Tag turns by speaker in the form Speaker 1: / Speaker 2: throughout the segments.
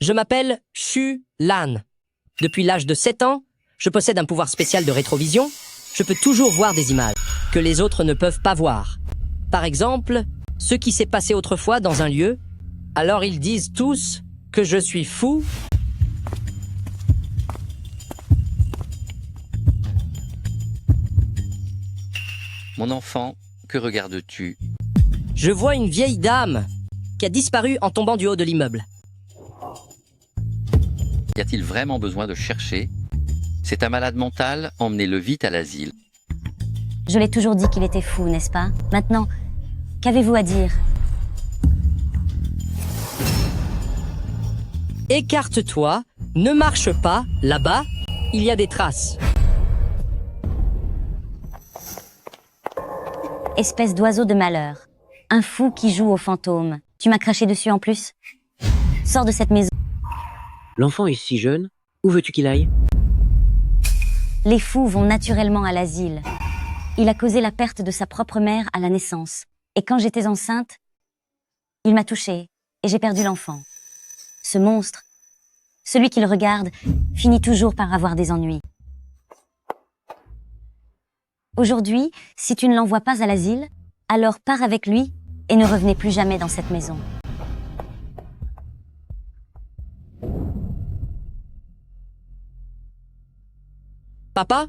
Speaker 1: Je m'appelle Shu Lan. Depuis l'âge de 7 ans, je possède un pouvoir spécial de rétrovision. Je peux toujours voir des images que les autres ne peuvent pas voir. Par exemple, ce qui s'est passé autrefois dans un lieu. Alors ils disent tous que je suis fou.
Speaker 2: Mon enfant, que regardes-tu?
Speaker 1: Je vois une vieille dame qui a disparu en tombant du haut de l'immeuble.
Speaker 2: Y a-t-il vraiment besoin de chercher? C'est un malade mental, emmenez-le vite à l'asile.
Speaker 3: Je l'ai toujours dit qu'il était fou, n'est-ce pas? Maintenant, qu'avez-vous à dire?
Speaker 1: Écarte-toi, ne marche pas, là-bas, il y a des traces.
Speaker 3: Espèce d'oiseau de malheur. Un fou qui joue aux fantômes. Tu m'as craché dessus en plus? Sors de cette maison.
Speaker 4: L'enfant est si jeune, où veux-tu qu'il aille?
Speaker 3: Les fous vont naturellement à l'asile. Il a causé la perte de sa propre mère à la naissance. Et quand j'étais enceinte, il m'a touchée et j'ai perdu l'enfant. Ce monstre, celui qui le regarde, finit toujours par avoir des ennuis. Aujourd'hui, si tu ne l'envoies pas à l'asile, alors pars avec lui et ne revenez plus jamais dans cette maison.
Speaker 1: Papa,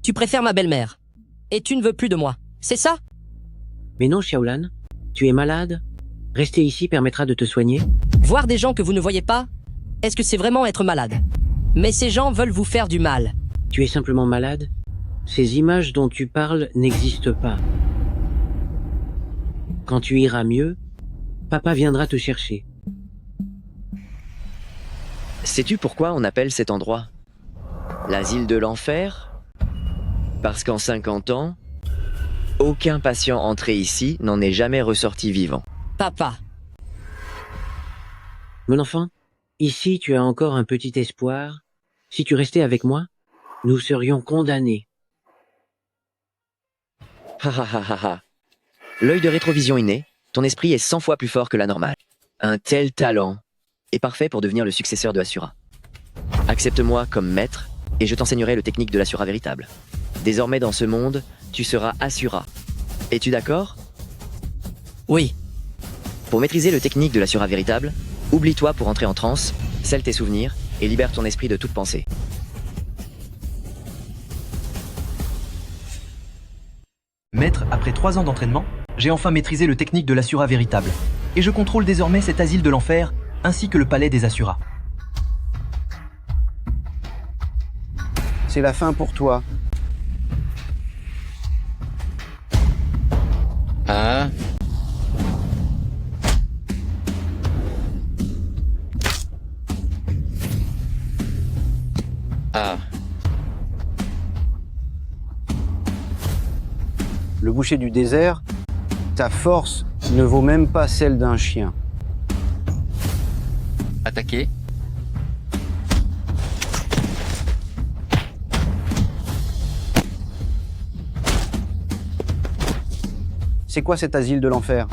Speaker 1: tu préfères ma belle-mère. Et tu ne veux plus de moi, c'est ça?
Speaker 4: Mais non, Xiaolan, tu es malade. Rester ici permettra de te soigner.
Speaker 1: Voir des gens que vous ne voyez pas, est-ce que c'est vraiment être malade? Mais ces gens veulent vous faire du mal.
Speaker 4: Tu es simplement malade. Ces images dont tu parles n'existent pas. Quand tu iras mieux, papa viendra te chercher.
Speaker 5: Sais-tu pourquoi on appelle cet endroit l'asile de l'enfer? Parce qu'en 50 ans, aucun patient entré ici n'en est jamais ressorti vivant.
Speaker 1: Papa,
Speaker 4: Mon enfant, ici tu as encore un petit espoir. Si tu restais avec moi, nous serions condamnés.
Speaker 5: Ha ha ha ha ha. L'œil de rétrovision inné, ton esprit est 100 fois plus fort que la normale. Un tel talent est parfait pour devenir le successeur de Asura. Accepte-moi comme maître et je t'enseignerai le technique de l'Asura véritable. Désormais dans ce monde, tu seras Asura. Es-tu d'accord?
Speaker 1: oui.
Speaker 5: Pour maîtriser le technique de l'Asura véritable, oublie-toi pour entrer en transe, scelle tes souvenirs et libère ton esprit de toute pensée.
Speaker 6: Maître, après 3 ans d'entraînement, j'ai enfin maîtrisé le technique de l'Asura véritable. Et je contrôle désormais cet asile de l'enfer, ainsi que le palais des Asura.
Speaker 7: C'est la fin pour toi.
Speaker 2: Ah, ah,
Speaker 7: Le boucher du désert, ta force ne vaut même pas celle d'un chien.
Speaker 2: attaquez.
Speaker 7: C'est quoi cet asile de l'enfer?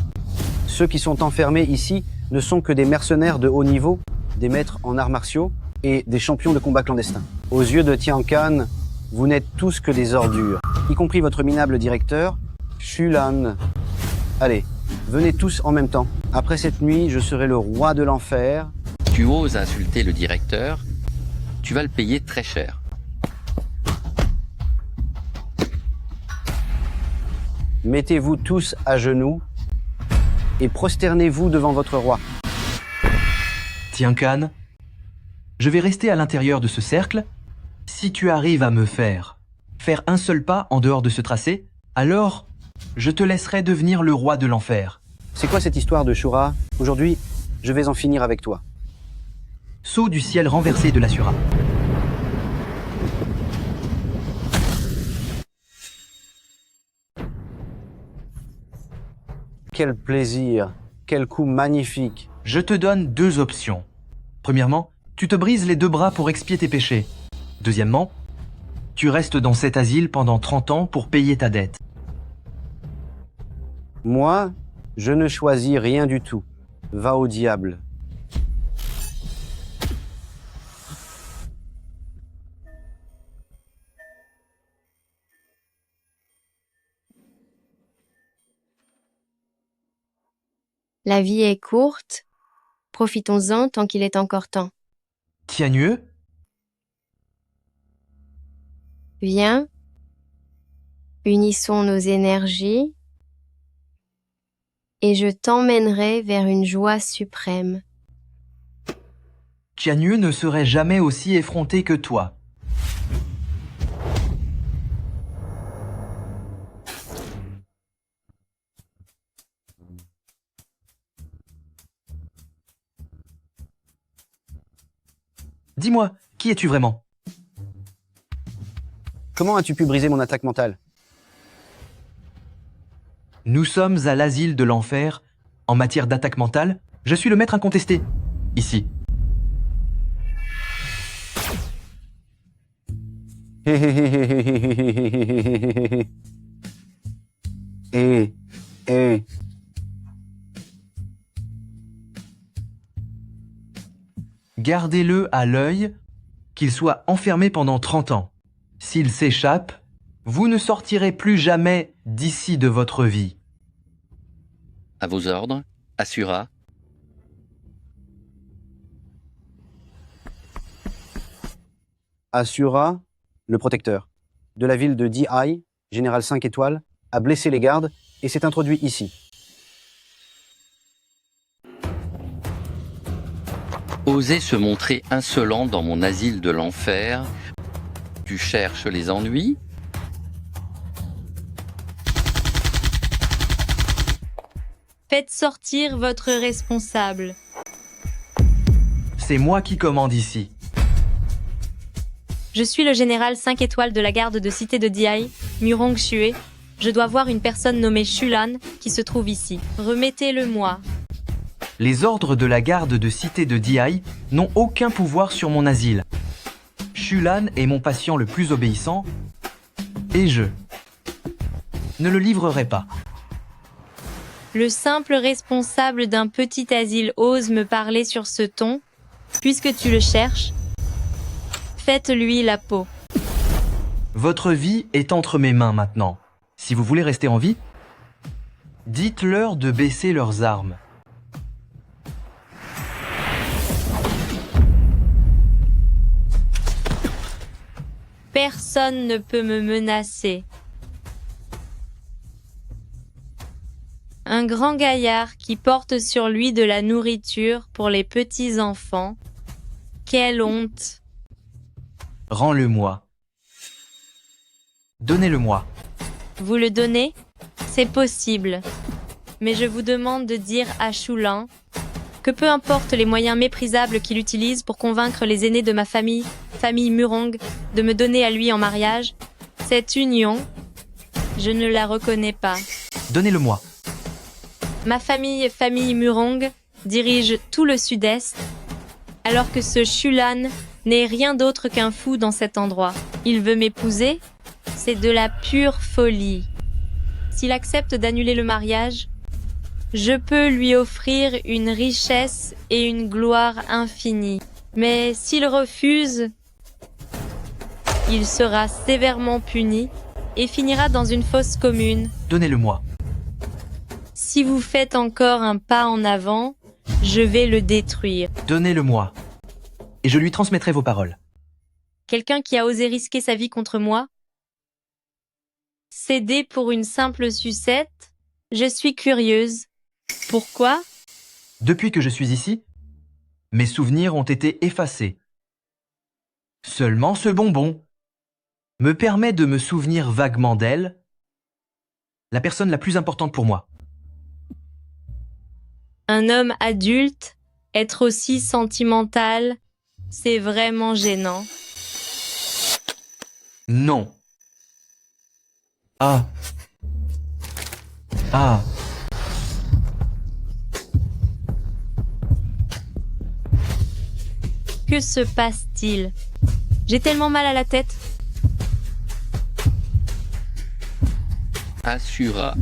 Speaker 7: Ceux qui sont enfermés ici ne sont que des mercenaires de haut niveau, des maîtres en arts martiaux et des champions de combat clandestins. Aux yeux de Tian Khan, vous n'êtes tous que des ordures, y compris votre minable directeur, Shu Lan. Allez, venez tous en même temps. Après cette nuit, je serai le roi de l'enfer.
Speaker 2: Tu oses insulter le directeur, tu vas le payer très cher.
Speaker 7: Mettez-vous tous à genoux et prosternez-vous devant votre roi.
Speaker 6: Tian Khan, je vais rester à l'intérieur de ce cercle. Si tu arrives à me faire un seul pas en dehors de ce tracé, alors je te laisserai devenir le roi de l'enfer.
Speaker 7: C'est quoi cette histoire de Shura? Aujourd'hui, je vais en finir avec toi.
Speaker 6: Saut du ciel renversé de l'Asura.
Speaker 7: Quel plaisir, quel coup magnifique.
Speaker 6: Je te donne 2 options. Premièrement, tu te brises les 2 bras pour expier tes péchés. Deuxièmement, tu restes dans cet asile pendant 30 ans pour payer ta dette.
Speaker 7: Moi, je ne choisis rien du tout. Va au diable.
Speaker 8: La vie est courte. Profitons-en tant qu'il est encore temps.
Speaker 6: Tianue,
Speaker 8: Viens. Unissons nos énergies. Et je t'emmènerai vers une joie suprême.
Speaker 6: Tianue ne serait jamais aussi effronté que toi. Dis-moi, qui es-tu vraiment?
Speaker 7: Comment as-tu pu briser mon attaque mentale?
Speaker 6: Nous sommes à l'asile de l'enfer. En matière d'attaque mentale, je suis le maître incontesté. Ici. Gardez-le à l'œil, qu'il soit enfermé pendant 30 ans. S'il s'échappe, vous ne sortirez plus jamais d'ici de votre vie.
Speaker 2: À vos ordres, Asura.
Speaker 7: Asura, le protecteur, de la ville de D.I., général 5 étoiles, a blessé les gardes et s'est introduit ici.
Speaker 2: Oser se montrer insolent dans mon asile de l'enfer. Tu cherches les ennuis?
Speaker 9: Faites sortir votre responsable.
Speaker 6: C'est moi qui commande ici.
Speaker 9: Je suis le général 5 étoiles de la garde de cité de Diai, Murong Xue. Je dois voir une personne nommée Shulan qui se trouve ici. Remettez-le-moi.
Speaker 6: Les ordres de la garde de cité de Diai n'ont aucun pouvoir sur mon asile. Shulan est mon patient le plus obéissant et je ne le livrerai pas.
Speaker 9: Le simple responsable d'un petit asile ose me parler sur ce ton. Puisque tu le cherches, faites-lui la peau.
Speaker 6: Votre vie est entre mes mains maintenant. Si vous voulez rester en vie, dites-leur de baisser leurs armes.
Speaker 9: Personne ne peut me menacer. Un grand gaillard qui porte sur lui de la nourriture pour les petits enfants. Quelle honte!
Speaker 6: Rends-le-moi. Donnez-le-moi.
Speaker 9: Vous le donnez? C'est possible. Mais je vous demande de dire à Shulan que peu importe les moyens méprisables qu'il utilise pour convaincre les aînés de ma famille Murong, de me donner à lui en mariage, cette union, je ne la reconnais pas.
Speaker 6: Donnez-le-moi.
Speaker 9: Ma famille Murong, dirige tout le sud-est, alors que ce Shulan n'est rien d'autre qu'un fou dans cet endroit. Il veut m'épouser? C'est de la pure folie. S'il accepte d'annuler le mariage, je peux lui offrir une richesse et une gloire infinie. Mais s'il refuse, il sera sévèrement puni et finira dans une fosse commune.
Speaker 6: Donnez-le-moi.
Speaker 9: Si vous faites encore un pas en avant, je vais le détruire.
Speaker 6: Donnez-le-moi. Et je lui transmettrai vos paroles.
Speaker 9: Quelqu'un qui a osé risquer sa vie contre moi? Céder pour une simple sucette? Je suis curieuse. Pourquoi?
Speaker 6: Depuis que je suis ici, mes souvenirs ont été effacés. Seulement ce bonbon me permet de me souvenir vaguement d'elle, la personne la plus importante pour moi.
Speaker 9: Un homme adulte, être aussi sentimental, c'est vraiment gênant.
Speaker 6: Non. Ah. Ah.
Speaker 9: Que se passe-t-il? J'ai tellement mal à la tête.
Speaker 2: Asura.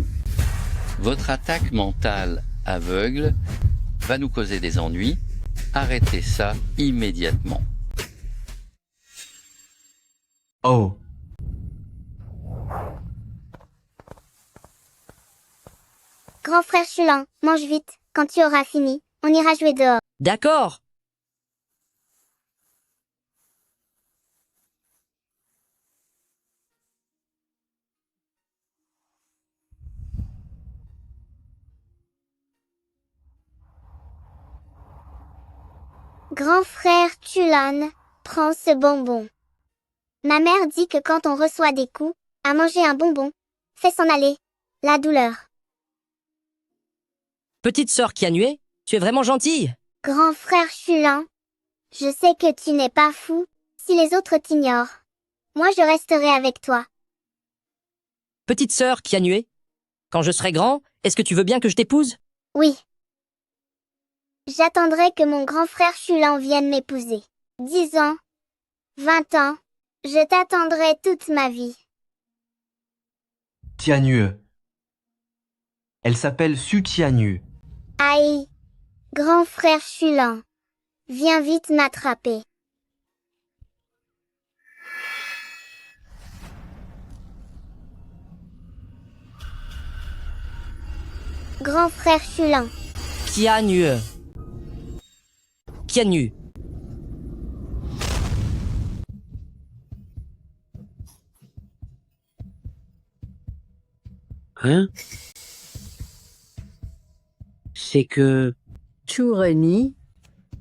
Speaker 2: Votre attaque mentale aveugle va nous causer des ennuis. Arrêtez ça immédiatement.
Speaker 6: Oh.
Speaker 10: Grand frère Shulan, mange vite. Quand tu auras fini, on ira jouer dehors.
Speaker 1: D'accord.
Speaker 10: Grand frère Chulan, prends ce bonbon. Ma mère dit que quand on reçoit des coups, à manger un bonbon, fait s'en aller la douleur.
Speaker 1: Petite sœur Kianue, tu es vraiment gentille.
Speaker 10: Grand frère Chulan, je sais que tu n'es pas fou, si les autres t'ignorent. Moi je resterai avec toi.
Speaker 1: Petite sœur Kianue, quand je serai grand, est-ce que tu veux bien que je t'épouse?
Speaker 10: Oui. J'attendrai que mon grand frère Chulan vienne m'épouser. 10 ans, 20 ans, je t'attendrai toute ma vie.
Speaker 6: Tianue. Elle s'appelle Su Tianue.
Speaker 10: Aïe, grand frère Chulan, viens vite m'attraper. Grand frère Chulan.
Speaker 1: Kianue. Kianue.
Speaker 4: Hein? C'est que...
Speaker 11: Chureni,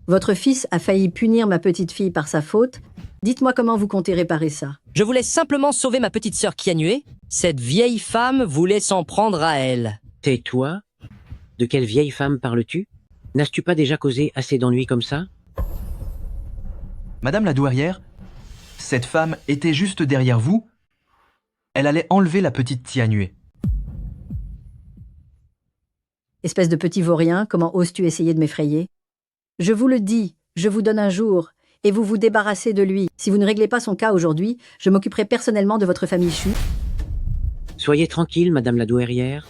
Speaker 11: votre fils a failli punir ma petite fille par sa faute. Dites-moi comment vous comptez réparer ça.
Speaker 1: Je voulais simplement sauver ma petite sœur Kianue. Cette vieille femme voulait s'en prendre à elle.
Speaker 4: Tais-toi. De quelle vieille femme parles-tu? N'as-tu pas déjà causé assez d'ennuis comme ça?
Speaker 6: Madame la douairière, cette femme était juste derrière vous. Elle allait enlever la petite Tianue.
Speaker 11: Espèce de petit vaurien, comment oses-tu essayer de m'effrayer? Je vous le dis, je vous donne un jour, et vous vous débarrassez de lui. Si vous ne réglez pas son cas aujourd'hui, je m'occuperai personnellement de votre famille Chu.
Speaker 4: Soyez tranquille, madame la douairière.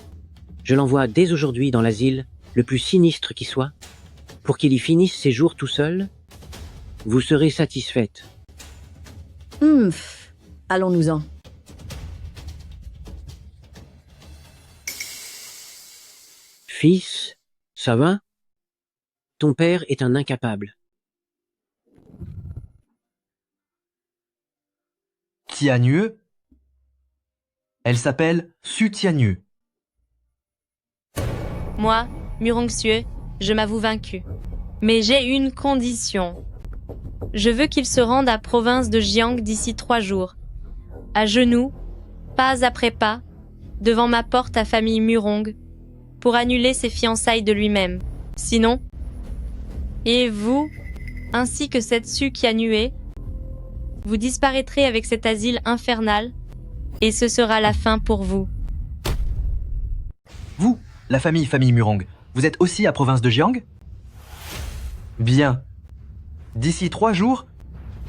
Speaker 4: Je l'envoie dès aujourd'hui dans l'asile, le plus sinistre qui soit, pour qu'il y finisse ses jours tout seul. Vous serez satisfaite.
Speaker 11: Allons-nous-en.
Speaker 4: Fils, ça va? Ton père est un incapable.
Speaker 6: Tianue. Elle s'appelle Su Tianue.
Speaker 9: Moi, Murongxue, je m'avoue vaincu. Mais j'ai une condition. Je veux qu'il se rende à province de Jiang d'ici 3 jours. À genoux, pas après pas, devant ma porte à famille Murong, pour annuler ses fiançailles de lui-même. Sinon, et vous, ainsi que cette Su Kianue, vous disparaîtrez avec cet asile infernal, et ce sera la fin pour vous.
Speaker 6: Vous, la famille Murong, vous êtes aussi à province de Jiang? Bien. D'ici 3 jours,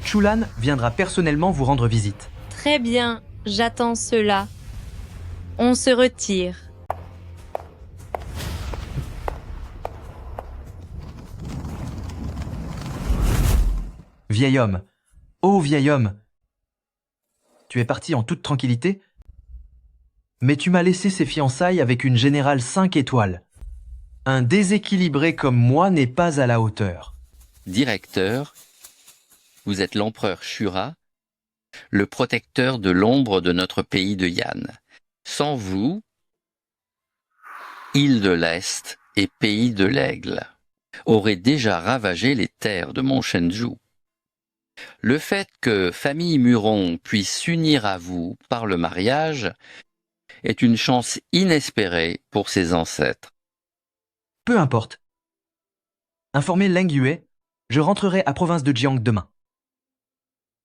Speaker 6: Chulan viendra personnellement vous rendre visite.
Speaker 9: Très bien, j'attends cela. On se retire.
Speaker 6: Vieil homme, ô vieil homme, tu es parti en toute tranquillité, mais tu m'as laissé ces fiançailles avec une générale 5 étoiles. Un déséquilibré comme moi n'est pas à la hauteur.
Speaker 2: Directeur, vous êtes l'empereur Shura, le protecteur de l'ombre de notre pays de Yan. Sans vous, île de l'Est et pays de l'Aigle auraient déjà ravagé les terres de mon Shenzhou. Le fait que famille Murong puisse s'unir à vous par le mariage est une chance inespérée pour ses ancêtres.
Speaker 6: Peu importe. Informé Leng Yue, je rentrerai à province de Jiang demain.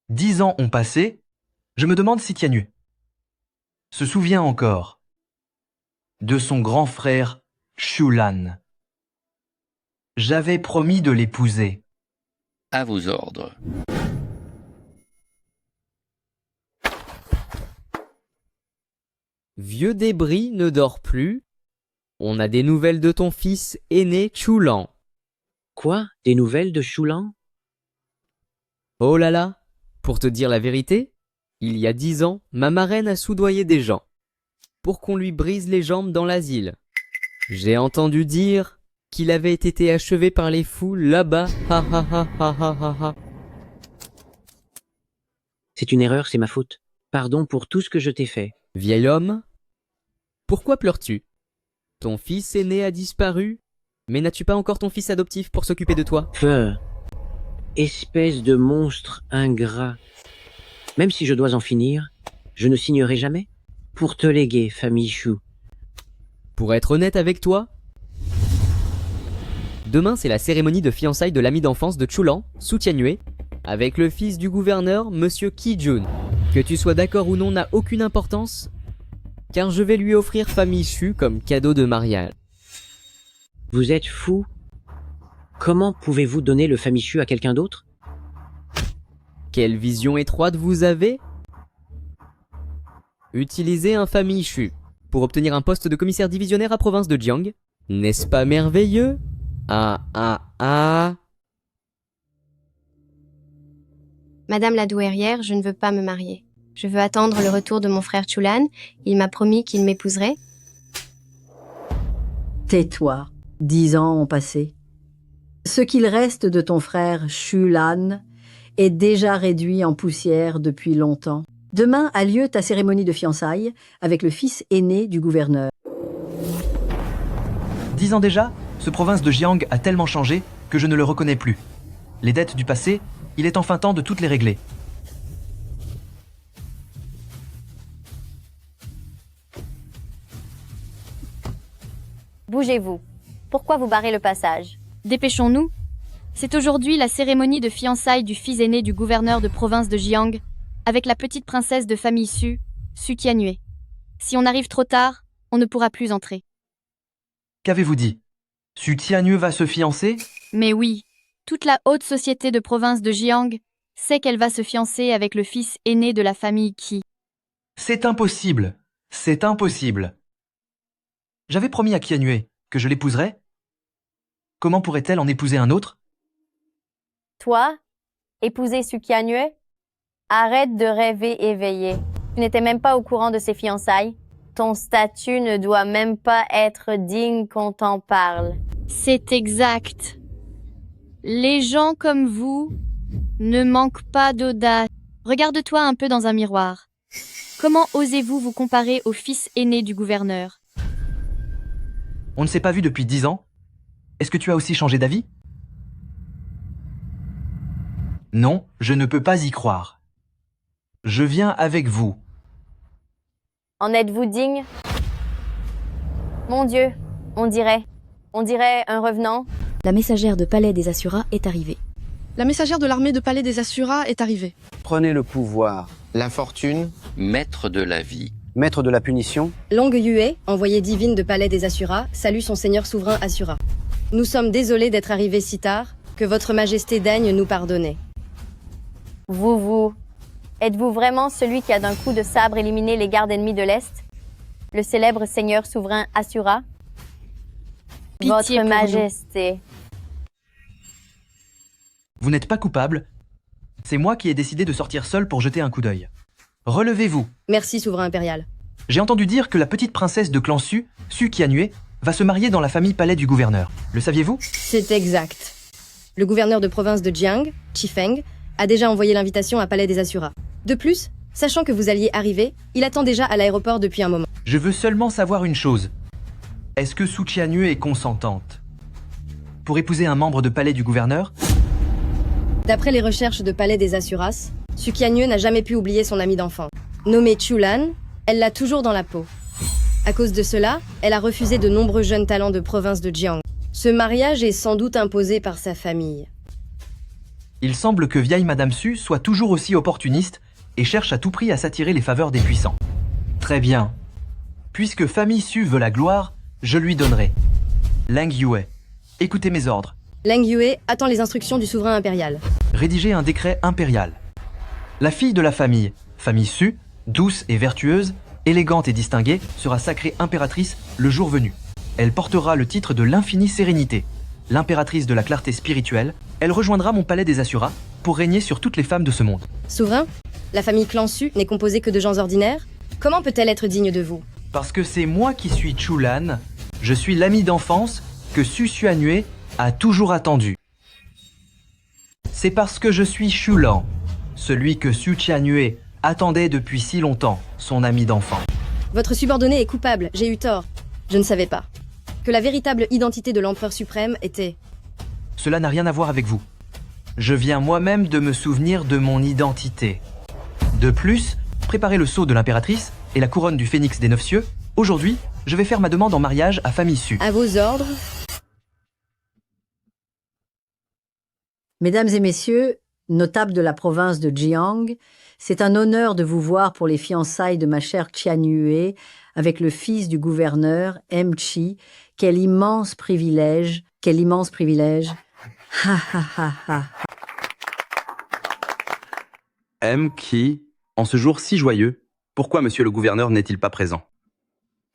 Speaker 6: 10 ans ont passé, je me demande si Tianue se souvient encore de son grand frère Chulan. J'avais promis de l'épouser.
Speaker 2: À vos ordres.
Speaker 12: Vieux débris ne dort plus. On a des nouvelles de ton fils aîné Chulan.
Speaker 4: Quoi? Des nouvelles de Chulan?
Speaker 12: Oh là là, pour te dire la vérité, il y a 10 ans, ma marraine a soudoyé des gens pour qu'on lui brise les jambes dans l'asile. J'ai entendu dire qu'il avait été achevé par les fous là-bas. Ha ha ha ha ha ha ha.
Speaker 4: C'est une erreur, c'est ma faute. Pardon pour tout ce que je t'ai fait.
Speaker 12: Vieil homme, pourquoi pleures-tu? Ton fils aîné a disparu, mais n'as-tu pas encore ton fils adoptif pour s'occuper de toi?
Speaker 4: Feu, espèce de monstre ingrat. Même si je dois en finir, je ne signerai jamais pour te léguer, famille Chou.
Speaker 12: Pour être honnête avec toi, demain c'est la cérémonie de fiançailles de l'ami d'enfance de Chulan, Su Tianyue, avec le fils du gouverneur, Monsieur Ki-jun. Que tu sois d'accord ou non n'a aucune importance, car je vais lui offrir famille Chu comme cadeau de mariage.
Speaker 4: Vous êtes fou? Comment pouvez-vous donner le famille Chou à quelqu'un d'autre?
Speaker 12: Quelle vision étroite vous avez? Utilisez un famille Chu pour obtenir un poste de commissaire divisionnaire à province de Jiang. N'est-ce pas merveilleux? Ah.
Speaker 8: Madame la douairière, je ne veux pas me marier. Je veux attendre le retour de mon frère Chulan. Il m'a promis qu'il m'épouserait.
Speaker 11: Tais-toi. 10 ans ont passé. Ce qu'il reste de ton frère Chulan est déjà réduit en poussière depuis longtemps. Demain a lieu ta cérémonie de fiançailles avec le fils aîné du gouverneur.
Speaker 6: 10 ans déjà, ce province de Jiang a tellement changé que je ne le reconnais plus. Les dettes du passé, il est enfin temps de toutes les régler.
Speaker 3: Bougez-vous. Pourquoi vous barrez le passage?
Speaker 9: Dépêchons-nous. C'est aujourd'hui la cérémonie de fiançailles du fils aîné du gouverneur de province de Jiang avec la petite princesse de famille Su, Su Tianyue. Si on arrive trop tard, on ne pourra plus entrer.
Speaker 6: Qu'avez-vous dit? Su Tianyue va se fiancer?
Speaker 9: Mais oui, toute la haute société de province de Jiang sait qu'elle va se fiancer avec le fils aîné de la famille Qi.
Speaker 6: C'est impossible. C'est impossible. J'avais promis à Tianyue que je l'épouserais. Comment pourrait-elle en épouser un autre?
Speaker 3: Toi, épouser Su Tianyue? Arrête de rêver éveillé. Tu n'étais même pas au courant de ses fiançailles. Ton statut ne doit même pas être digne qu'on t'en parle.
Speaker 9: C'est exact. Les gens comme vous ne manquent pas d'audace. Regarde-toi un peu dans un miroir. Comment osez-vous vous comparer au fils aîné du gouverneur?
Speaker 6: On ne s'est pas vu depuis 10 ans. Est-ce que tu as aussi changé d'avis? Non, je ne peux pas y croire. Je viens avec vous.
Speaker 3: En êtes-vous digne? Mon Dieu, on dirait un revenant.
Speaker 8: La messagère de Palais des Asura est arrivée.
Speaker 13: La messagère de l'armée de Palais des Asura est arrivée.
Speaker 7: Prenez le pouvoir.
Speaker 2: L'infortune, maître de la vie.
Speaker 7: Maître de la punition.
Speaker 14: Long Yue, envoyée divine de Palais des Asura, salue son seigneur souverain Asura. Nous sommes désolés d'être arrivés si tard, que votre majesté daigne nous pardonner.
Speaker 3: Êtes-vous vraiment celui qui a d'un coup de sabre éliminé les gardes ennemis de l'Est? Le célèbre seigneur souverain Asura?
Speaker 9: Pitié
Speaker 3: Votre
Speaker 9: pour
Speaker 3: majesté.
Speaker 6: Vous n'êtes pas coupable. C'est moi qui ai décidé de sortir seul pour jeter un coup d'œil. Relevez-vous.
Speaker 14: Merci, souverain impérial.
Speaker 6: J'ai entendu dire que la petite princesse de clan Su, Su Tianyue, va se marier dans la famille palais du gouverneur. Le saviez-vous?
Speaker 14: C'est exact. Le gouverneur de province de Jiang, Chifeng, a déjà envoyé l'invitation à Palais des Asura. De plus, sachant que vous alliez arriver, il attend déjà à l'aéroport depuis un moment.
Speaker 6: Je veux seulement savoir une chose. Est-ce que Su Tianyue est consentante pour épouser un membre de palais du gouverneur?
Speaker 14: D'après les recherches de Palais des Asuras, Su Tianyue n'a jamais pu oublier son ami d'enfance. Nommée Chulan, elle l'a toujours dans la peau. À cause de cela, elle a refusé de nombreux jeunes talents de province de Jiang. Ce mariage est sans doute imposé par sa famille.
Speaker 6: Il semble que vieille Madame Su soit toujours aussi opportuniste et cherche à tout prix à s'attirer les faveurs des puissants. Très bien. Puisque famille Su veut la gloire, je lui donnerai. Lang Yue, écoutez mes ordres.
Speaker 14: Lang Yue attend les instructions du souverain impérial.
Speaker 6: Rédiger un décret impérial. La fille de la famille, famille Su, douce et vertueuse, élégante et distinguée, sera sacrée impératrice le jour venu. Elle portera le titre de l'infinie sérénité. L'impératrice de la clarté spirituelle, elle rejoindra mon palais des Asura pour régner sur toutes les femmes de ce monde.
Speaker 14: Souverain, la famille Clan Su n'est composée que de gens ordinaires. Comment peut-elle être digne de vous?
Speaker 6: Parce que c'est moi qui suis Chulan, je suis l'ami d'enfance que Su Xuanue a toujours attendu. C'est parce que je suis Shulan, celui que Su Qianue attendait depuis si longtemps, son ami d'enfant.
Speaker 14: Votre subordonné est coupable, j'ai eu tort. Je ne savais pas. Que la véritable identité de l'empereur suprême était...
Speaker 6: Cela n'a rien à voir avec vous. Je viens moi-même de me souvenir de mon identité. De plus, préparez le sceau de l'impératrice et la couronne du phénix des 9 cieux. Aujourd'hui, je vais faire ma demande en mariage à famille Su.
Speaker 14: À vos ordres.
Speaker 11: Mesdames et messieurs, notables de la province de Jiang, c'est un honneur de vous voir pour les fiançailles de ma chère Qianue avec le fils du gouverneur, Chi. Quel immense privilège, quel immense privilège. Ha ha ha ha.
Speaker 15: Qui, en ce jour si joyeux, pourquoi monsieur le gouverneur n'est-il pas présent?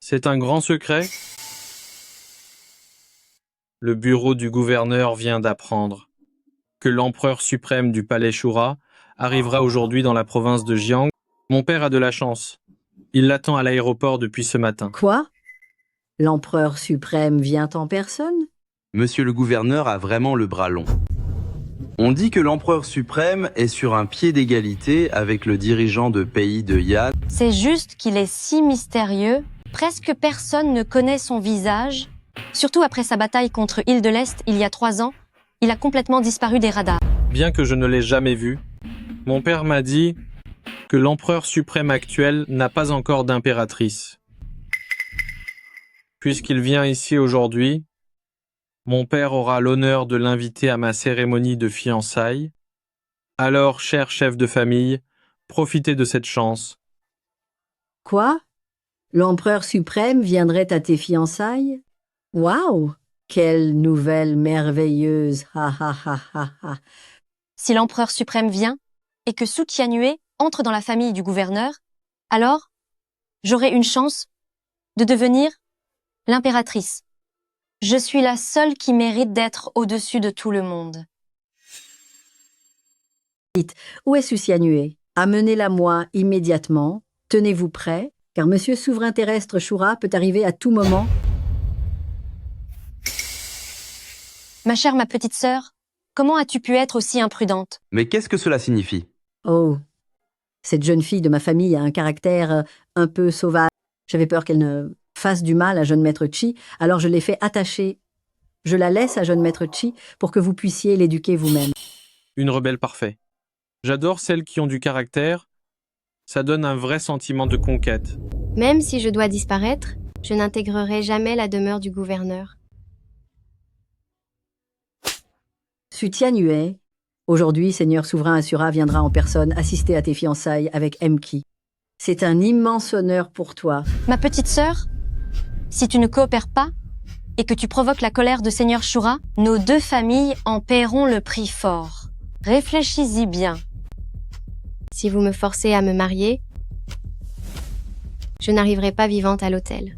Speaker 16: C'est un grand secret. Le bureau du gouverneur vient d'apprendre que l'empereur suprême du palais Shura arrivera aujourd'hui dans la province de Jiang. Mon père a de la chance. Il l'attend à l'aéroport depuis ce matin.
Speaker 11: Quoi? L'empereur suprême vient en personne?
Speaker 15: Monsieur le gouverneur a vraiment le bras long. On dit que l'empereur suprême est sur un pied d'égalité avec le dirigeant de pays de Yan.
Speaker 9: C'est juste qu'il est si mystérieux, presque personne ne connaît son visage. Surtout après sa bataille contre Île de l'Est il y a 3 ans, il a complètement disparu des radars.
Speaker 16: Bien que je ne l'ai jamais vu, mon père m'a dit que l'empereur suprême actuel n'a pas encore d'impératrice. Puisqu'il vient ici aujourd'hui, mon père aura l'honneur de l'inviter à ma cérémonie de fiançailles. Alors, cher chef de famille, profitez de cette chance.
Speaker 11: Quoi? L'empereur suprême viendrait à tes fiançailles? Waouh! Quelle nouvelle merveilleuse! Ha ha ha ha ha!
Speaker 9: Si l'empereur suprême vient et que Su Qianue entre dans la famille du gouverneur, alors j'aurai une chance de devenir l'impératrice. Je suis la seule qui mérite d'être au-dessus de tout le monde.
Speaker 11: Où est Su Qianue? Amenez-la moi immédiatement. Tenez-vous prêts, car Monsieur Souverain Terrestre Shura peut arriver à tout moment.
Speaker 9: Ma chère, ma petite sœur, comment as-tu pu être aussi imprudente?
Speaker 15: Mais qu'est-ce que cela signifie?
Speaker 11: Oh, cette jeune fille de ma famille a un caractère un peu sauvage. J'avais peur qu'elle ne fasse du mal à jeune maître Chi, alors je l'ai fait attacher. Je la laisse à jeune maître Chi pour que vous puissiez l'éduquer vous-même.
Speaker 16: Une rebelle parfaite. J'adore celles qui ont du caractère. Ça donne un vrai sentiment de conquête.
Speaker 8: Même si je dois disparaître, je n'intégrerai jamais la demeure du gouverneur.
Speaker 11: Su Qianue, aujourd'hui, Seigneur souverain Asura viendra en personne assister à tes fiançailles avec Ki. C'est un immense honneur pour toi.
Speaker 9: Ma petite sœur, si tu ne coopères pas et que tu provoques la colère de Seigneur Shura, nos 2 familles en paieront le prix fort. Réfléchis-y bien.
Speaker 8: Si vous me forcez à me marier, je n'arriverai pas vivante à l'hôtel.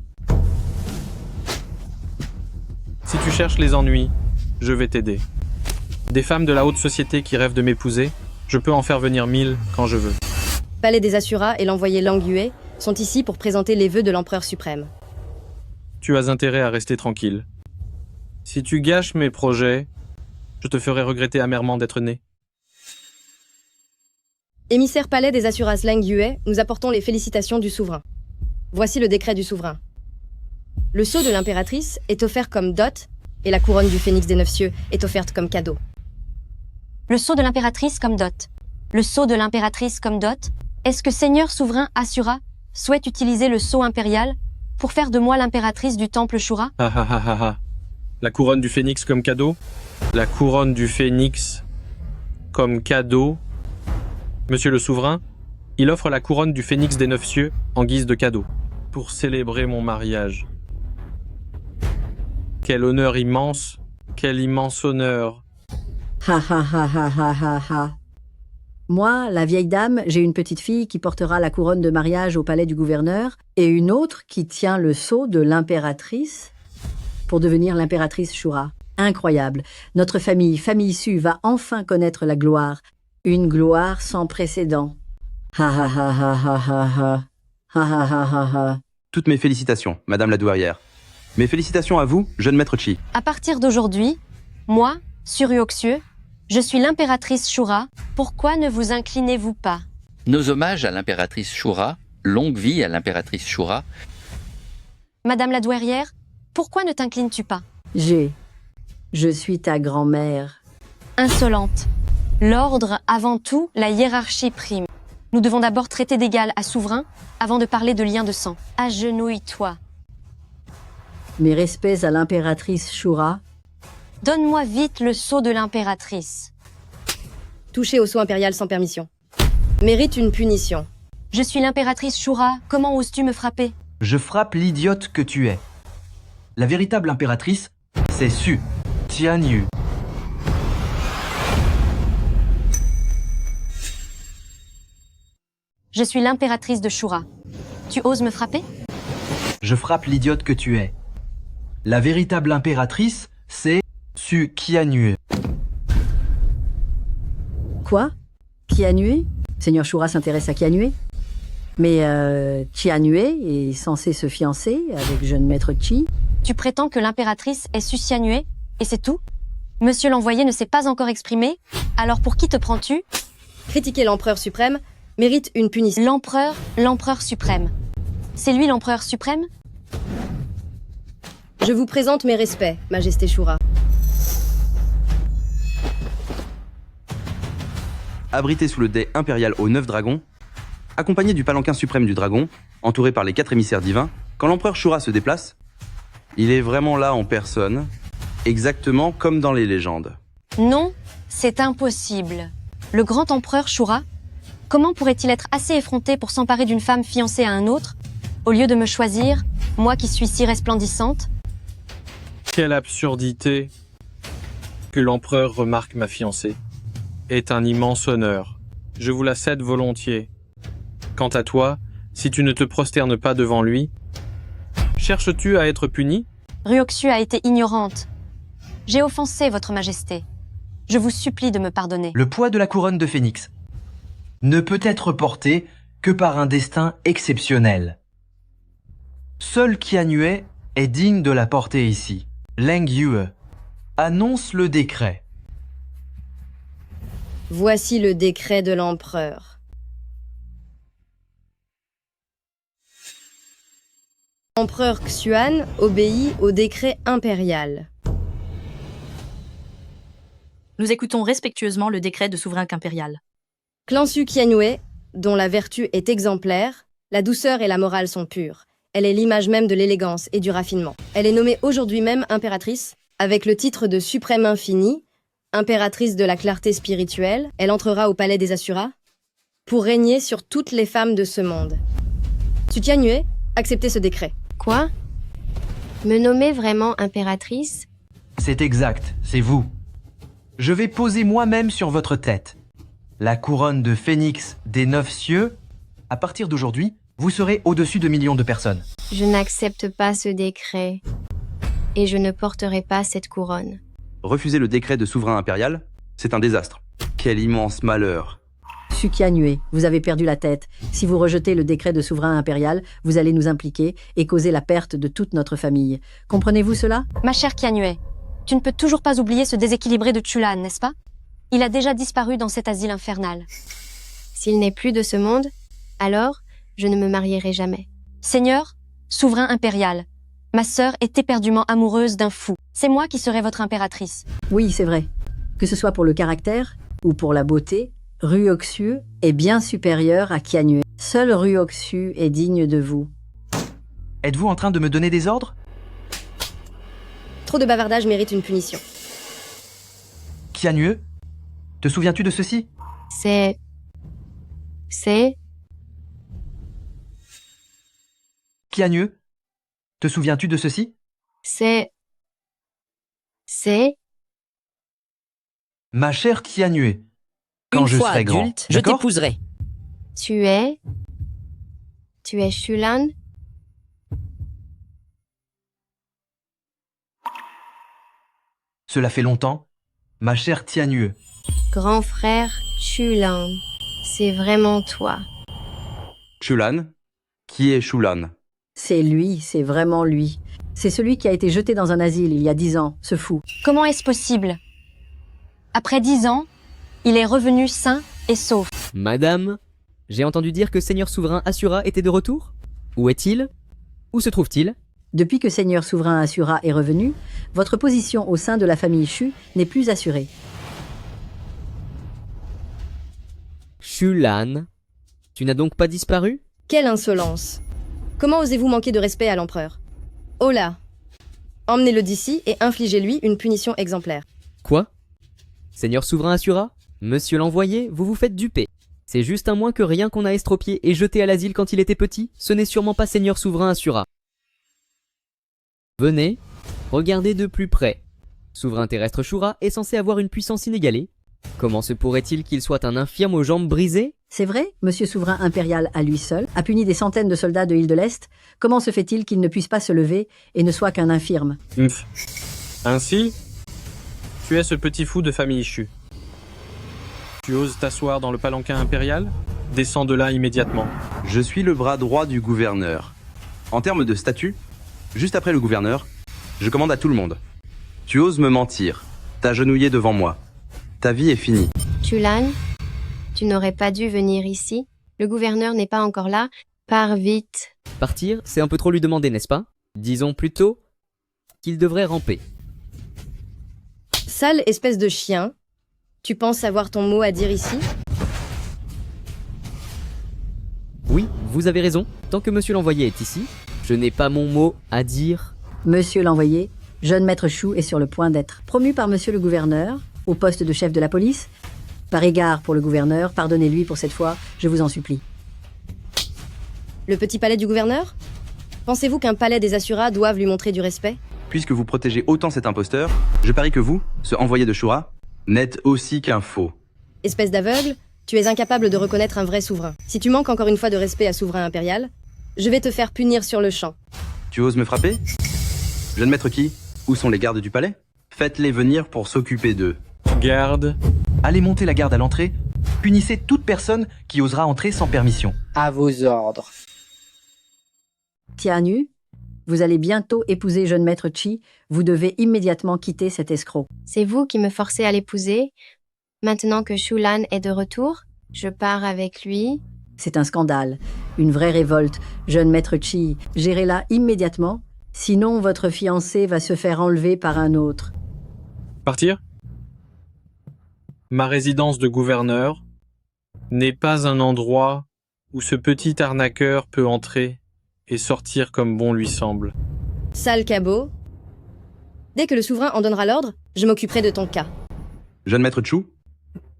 Speaker 16: Si tu cherches les ennuis, je vais t'aider. Des femmes de la haute société qui rêvent de m'épouser, je peux en faire venir 1000 quand je veux.
Speaker 14: Palais des Asuras et l'envoyé Lang Yue sont ici pour présenter les vœux de l'empereur suprême.
Speaker 16: Tu as intérêt à rester tranquille. Si tu gâches mes projets, je te ferai regretter amèrement d'être né.
Speaker 14: Émissaire Palais des Asuras Lang Yue, nous apportons les félicitations du souverain. Voici le décret du souverain. Le sceau de l'impératrice est offert comme dot et la couronne du phénix des 9 cieux est offerte comme cadeau.
Speaker 9: Le sceau de l'impératrice comme dot. Le sceau de l'impératrice comme dot. Est-ce que Seigneur souverain Asura souhaite utiliser le sceau impérial pour faire de moi l'impératrice du temple Shura?
Speaker 16: Ah ah ah ah ah. La couronne du phénix comme cadeau? La couronne du phénix comme cadeau? Monsieur le souverain, il offre la couronne du phénix des 9 cieux en guise de cadeau pour célébrer mon mariage. Quel honneur immense! Quel immense honneur!
Speaker 11: Ha ha ha ha ha ha ha. Moi, la vieille dame, j'ai une petite fille qui portera la couronne de mariage au palais du gouverneur et une autre qui tient le sceau de l'impératrice pour devenir l'impératrice Shura. Incroyable. Notre famille, famille Su, va enfin connaître la gloire. Une gloire sans précédent. Ha ha ha ha ha ha ha. Ha ha ha ha ha.
Speaker 15: Toutes mes félicitations, Madame la douairière. Mes félicitations à vous, jeune maître Chi.
Speaker 8: À partir d'aujourd'hui, moi, Suryoksyue, je suis l'impératrice Shura. Pourquoi ne vous inclinez-vous pas?
Speaker 2: Nos hommages à l'impératrice Shura, longue vie à l'impératrice Shura.
Speaker 8: Madame la douairière, pourquoi ne t'inclines-tu pas?
Speaker 11: Je suis ta grand-mère.
Speaker 8: Insolente. L'ordre avant tout, la hiérarchie prime. Nous devons d'abord traiter d'égal à souverain avant de parler de lien de sang. Agenouille-toi.
Speaker 11: Mes respects à l'impératrice Shura.
Speaker 8: Donne-moi vite le sceau de l'impératrice.
Speaker 14: Toucher au sceau impérial sans permission. Mérite une punition.
Speaker 8: Je suis l'impératrice Shura. Comment oses-tu me frapper?
Speaker 6: Je frappe l'idiote que tu es. La véritable impératrice, c'est Su Tianyu.
Speaker 8: Je suis l'impératrice de Shura. Tu oses me frapper?
Speaker 6: Je frappe l'idiote que tu es. La véritable impératrice, c'est Su Qianyu.
Speaker 11: Quoi? Qianyu? Seigneur Shura s'intéresse à Qianyu? Mais Qianyu est censé se fiancer avec jeune maître Chi.
Speaker 8: Tu prétends que l'impératrice est Susianue et c'est tout? Monsieur l'envoyé ne s'est pas encore exprimé, alors pour qui te prends-tu?
Speaker 14: Critiquer l'empereur suprême mérite une punition.
Speaker 8: L'empereur suprême. C'est lui l'empereur suprême?
Speaker 14: Je vous présente mes respects, Majesté Shura.
Speaker 15: Abrité sous le dais impérial aux 9 dragons, accompagné du palanquin suprême du dragon, entouré par les 4 émissaires divins, quand l'empereur Shura se déplace, il est vraiment là en personne, exactement comme dans les légendes.
Speaker 8: Non, c'est impossible. Le grand empereur Shura, comment pourrait-il être assez effronté pour s'emparer d'une femme fiancée à un autre, au lieu de me choisir, moi qui suis si resplendissante?
Speaker 16: Quelle absurdité! Que l'empereur remarque ma fiancée est un immense honneur. Je vous la cède volontiers. Quant à toi, si tu ne te prosternes pas devant lui, cherches-tu à être puni?
Speaker 8: Ryoksu a été ignorante. J'ai offensé votre majesté. Je vous supplie de me pardonner.
Speaker 6: Le poids de la couronne de Phénix ne peut être porté que par un destin exceptionnel. Seul Qianyu est digne de la porter ici. Leng Yue annonce le décret.
Speaker 14: Voici le décret de l'empereur. L'empereur Xuan obéit au décret impérial.
Speaker 17: Nous écoutons respectueusement le décret de souverain impérial.
Speaker 14: Clan Su Qianyu, dont la vertu est exemplaire, la douceur et la morale sont pures. Elle est l'image même de l'élégance et du raffinement. Elle est nommée aujourd'hui même impératrice, avec le titre de suprême infinie, impératrice de la clarté spirituelle. Elle entrera au palais des Asuras pour régner sur toutes les femmes de ce monde. Su Qianyu, acceptez ce décret.
Speaker 8: Quoi? Me nommer vraiment impératrice?
Speaker 6: C'est exact, c'est vous. Je vais poser moi-même sur votre tête la couronne de Phénix des 9 cieux. À partir d'aujourd'hui, vous serez au-dessus de millions de personnes.
Speaker 8: Je n'accepte pas ce décret. Et je ne porterai pas cette couronne.
Speaker 15: Refuser le décret de souverain impérial, c'est un désastre. Quel immense malheur.
Speaker 11: Su Qianyu, vous avez perdu la tête. Si vous rejetez le décret de souverain impérial, vous allez nous impliquer et causer la perte de toute notre famille. Comprenez-vous cela?
Speaker 8: Ma chère Qianyu, tu ne peux toujours pas oublier ce déséquilibré de Chulan, n'est-ce pas? Il a déjà disparu dans cet asile infernal. S'il n'est plus de ce monde, alors je ne me marierai jamais. Seigneur, souverain impérial, ma sœur est éperdument amoureuse d'un fou. C'est moi qui serai votre impératrice.
Speaker 11: Oui, c'est vrai. Que ce soit pour le caractère ou pour la beauté, Ryoksu est bien supérieur à Qianyu. Seul Ryoksu est digne de vous.
Speaker 6: Êtes-vous en train de me donner des ordres?
Speaker 14: Trop de bavardage mérite une punition.
Speaker 6: Qianyu, te souviens-tu de ceci?
Speaker 8: C'est...
Speaker 6: Qianyu, te souviens-tu de ceci?
Speaker 8: C'est...
Speaker 6: Ma chère Qianyu, quand
Speaker 1: Une
Speaker 6: je
Speaker 1: fois
Speaker 6: serai grand,
Speaker 1: adulte, je
Speaker 6: d'accord?
Speaker 1: t'épouserai.
Speaker 8: Tu es Chulan?
Speaker 6: Cela fait longtemps, ma chère Qianyu.
Speaker 8: Grand frère Chulan, c'est vraiment toi.
Speaker 15: Chulan? Qui est Chulan?
Speaker 11: C'est lui, c'est vraiment lui. C'est celui qui a été jeté dans un asile il y a 10 ans, ce fou.
Speaker 8: Comment est-ce possible? Après 10 ans, il est revenu sain et sauf.
Speaker 12: Madame, j'ai entendu dire que Seigneur Souverain Assura était de retour. Où est-il? Où se trouve-t-il?
Speaker 11: Depuis que Seigneur Souverain Assura est revenu, votre position au sein de la famille Shu n'est plus assurée.
Speaker 12: Shulan, tu n'as donc pas disparu?
Speaker 14: Quelle insolence! Comment osez-vous manquer de respect à l'empereur? Oh là! Emmenez-le d'ici et infligez-lui une punition exemplaire.
Speaker 12: Quoi? Seigneur Souverain Assura? Monsieur l'envoyé, vous vous faites duper. C'est juste un moins que rien qu'on a estropié et jeté à l'asile quand il était petit. Ce n'est sûrement pas Seigneur Souverain Assura. Venez, regardez de plus près. Souverain terrestre Shura est censé avoir une puissance inégalée. Comment se pourrait-il qu'il soit un infirme aux jambes brisées?
Speaker 11: C'est vrai, Monsieur Souverain Impérial à lui seul a puni des centaines de soldats de l'île de l'Est. Comment se fait-il qu'il ne puisse pas se lever et ne soit qu'un infirme?
Speaker 16: Ainsi, tu es ce petit fou de famille Shu. Tu oses t'asseoir dans le palanquin impérial? Descends de là immédiatement.
Speaker 15: Je suis le bras droit du gouverneur. En termes de statut, juste après le gouverneur, je commande à tout le monde. Tu oses me mentir, t'agenouiller devant moi. Ta vie est finie.
Speaker 8: Chulan, tu n'aurais pas dû venir ici. Le gouverneur n'est pas encore là. Pars vite.
Speaker 12: Partir, c'est un peu trop lui demander, n'est-ce pas? Disons plutôt qu'il devrait ramper.
Speaker 14: Sale espèce de chien. Tu penses avoir ton mot à dire ici?
Speaker 12: Oui, vous avez raison. Tant que monsieur l'envoyé est ici, je n'ai pas mon mot à dire.
Speaker 11: Monsieur l'envoyé, jeune maître Shu est sur le point d'être promu par monsieur le gouverneur au poste de chef de la police. Par égard pour le gouverneur, pardonnez-lui pour cette fois, je vous en supplie.
Speaker 14: Le petit palais du gouverneur? Pensez-vous qu'un palais des Assura doive lui montrer du respect?
Speaker 15: Puisque vous protégez autant cet imposteur, je parie que vous, ce envoyé de Shura, n'êtes aussi qu'un faux.
Speaker 14: Espèce d'aveugle, tu es incapable de reconnaître un vrai souverain. Si tu manques encore une fois de respect à souverain impérial, je vais te faire punir sur le champ.
Speaker 15: Tu oses me frapper? Jeune maître qui? Où sont les gardes du palais? Faites-les venir pour s'occuper d'eux.
Speaker 16: Garde.
Speaker 6: Allez monter la garde à l'entrée. Punissez toute personne qui osera entrer sans permission.
Speaker 18: À vos ordres.
Speaker 11: Tianu, vous allez bientôt épouser jeune maître Chi. Vous devez immédiatement quitter cet escroc.
Speaker 8: C'est vous qui me forcez à l'épouser. Maintenant que Shulan est de retour, je pars avec lui.
Speaker 11: C'est un scandale, une vraie révolte. Jeune maître Chi, gérez-la immédiatement. Sinon, votre fiancé va se faire enlever par un autre.
Speaker 16: Partir? Ma résidence de gouverneur n'est pas un endroit où ce petit arnaqueur peut entrer et sortir comme bon lui semble.
Speaker 14: Sale cabot. Dès que le souverain en donnera l'ordre, je m'occuperai de ton cas.
Speaker 15: Jeune maître Chu,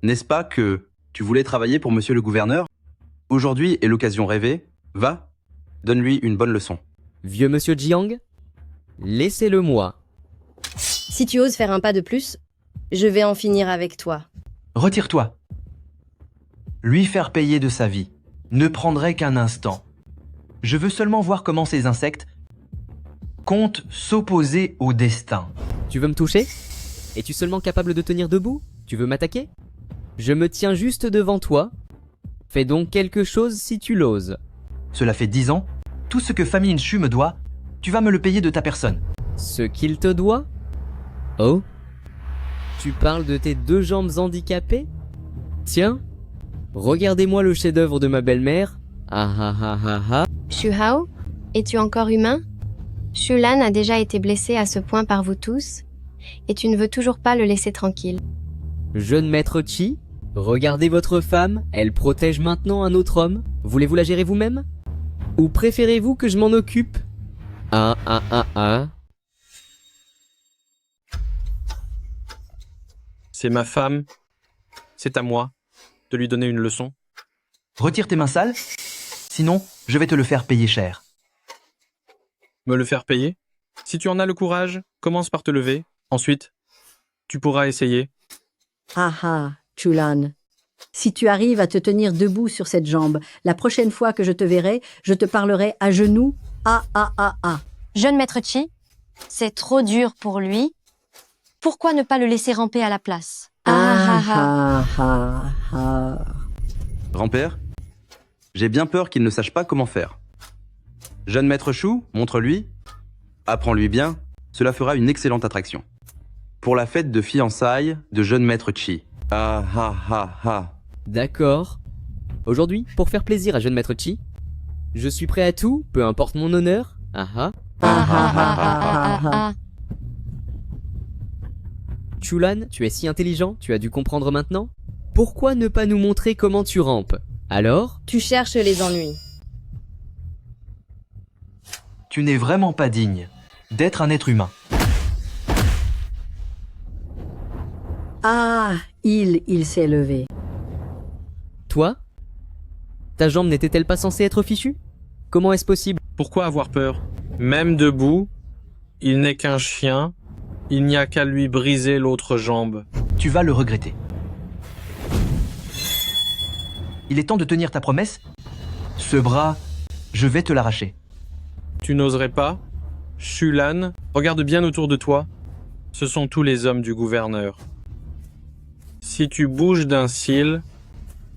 Speaker 15: n'est-ce pas que tu voulais travailler pour monsieur le gouverneur? Aujourd'hui est l'occasion rêvée. Va, donne-lui une bonne leçon.
Speaker 12: Vieux monsieur Jiang, laissez-le moi.
Speaker 14: Si tu oses faire un pas de plus, je vais en finir avec toi.
Speaker 6: Retire-toi. Lui faire payer de sa vie ne prendrait qu'un instant. Je veux seulement voir comment ces insectes comptent s'opposer au destin.
Speaker 12: Tu veux me toucher? Es-tu seulement capable de tenir debout? Tu veux m'attaquer? Je me tiens juste devant toi. Fais donc quelque chose si tu l'oses.
Speaker 6: Cela fait 10 ans. Tout ce que famille Shu me doit, tu vas me le payer de ta personne.
Speaker 12: Ce qu'il te doit? Oh? Tu parles de tes 2 jambes handicapées? Tiens, regardez-moi le chef-d'œuvre de ma belle-mère. Ah ah ah ah ah.
Speaker 8: Shuhao, es-tu encore humain? Shulan a déjà été blessé à ce point par vous tous, et tu ne veux toujours pas le laisser tranquille.
Speaker 12: Jeune maître Chi, regardez votre femme, elle protège maintenant un autre homme. Voulez-vous la gérer vous-même? Ou préférez-vous que je m'en occupe? Ah ah ah ah.
Speaker 16: C'est ma femme. C'est à moi de lui donner une leçon.
Speaker 6: Retire tes mains sales, sinon je vais te le faire payer cher.
Speaker 16: Me le faire payer? Si tu en as le courage, commence par te lever. Ensuite, tu pourras essayer.
Speaker 11: Ah ah, Chulan. Si tu arrives à te tenir debout sur cette jambe, la prochaine fois que je te verrai, je te parlerai à genoux. Ah ah ah ah.
Speaker 8: Jeune maître Chi, c'est trop dur pour lui. Pourquoi ne pas le laisser ramper à la place?
Speaker 11: Ah ah ah ah.
Speaker 15: Grand-père, j'ai bien peur qu'il ne sache pas comment faire. Jeune maître Shu, montre-lui. Apprends-lui bien, cela fera une excellente attraction. Pour la fête de fiançailles de jeune maître Chi. Ah ah ah ah.
Speaker 12: D'accord. Aujourd'hui, pour faire plaisir à jeune maître Chi, je suis prêt à tout, peu importe mon honneur. Ah ah. Chulan, tu es si intelligent, tu as dû comprendre maintenant. Pourquoi ne pas nous montrer comment tu rampes? Alors?
Speaker 14: Tu cherches les ennuis.
Speaker 6: Tu n'es vraiment pas digne d'être un être humain.
Speaker 11: Ah, il s'est levé.
Speaker 12: Toi? Ta jambe n'était-elle pas censée être fichue? Comment est-ce possible?
Speaker 16: Pourquoi avoir peur? Même debout, il n'est qu'un chien, il n'y a qu'à lui briser l'autre jambe.
Speaker 6: Tu vas le regretter. Il est temps de tenir ta promesse. Ce bras, je vais te l'arracher.
Speaker 16: Tu n'oserais pas? Chulan, regarde bien autour de toi. Ce sont tous les hommes du gouverneur. Si tu bouges d'un cil,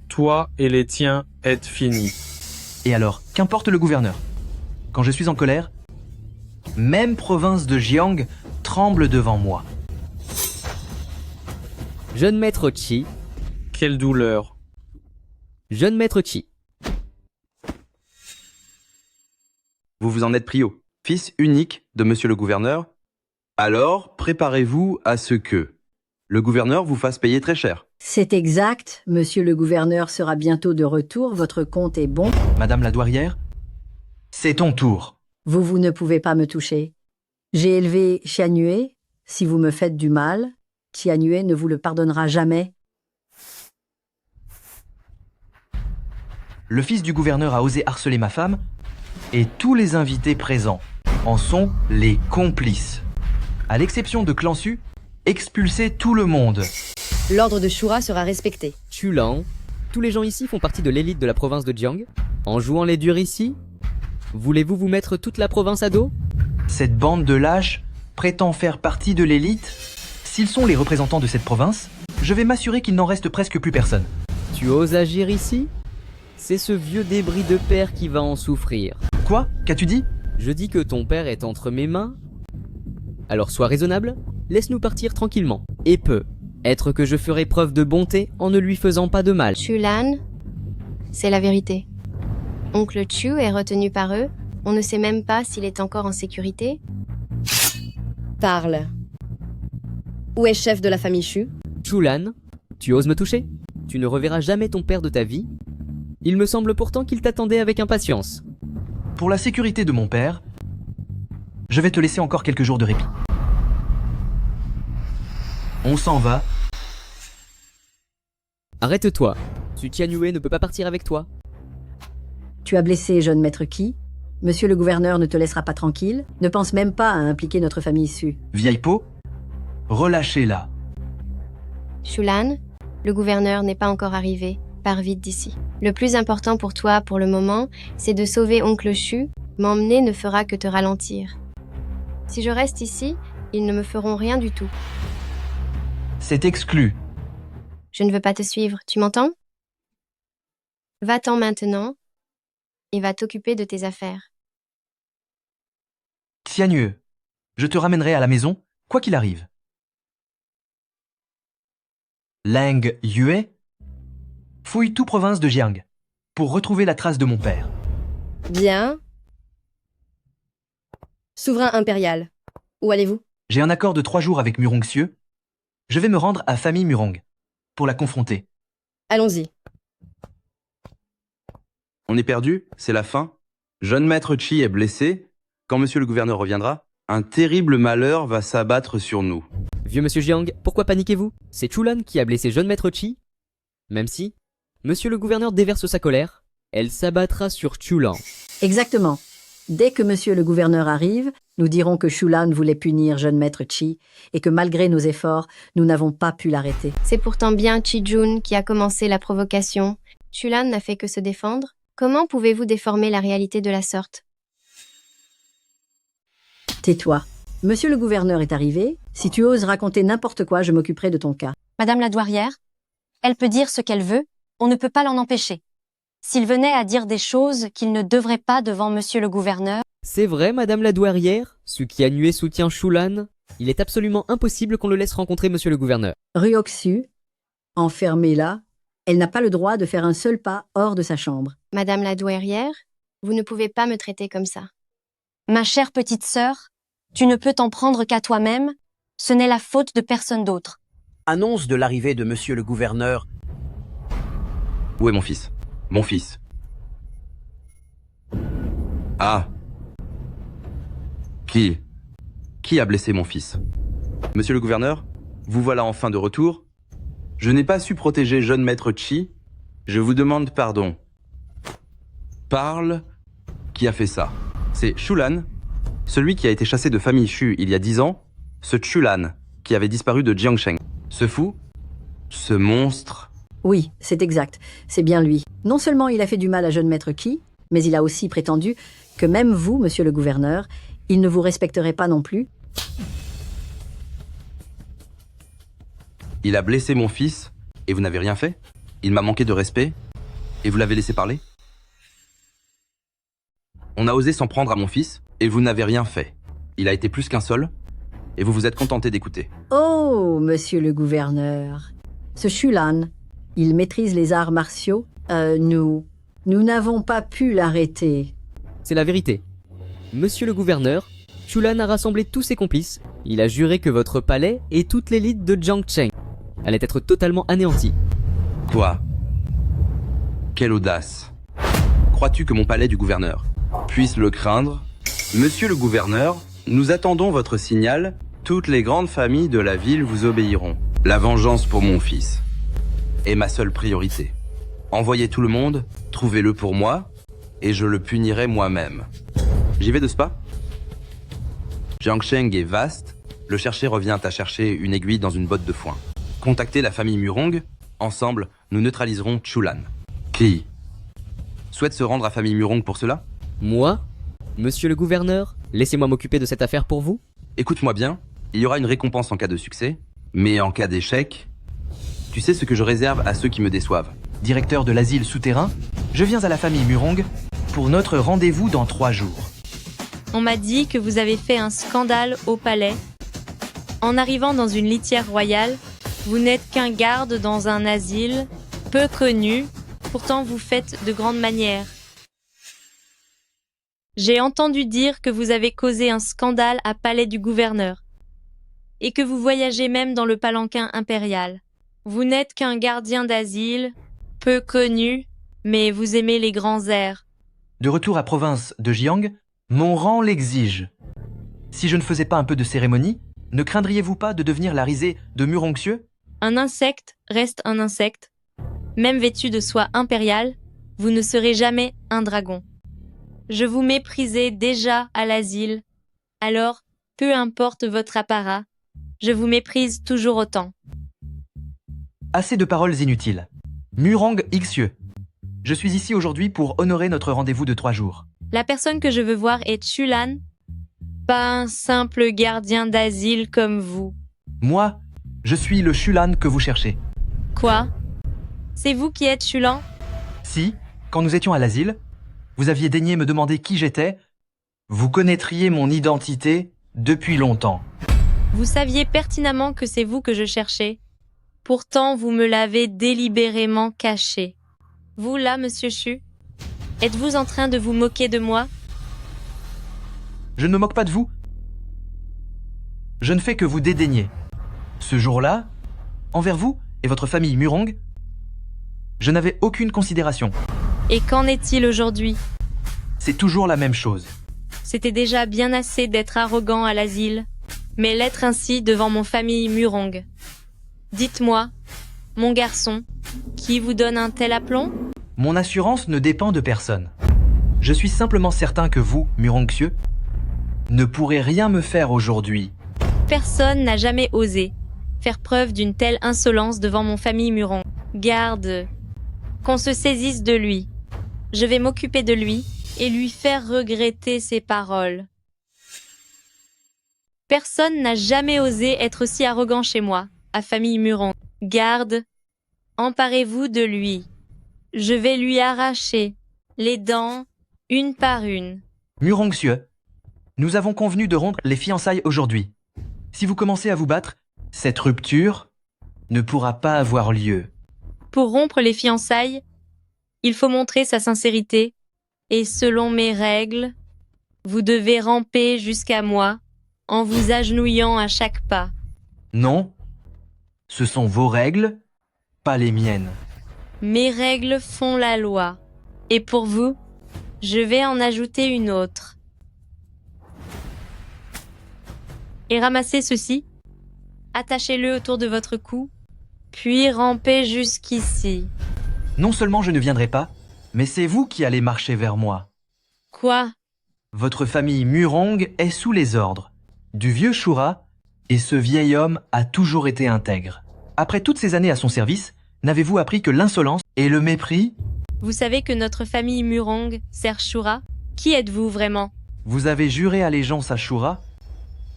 Speaker 16: toi et les tiens êtes finis.
Speaker 6: Et alors, qu'importe le gouverneur? Quand je suis en colère, même province de Jiang tremble devant moi.
Speaker 12: Jeune maître Chi.
Speaker 16: Quelle douleur.
Speaker 12: Jeune maître Chi.
Speaker 15: Vous vous en êtes pris au fils unique de monsieur le gouverneur. Alors, préparez-vous à ce que le gouverneur vous fasse payer très cher.
Speaker 11: C'est exact, monsieur le gouverneur sera bientôt de retour, votre compte est bon.
Speaker 6: Madame la douairière, c'est ton tour.
Speaker 11: Vous ne pouvez pas me toucher. J'ai élevé Xianyue, si vous me faites du mal, Xianyue ne vous le pardonnera jamais.
Speaker 6: Le fils du gouverneur a osé harceler ma femme, et tous les invités présents en sont les complices. À l'exception de Clansu, expulsez tout le monde.
Speaker 14: L'ordre de Shura sera respecté.
Speaker 12: Chulan, tous les gens ici font partie de l'élite de la province de Jiang. En jouant les durs ici, voulez-vous vous mettre toute la province à dos?
Speaker 6: Cette bande de lâches prétend faire partie de l'élite. S'ils sont les représentants de cette province, je vais m'assurer qu'il n'en reste presque plus personne.
Speaker 12: Tu oses agir ici? C'est ce vieux débris de père qui va en souffrir.
Speaker 6: Quoi? Qu'as-tu dit?
Speaker 12: Je dis que ton père est entre mes mains. Alors sois raisonnable, laisse-nous partir tranquillement. Et être que je ferai preuve de bonté en ne lui faisant pas de mal.
Speaker 8: Chulan, c'est la vérité. Oncle Chu est retenu par eux. On ne sait même pas s'il est encore en sécurité.
Speaker 14: Parle. Où est chef de la famille Chu?
Speaker 12: Chulan, tu oses me toucher? Tu ne reverras jamais ton père de ta vie. Il me semble pourtant qu'il t'attendait avec impatience.
Speaker 6: Pour la sécurité de mon père, je vais te laisser encore quelques jours de répit. On s'en va.
Speaker 12: Arrête-toi. Xianyue ne peut pas partir avec toi.
Speaker 11: Tu as blessé jeune maître Qi. Monsieur le gouverneur ne te laissera pas tranquille. Ne pense même pas à impliquer notre famille issue.
Speaker 6: Vieille peau, relâchez-la.
Speaker 8: Chulan, le gouverneur n'est pas encore arrivé. Pars vite d'ici. Le plus important pour toi pour le moment, c'est de sauver oncle Chu. M'emmener ne fera que te ralentir. Si je reste ici, ils ne me feront rien du tout.
Speaker 6: C'est exclu.
Speaker 8: Je ne veux pas te suivre, tu m'entends? Va-t'en maintenant et va t'occuper de tes affaires.
Speaker 6: Xianyue, je te ramènerai à la maison, quoi qu'il arrive. Lang Yue, fouille toute province de Jiang pour retrouver la trace de mon père.
Speaker 14: Bien. Souverain impérial, où allez-vous?
Speaker 6: J'ai un accord de 3 jours avec Murong Xiu. Je vais me rendre à famille Murong pour la confronter.
Speaker 14: Allons-y.
Speaker 15: On est perdu, c'est la fin. Jeune maître Chi est blessé. Quand monsieur le gouverneur reviendra, un terrible malheur va s'abattre sur nous.
Speaker 12: Vieux monsieur Jiang, pourquoi paniquez-vous? C'est Chulan qui a blessé jeune maître Chi. Même si, monsieur le gouverneur déverse sa colère, elle s'abattra sur Chulan.
Speaker 11: Exactement. Dès que monsieur le gouverneur arrive, nous dirons que Chulan voulait punir jeune maître Chi et que malgré nos efforts, nous n'avons pas pu l'arrêter.
Speaker 8: C'est pourtant bien Chi-jun qui a commencé la provocation. Chulan n'a fait que se défendre. Comment pouvez-vous déformer la réalité de la sorte?
Speaker 11: Tais-toi. Monsieur le gouverneur est arrivé. Si tu oses raconter n'importe quoi, je m'occuperai de ton cas.
Speaker 8: Madame la douairière, elle peut dire ce qu'elle veut, on ne peut pas l'en empêcher. S'il venait à dire des choses qu'il ne devrait pas devant monsieur le gouverneur,
Speaker 12: C'est vrai, madame la douairière, Sukianue soutient Shulan. Il est absolument impossible qu'on le laisse rencontrer monsieur le gouverneur.
Speaker 11: Ryoksu, enfermée-là, elle n'a pas le droit de faire un seul pas hors de sa chambre.
Speaker 8: Madame la douairière, vous ne pouvez pas me traiter comme ça.
Speaker 9: Ma chère petite sœur, tu ne peux t'en prendre qu'à toi-même, ce n'est la faute de personne d'autre.
Speaker 18: Annonce de l'arrivée de monsieur le gouverneur.
Speaker 15: Où est mon fils? Mon fils. Ah. Qui a blessé mon fils? Monsieur le gouverneur, vous voilà enfin de retour. Je n'ai pas su protéger jeune maître Chi. Je vous demande pardon. Parle. Qui a fait ça? C'est Shulan, celui qui a été chassé de famille Shu il y a 10 ans, ce Chulan qui avait disparu de Jiangsheng. Ce fou, ce monstre.
Speaker 11: Oui, c'est exact, c'est bien lui. Non seulement il a fait du mal à jeune maître Qi, mais il a aussi prétendu que même vous, monsieur le gouverneur, il ne vous respecterait pas non plus.
Speaker 15: Il a blessé mon fils et vous n'avez rien fait? Il m'a manqué de respect et vous l'avez laissé parler? On a osé s'en prendre à mon fils et vous n'avez rien fait. Il a été plus qu'un seul et vous vous êtes contenté d'écouter.
Speaker 11: Oh, monsieur le gouverneur, ce Shulan, il maîtrise les arts martiaux. Nous n'avons pas pu l'arrêter.
Speaker 12: C'est la vérité. Monsieur le gouverneur, Shulan a rassemblé tous ses complices. Il a juré que votre palais et toute l'élite de Jiangsheng allait être totalement anéantie.
Speaker 15: Quoi? Quelle audace! Crois-tu que mon palais du gouverneur puisse le craindre? Monsieur le gouverneur, nous attendons votre signal. Toutes les grandes familles de la ville vous obéiront. La vengeance pour mon fils est ma seule priorité. Envoyez tout le monde, trouvez-le pour moi, et je le punirai moi-même. J'y vais de ce pas? Jiangsheng est vaste, le chercher revient à chercher une aiguille dans une botte de foin. Contactez la famille Murong, ensemble, nous neutraliserons Chulan. Qui souhaite se rendre à famille Murong pour cela?
Speaker 12: Moi? Monsieur le gouverneur, laissez-moi m'occuper de cette affaire pour vous?
Speaker 15: Écoute-moi bien, il y aura une récompense en cas de succès, mais en cas d'échec, tu sais ce que je réserve à ceux qui me déçoivent.
Speaker 6: Directeur de l'asile souterrain, je viens à la famille Murong pour notre rendez-vous dans 3 jours.
Speaker 9: On m'a dit que vous avez fait un scandale au palais. En arrivant dans une litière royale, vous n'êtes qu'un garde dans un asile, peu connu, pourtant vous faites de grandes manières. J'ai entendu dire que vous avez causé un scandale à palais du gouverneur et que vous voyagez même dans le palanquin impérial. Vous n'êtes qu'un gardien d'asile, peu connu, mais vous aimez les grands airs.
Speaker 6: De retour à province de Jiang, mon rang l'exige. Si je ne faisais pas un peu de cérémonie, ne craindriez-vous pas de devenir la risée de Murongxieu?
Speaker 9: Un insecte reste un insecte. Même vêtu de soie impériale, vous ne serez jamais un dragon. Je vous méprisais déjà à l'asile, alors, peu importe votre apparat, je vous méprise toujours autant.
Speaker 6: Assez de paroles inutiles. Murong Xieu. Je suis ici aujourd'hui pour honorer notre rendez-vous de 3 jours.
Speaker 9: La personne que je veux voir est Chulan, pas un simple gardien d'asile comme vous.
Speaker 6: Moi, je suis le Shulan que vous cherchez.
Speaker 9: Quoi? C'est vous qui êtes Chulan?
Speaker 6: Si, quand nous étions à l'asile, vous aviez daigné me demander qui j'étais, vous connaîtriez mon identité depuis longtemps.
Speaker 9: Vous saviez pertinemment que c'est vous que je cherchais. Pourtant, vous me l'avez délibérément caché. Vous là, monsieur Chu, êtes-vous en train de vous moquer de moi?
Speaker 6: Je ne me moque pas de vous. Je ne fais que vous dédaigner. Ce jour-là, envers vous et votre famille Murong, je n'avais aucune considération.
Speaker 9: Et qu'en est-il aujourd'hui?
Speaker 6: C'est toujours la même chose.
Speaker 9: C'était déjà bien assez d'être arrogant à l'asile, mais l'être ainsi devant mon famille Murong. Dites-moi, mon garçon, qui vous donne un tel aplomb?
Speaker 6: Mon assurance ne dépend de personne. Je suis simplement certain que vous, Murongxieu, ne pourrez rien me faire aujourd'hui.
Speaker 9: Personne n'a jamais osé faire preuve d'une telle insolence devant mon famille Murong. Garde, qu'on se saisisse de lui. Je vais m'occuper de lui et lui faire regretter ses paroles. Personne n'a jamais osé être aussi arrogant chez moi, à famille Murong. Garde, emparez-vous de lui. Je vais lui arracher les dents une par une.
Speaker 6: Murongxieu, Nous avons convenu de rompre les fiançailles aujourd'hui. Si vous commencez à vous battre, cette rupture ne pourra pas avoir lieu.
Speaker 9: Pour rompre les fiançailles, il faut montrer sa sincérité, et selon mes règles, vous devez ramper jusqu'à moi en vous agenouillant à chaque pas.
Speaker 6: Non, ce sont vos règles, pas les miennes.
Speaker 9: Mes règles font la loi, et pour vous, je vais en ajouter une autre. Et ramassez ceci, attachez-le autour de votre cou, puis rampez jusqu'ici.
Speaker 6: Non seulement je ne viendrai pas, mais c'est vous qui allez marcher vers moi.
Speaker 9: Quoi?
Speaker 6: Votre famille Murong est sous les ordres du vieux Shura, et ce vieil homme a toujours été intègre. Après toutes ces années à son service, n'avez-vous appris que l'insolence et le mépris?
Speaker 9: Vous savez que notre famille Murong sert Shura? Qui êtes-vous vraiment?
Speaker 6: Vous avez juré allégeance à Shura,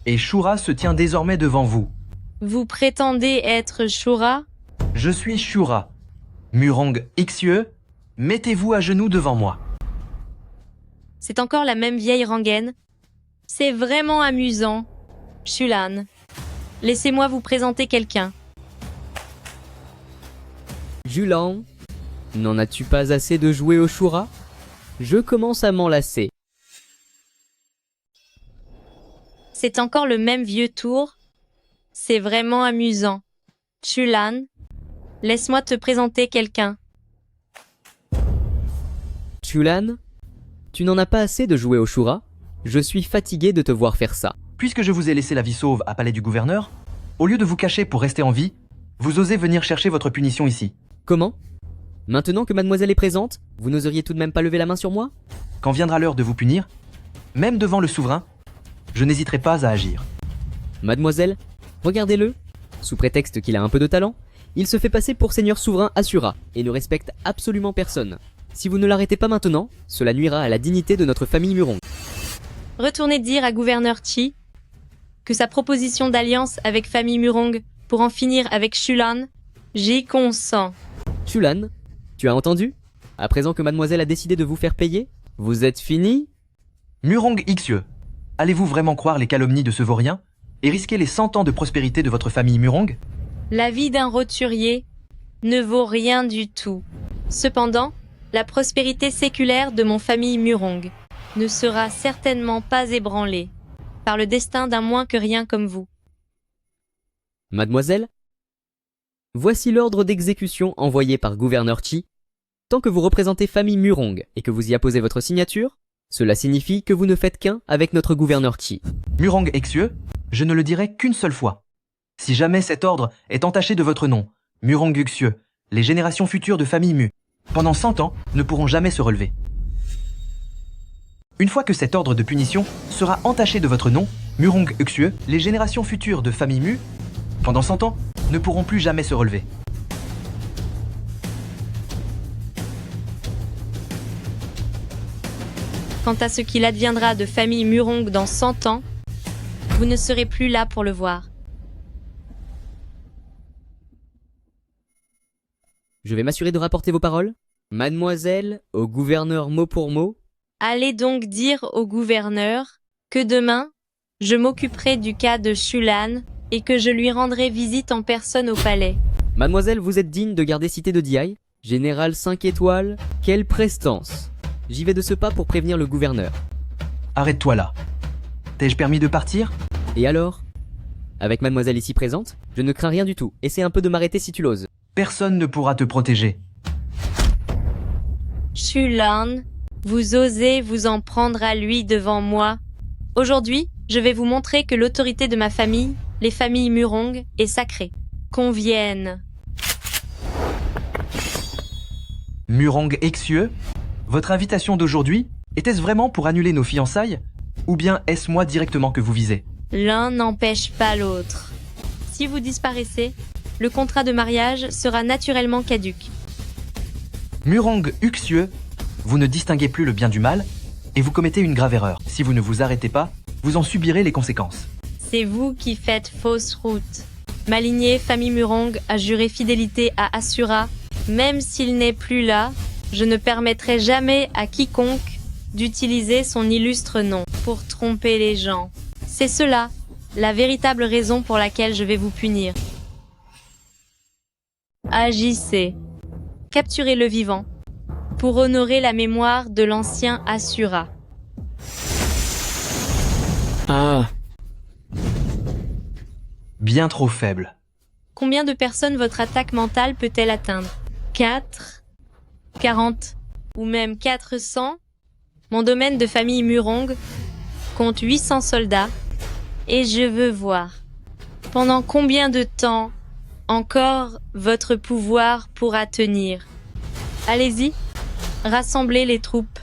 Speaker 6: et Shura se tient désormais devant vous.
Speaker 9: Vous prétendez être Shura?
Speaker 6: Je suis Shura. Murong Ixieux, mettez-vous à genoux devant moi.
Speaker 9: C'est encore la même vieille rengaine. C'est vraiment amusant. Shulan, laissez-moi vous présenter quelqu'un.
Speaker 12: Julan, n'en as-tu pas assez de jouer au Shura? Je commence à m'en lasser.
Speaker 9: C'est encore le même vieux tour. C'est vraiment amusant. Shulan, laisse-moi te présenter quelqu'un.
Speaker 12: Chulan, tu n'en as pas assez de jouer au Shura? Je suis fatigué de te voir faire ça.
Speaker 6: Puisque je vous ai laissé la vie sauve à Palais du Gouverneur, au lieu de vous cacher pour rester en vie, vous osez venir chercher votre punition ici.
Speaker 12: Comment? Maintenant que mademoiselle est présente, vous n'oseriez tout de même pas lever la main sur moi?
Speaker 6: Quand viendra l'heure de vous punir, même devant le souverain, je n'hésiterai pas à agir.
Speaker 12: Mademoiselle, regardez-le. Sous prétexte qu'il a un peu de talent, il se fait passer pour seigneur souverain Ashura et ne respecte absolument personne. Si vous ne l'arrêtez pas maintenant, cela nuira à la dignité de notre famille Murong.
Speaker 9: Retournez dire à gouverneur Chi que sa proposition d'alliance avec famille Murong pour en finir avec Shulan, j'y consens.
Speaker 12: Shulan, tu as entendu? À présent que mademoiselle a décidé de vous faire payer, vous êtes fini?
Speaker 6: Murong Ixieux, allez-vous vraiment croire les calomnies de ce vaurien et risquer les 100 ans de prospérité de votre famille Murong?
Speaker 9: La vie d'un roturier ne vaut rien du tout. Cependant, la prospérité séculaire de mon famille Murong ne sera certainement pas ébranlée par le destin d'un moins que rien comme vous.
Speaker 12: Mademoiselle, voici l'ordre d'exécution envoyé par gouverneur Chi. Tant que vous représentez famille Murong et que vous y apposez votre signature, cela signifie que vous ne faites qu'un avec notre gouverneur Chi.
Speaker 6: Murong Ixieux, je ne le dirai qu'une seule fois. Si jamais cet ordre est entaché de votre nom, Murong Ixieux, les générations futures de famille Mu, pendant 100 ans, ne pourront jamais se relever. Une fois que cet ordre de punition sera entaché de votre nom, Murong Ixieux, les générations futures de famille Mu, pendant 100 ans, ne pourront plus jamais se relever.
Speaker 9: Quant à ce qu'il adviendra de famille Murong dans 100 ans, vous ne serez plus là pour le voir.
Speaker 12: Je vais m'assurer de rapporter vos paroles. Mademoiselle, au gouverneur mot pour mot.
Speaker 9: Allez donc dire au gouverneur que demain, je m'occuperai du cas de Shulan et que je lui rendrai visite en personne au palais.
Speaker 12: Mademoiselle, vous êtes digne de garder cité de Diaï? Général 5 étoiles, quelle prestance! J'y vais de ce pas pour prévenir le gouverneur.
Speaker 6: Arrête-toi là. T'ai-je permis de partir?
Speaker 12: Et alors? Avec mademoiselle ici présente, je ne crains rien du tout. Essaie un peu de m'arrêter si tu l'oses.
Speaker 6: Personne ne pourra te protéger.
Speaker 9: Shulan, vous osez vous en prendre à lui devant moi. Aujourd'hui, je vais vous montrer que l'autorité de ma famille, les familles Murong, est sacrée. Qu'on vienne.
Speaker 6: Murong Ixieux, votre invitation d'aujourd'hui, était-ce vraiment pour annuler nos fiançailles? Ou bien est-ce moi directement que vous visez?
Speaker 9: L'un n'empêche pas l'autre. Si vous disparaissez, le contrat de mariage sera naturellement caduc.
Speaker 6: Murong Ixieux, vous ne distinguez plus le bien du mal, et vous commettez une grave erreur. Si vous ne vous arrêtez pas, vous en subirez les conséquences.
Speaker 9: C'est vous qui faites fausse route. Ma lignée, famille Murong, a juré fidélité à Ashura. Même s'il n'est plus là, je ne permettrai jamais à quiconque d'utiliser son illustre nom. pour tromper les gens. C'est cela, la véritable raison pour laquelle je vais vous punir. Agissez. Capturez le vivant, pour honorer la mémoire de l'ancien Asura.
Speaker 6: Ah. Bien trop faible.
Speaker 9: Combien de personnes votre attaque mentale peut-elle atteindre? 4, 40 ou même 400? Mon domaine de famille Murong compte 800 soldats et je veux voir pendant combien de temps encore votre pouvoir pourra tenir. Allez-y, rassemblez les troupes.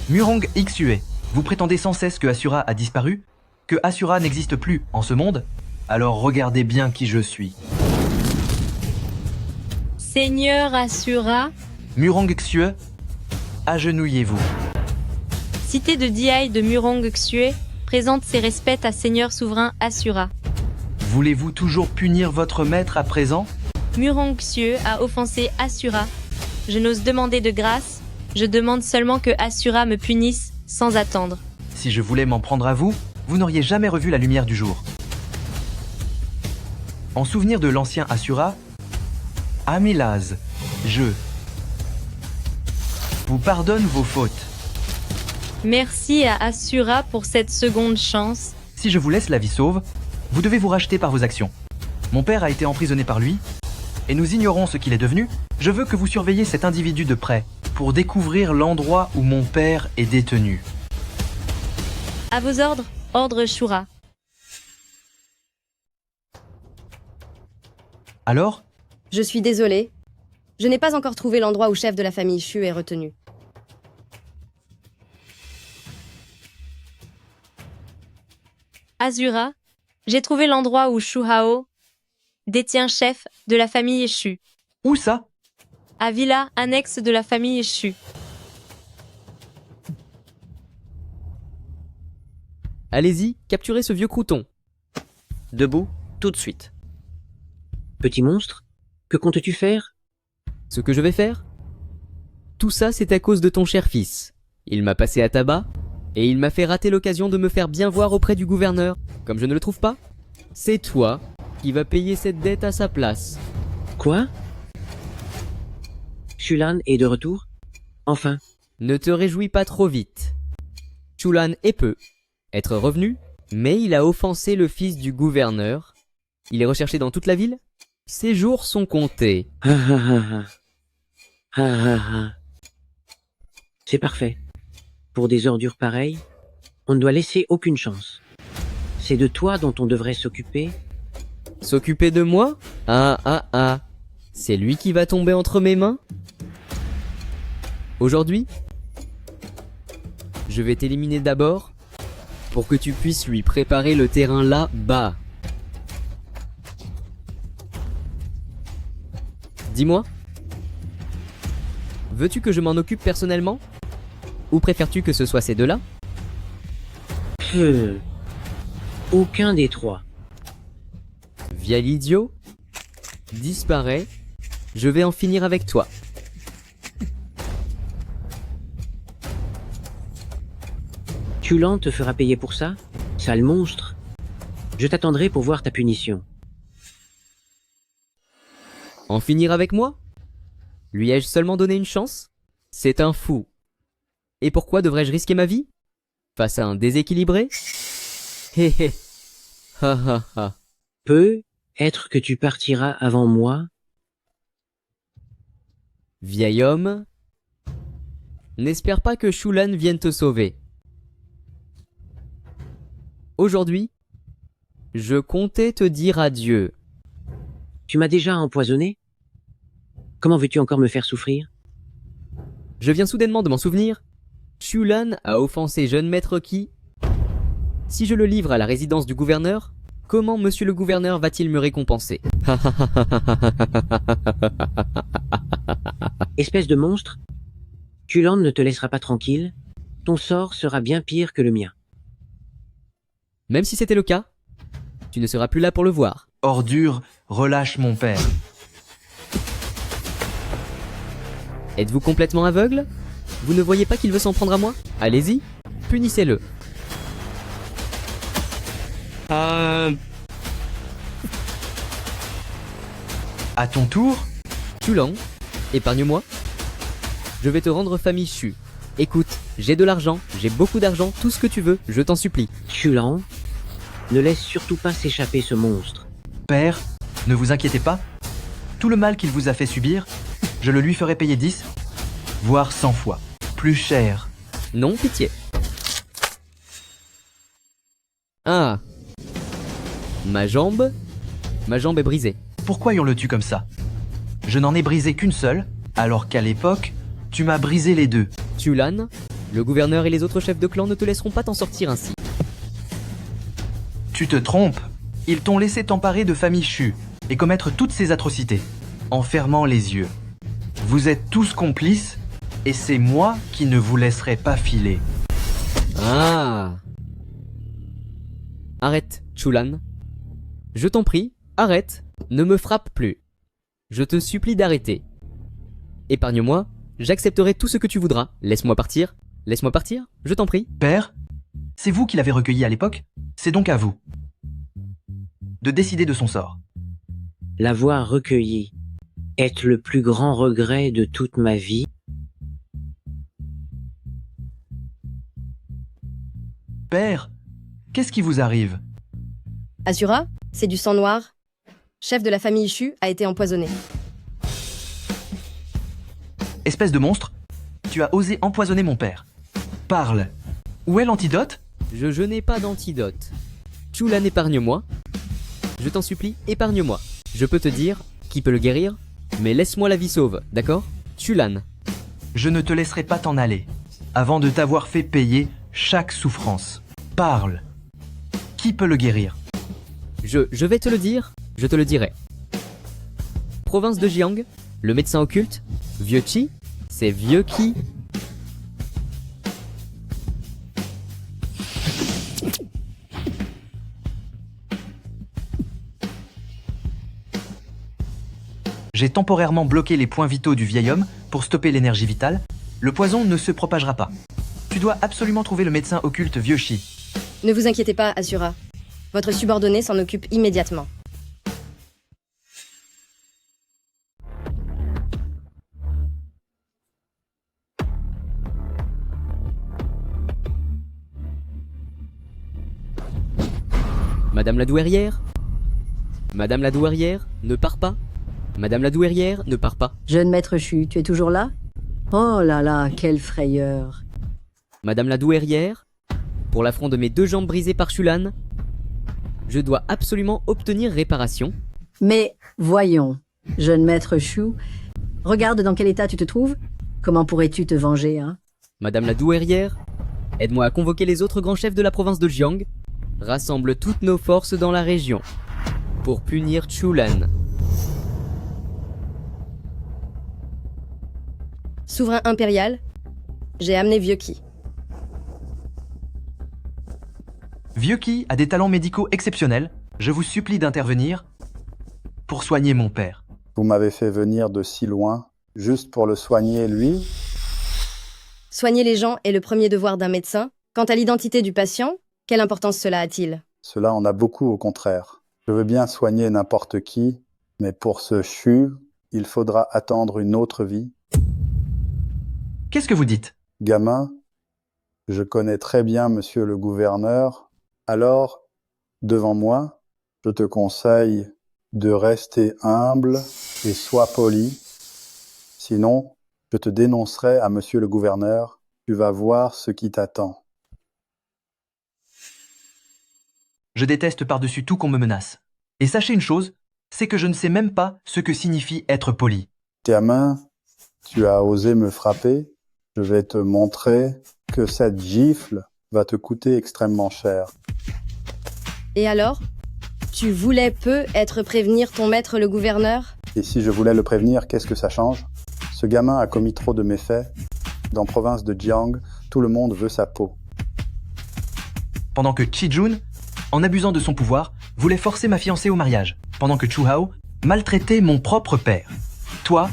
Speaker 6: Murong Xue, vous prétendez sans cesse que Asura a disparu? Que Asura n'existe plus en ce monde? Alors regardez bien qui je suis.
Speaker 9: Seigneur Asura,
Speaker 6: Murong Xue, agenouillez-vous.
Speaker 9: cité de Diai de Murong Xue, présente ses respects à Seigneur souverain Asura.
Speaker 6: Voulez-vous toujours punir votre maître à présent?
Speaker 9: Murong Xue a offensé Asura. Je n'ose demander de grâce, je demande seulement que Asura me punisse sans attendre.
Speaker 6: Si je voulais m'en prendre à vous, vous n'auriez jamais revu la lumière du jour. En souvenir de l'ancien Asura, Amilaz, je vous pardonne vos fautes.
Speaker 9: Merci à Asura pour cette seconde chance.
Speaker 6: Si je vous laisse la vie sauve, vous devez vous racheter par vos actions. Mon père a été emprisonné par lui, et nous ignorons ce qu'il est devenu. Je veux que vous surveilliez cet individu de près, pour découvrir l'endroit où mon père est détenu.
Speaker 9: À vos ordres, ordre Shura.
Speaker 6: Alors?
Speaker 14: Je suis désolée. Je n'ai pas encore trouvé l'endroit où chef de la famille Shu est retenu.
Speaker 9: Asura, j'ai trouvé l'endroit où Shu Hao détient chef de la famille Shu.
Speaker 6: Où ça?
Speaker 9: À Villa, annexe de la famille Shu.
Speaker 12: Allez-y, capturez ce vieux crouton.
Speaker 4: Debout, tout de suite. Petit monstre, que comptes-tu faire?
Speaker 12: Ce que je vais faire? Tout ça, c'est à cause de ton cher fils. Il m'a passé à tabac, et il m'a fait rater l'occasion de me faire bien voir auprès du gouverneur. Comme je ne le trouve pas, c'est toi qui vas payer cette dette à sa place.
Speaker 4: Quoi? Shulan est de retour? Enfin.
Speaker 12: Ne te réjouis pas trop vite. Shulan peut être revenu, mais il a offensé le fils du gouverneur. Il est recherché dans toute la ville. Ses jours sont comptés.
Speaker 4: C'est parfait. Pour des ordures pareilles, on ne doit laisser aucune chance. C'est de toi dont on devrait s'occuper.
Speaker 12: S'occuper de moi? Ah. C'est lui qui va tomber entre mes mains? Aujourd'hui, je vais t'éliminer d'abord pour que tu puisses lui préparer le terrain là-bas. Dis-moi, veux-tu que je m'en occupe personnellement? Ou préfères-tu que ce soit ces deux-là?
Speaker 4: Aucun des trois.
Speaker 12: Via l'idiot, disparaît, je vais en finir avec toi.
Speaker 4: Tulan te fera payer pour ça? Sale monstre. Je t'attendrai pour voir ta punition.
Speaker 12: En finir avec moi? Lui ai-je seulement donné une chance? C'est un fou. Et pourquoi devrais-je risquer ma vie? Face à un déséquilibré? Hé hé. Ha ha ha.
Speaker 4: Peut-être que tu partiras avant moi?
Speaker 12: Vieil homme, n'espère pas que Shulan vienne te sauver. Aujourd'hui, je comptais te dire adieu.
Speaker 4: Tu m'as déjà empoisonné? Comment veux-tu encore me faire souffrir?
Speaker 12: Je viens soudainement de m'en souvenir. Shulan a offensé jeune maître qui... Si je le livre à la résidence du gouverneur, comment monsieur le gouverneur va-t-il me récompenser?
Speaker 4: Espèce de monstre, Tulan ne te laissera pas tranquille. Ton sort sera bien pire que le mien.
Speaker 12: Même si c'était le cas, tu ne seras plus là pour le voir.
Speaker 6: Ordure, relâche mon père.
Speaker 12: Êtes-vous complètement aveugle? Vous ne voyez pas qu'il veut s'en prendre à moi? Allez-y, punissez-le.
Speaker 6: À ton tour?
Speaker 12: Chulan, épargne-moi. Je vais te rendre famille Chu. Écoute, j'ai de l'argent, j'ai beaucoup d'argent, tout ce que tu veux, je t'en supplie.
Speaker 4: Chulan, ne laisse surtout pas s'échapper ce monstre.
Speaker 6: Père, ne vous inquiétez pas. Tout le mal qu'il vous a fait subir, je le lui ferai payer 10, voire 100 fois. Plus cher.
Speaker 12: Non, pitié. Ah. Ma jambe est brisée.
Speaker 6: Pourquoi hurles-tu comme ça? Je n'en ai brisé qu'une seule, alors qu'à l'époque, tu m'as brisé les deux.
Speaker 12: Chulan, le gouverneur et les autres chefs de clan ne te laisseront pas t'en sortir ainsi.
Speaker 6: Tu te trompes. Ils t'ont laissé t'emparer de famille Chu et commettre toutes ces atrocités, en fermant les yeux. Vous êtes tous complices, et c'est moi qui ne vous laisserai pas filer.
Speaker 12: Ah. Arrête, Chulan. Je t'en prie, arrête, ne me frappe plus. Je te supplie d'arrêter. Épargne-moi, j'accepterai tout ce que tu voudras. Laisse-moi partir, je t'en prie.
Speaker 6: Père, c'est vous qui l'avez recueilli à l'époque, c'est donc à vous de décider de son sort.
Speaker 4: L'avoir recueilli est le plus grand regret de toute ma vie.
Speaker 6: Père, qu'est-ce qui vous arrive?
Speaker 14: Asura, c'est du sang noir. Chef de la famille Chu a été empoisonné.
Speaker 6: Espèce de monstre, tu as osé empoisonner mon père. Parle. Où est l'antidote?
Speaker 12: Je n'ai pas d'antidote. Chulan, épargne-moi. Je t'en supplie, épargne-moi. Je peux te dire qui peut le guérir, mais laisse-moi la vie sauve, d'accord? Chulan.
Speaker 6: Je ne te laisserai pas t'en aller, avant de t'avoir fait payer chaque souffrance. Parle. Qui peut le guérir?
Speaker 12: Je vais te le dire, je te le dirai. Province de Jiang, le médecin occulte, Vieux Chi, c'est Vieux Qui.
Speaker 6: J'ai temporairement bloqué les points vitaux du vieil homme pour stopper l'énergie vitale. Le poison ne se propagera pas. Tu dois absolument trouver le médecin occulte Vieux Chi.
Speaker 14: Ne vous inquiétez pas, Asura. Votre subordonné s'en occupe immédiatement.
Speaker 12: Madame la douairière? Madame la douairière, ne pars pas. Madame la douairière, ne pars pas.
Speaker 11: Jeune maître Chu, tu es toujours là? Oh là là, quelle frayeur.
Speaker 12: Madame la douairière, pour l'affront de mes 2 jambes brisées par Chulan, je dois absolument obtenir réparation.
Speaker 11: Mais voyons, jeune maître Chu, regarde dans quel état tu te trouves. Comment pourrais-tu te venger, hein?
Speaker 12: Madame la douairière, aide-moi à convoquer les autres grands chefs de la province de Jiang. Rassemble toutes nos forces dans la région pour punir Chulan.
Speaker 14: Souverain impérial, j'ai amené Vieux Qui.
Speaker 6: Vieux Qui a des talents médicaux exceptionnels. Je vous supplie d'intervenir pour soigner mon père.
Speaker 19: Vous m'avez fait venir de si loin, juste pour le soigner, lui?
Speaker 14: Soigner les gens est le premier devoir d'un médecin. Quant à l'identité du patient, quelle importance cela a-t-il?
Speaker 19: Cela en a beaucoup, au contraire. Je veux bien soigner n'importe qui, mais pour ce Chu, il faudra attendre une autre vie.
Speaker 6: Qu'est-ce que vous dites?
Speaker 19: Gamin, je connais très bien monsieur le gouverneur, alors, devant moi, je te conseille de rester humble et sois poli. Sinon, je te dénoncerai à monsieur le gouverneur. Tu vas voir ce qui t'attend.
Speaker 6: Je déteste par-dessus tout qu'on me menace. Et sachez une chose, c'est que je ne sais même pas ce que signifie être poli.
Speaker 19: Gamin, tu as osé me frapper. Je vais te montrer que cette gifle va te coûter extrêmement cher.
Speaker 14: Et alors? Tu voulais peu être prévenir ton maître le gouverneur?
Speaker 19: Et si je voulais le prévenir, qu'est-ce que ça change? Ce gamin a commis trop de méfaits. Dans la province de Jiang, tout le monde veut sa peau.
Speaker 6: Pendant que Chi-Jun, en abusant de son pouvoir, voulait forcer ma fiancée au mariage. Pendant que Chu Hao maltraitait mon propre père. Toi,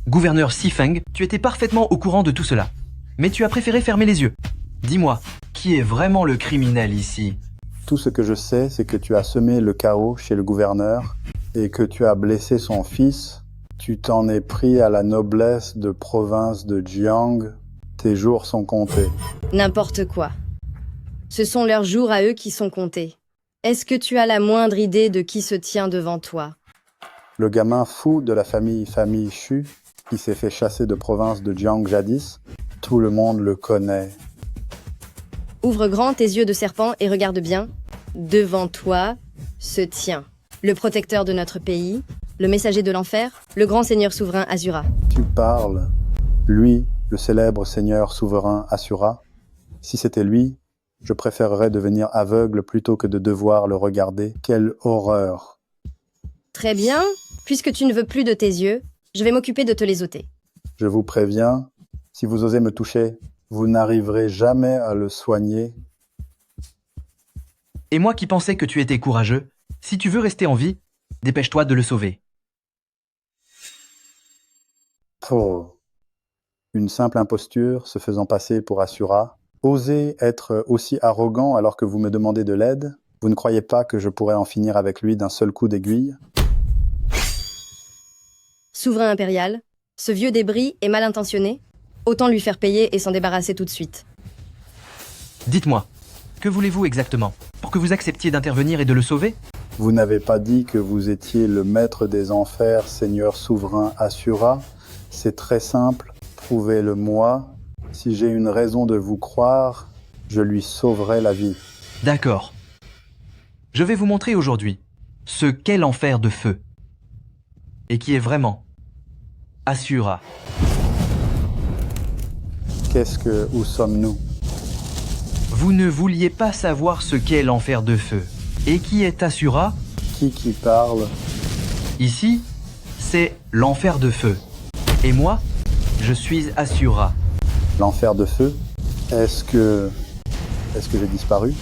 Speaker 6: gouverneur Si Feng, tu étais parfaitement au courant de tout cela. Mais tu as préféré fermer les yeux. Dis-moi, qui est vraiment le criminel ici?
Speaker 19: Tout ce que je sais, c'est que tu as semé le chaos chez le gouverneur et que tu as blessé son fils. Tu t'en es pris à la noblesse de province de Jiang. Tes jours sont comptés.
Speaker 14: N'importe quoi. Ce sont leurs jours à eux qui sont comptés. Est-ce que tu as la moindre idée de qui se tient devant toi?
Speaker 19: Le gamin fou de la famille Shu, qui s'est fait chasser de province de Jiang jadis, tout le monde le connaît.
Speaker 14: Ouvre grand tes yeux de serpent et regarde bien. Devant toi se tient le protecteur de notre pays, le messager de l'enfer, le grand seigneur souverain Asura.
Speaker 19: Tu parles. Lui, le célèbre seigneur souverain Asura. Si c'était lui, je préférerais devenir aveugle plutôt que de devoir le regarder. Quelle horreur!
Speaker 14: Très bien. Puisque tu ne veux plus de tes yeux, je vais m'occuper de te les ôter.
Speaker 19: Je vous préviens, si vous osez me toucher, vous n'arriverez jamais à le soigner.
Speaker 6: Et moi qui pensais que tu étais courageux, si tu veux rester en vie, dépêche-toi de le sauver.
Speaker 19: Oh. Une simple imposture se faisant passer pour Asura. Osez être aussi arrogant alors que vous me demandez de l'aide. Vous ne croyez pas que je pourrais en finir avec lui d'un seul coup d'aiguille?
Speaker 14: Souverain impérial, ce vieux débris est mal intentionné. Autant lui faire payer et s'en débarrasser tout de suite.
Speaker 6: Dites-moi, que voulez-vous exactement? Pour que vous acceptiez d'intervenir et de le sauver?
Speaker 19: Vous n'avez pas dit que vous étiez le maître des enfers, seigneur souverain Asura? C'est très simple, prouvez-le-moi. Si j'ai une raison de vous croire, je lui sauverai la vie.
Speaker 6: D'accord. Je vais vous montrer aujourd'hui ce qu'est l'enfer de feu. Et qui est vraiment Asura.
Speaker 19: Où sommes-nous?
Speaker 6: Vous ne vouliez pas savoir ce qu'est l'enfer de feu. Et qui est Asura?
Speaker 19: Qui parle?
Speaker 6: Ici, c'est l'enfer de feu. Et moi, je suis Asura.
Speaker 19: L'enfer de feu? Est-ce que j'ai disparu?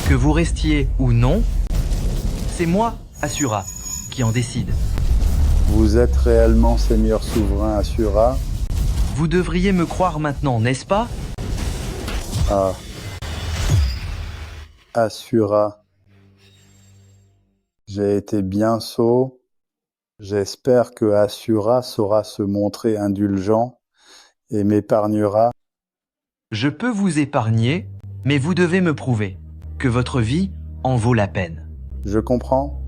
Speaker 6: Que vous restiez ou non, c'est moi, Asura, qui en décide.
Speaker 19: Vous êtes réellement seigneur souverain Asura?
Speaker 6: Vous devriez me croire maintenant, n'est-ce pas?
Speaker 19: Ah. Asura. J'ai été bien sot. J'espère que Asura saura se montrer indulgent et m'épargnera.
Speaker 6: Je peux vous épargner, mais vous devez me prouver que votre vie en vaut la peine.
Speaker 19: Je comprends.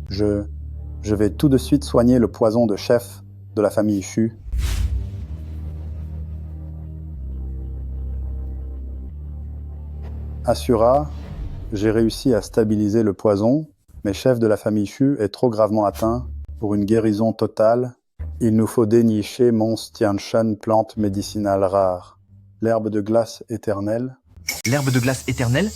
Speaker 19: Je vais tout de suite soigner le poison de chef de la famille Shu. Asura, j'ai réussi à stabiliser le poison, mais chef de la famille Shu est trop gravement atteint. Pour une guérison totale, il nous faut dénicher Mons Tianshan, plante médicinale rare. L'herbe de glace éternelle.
Speaker 6: L'herbe de glace éternelle?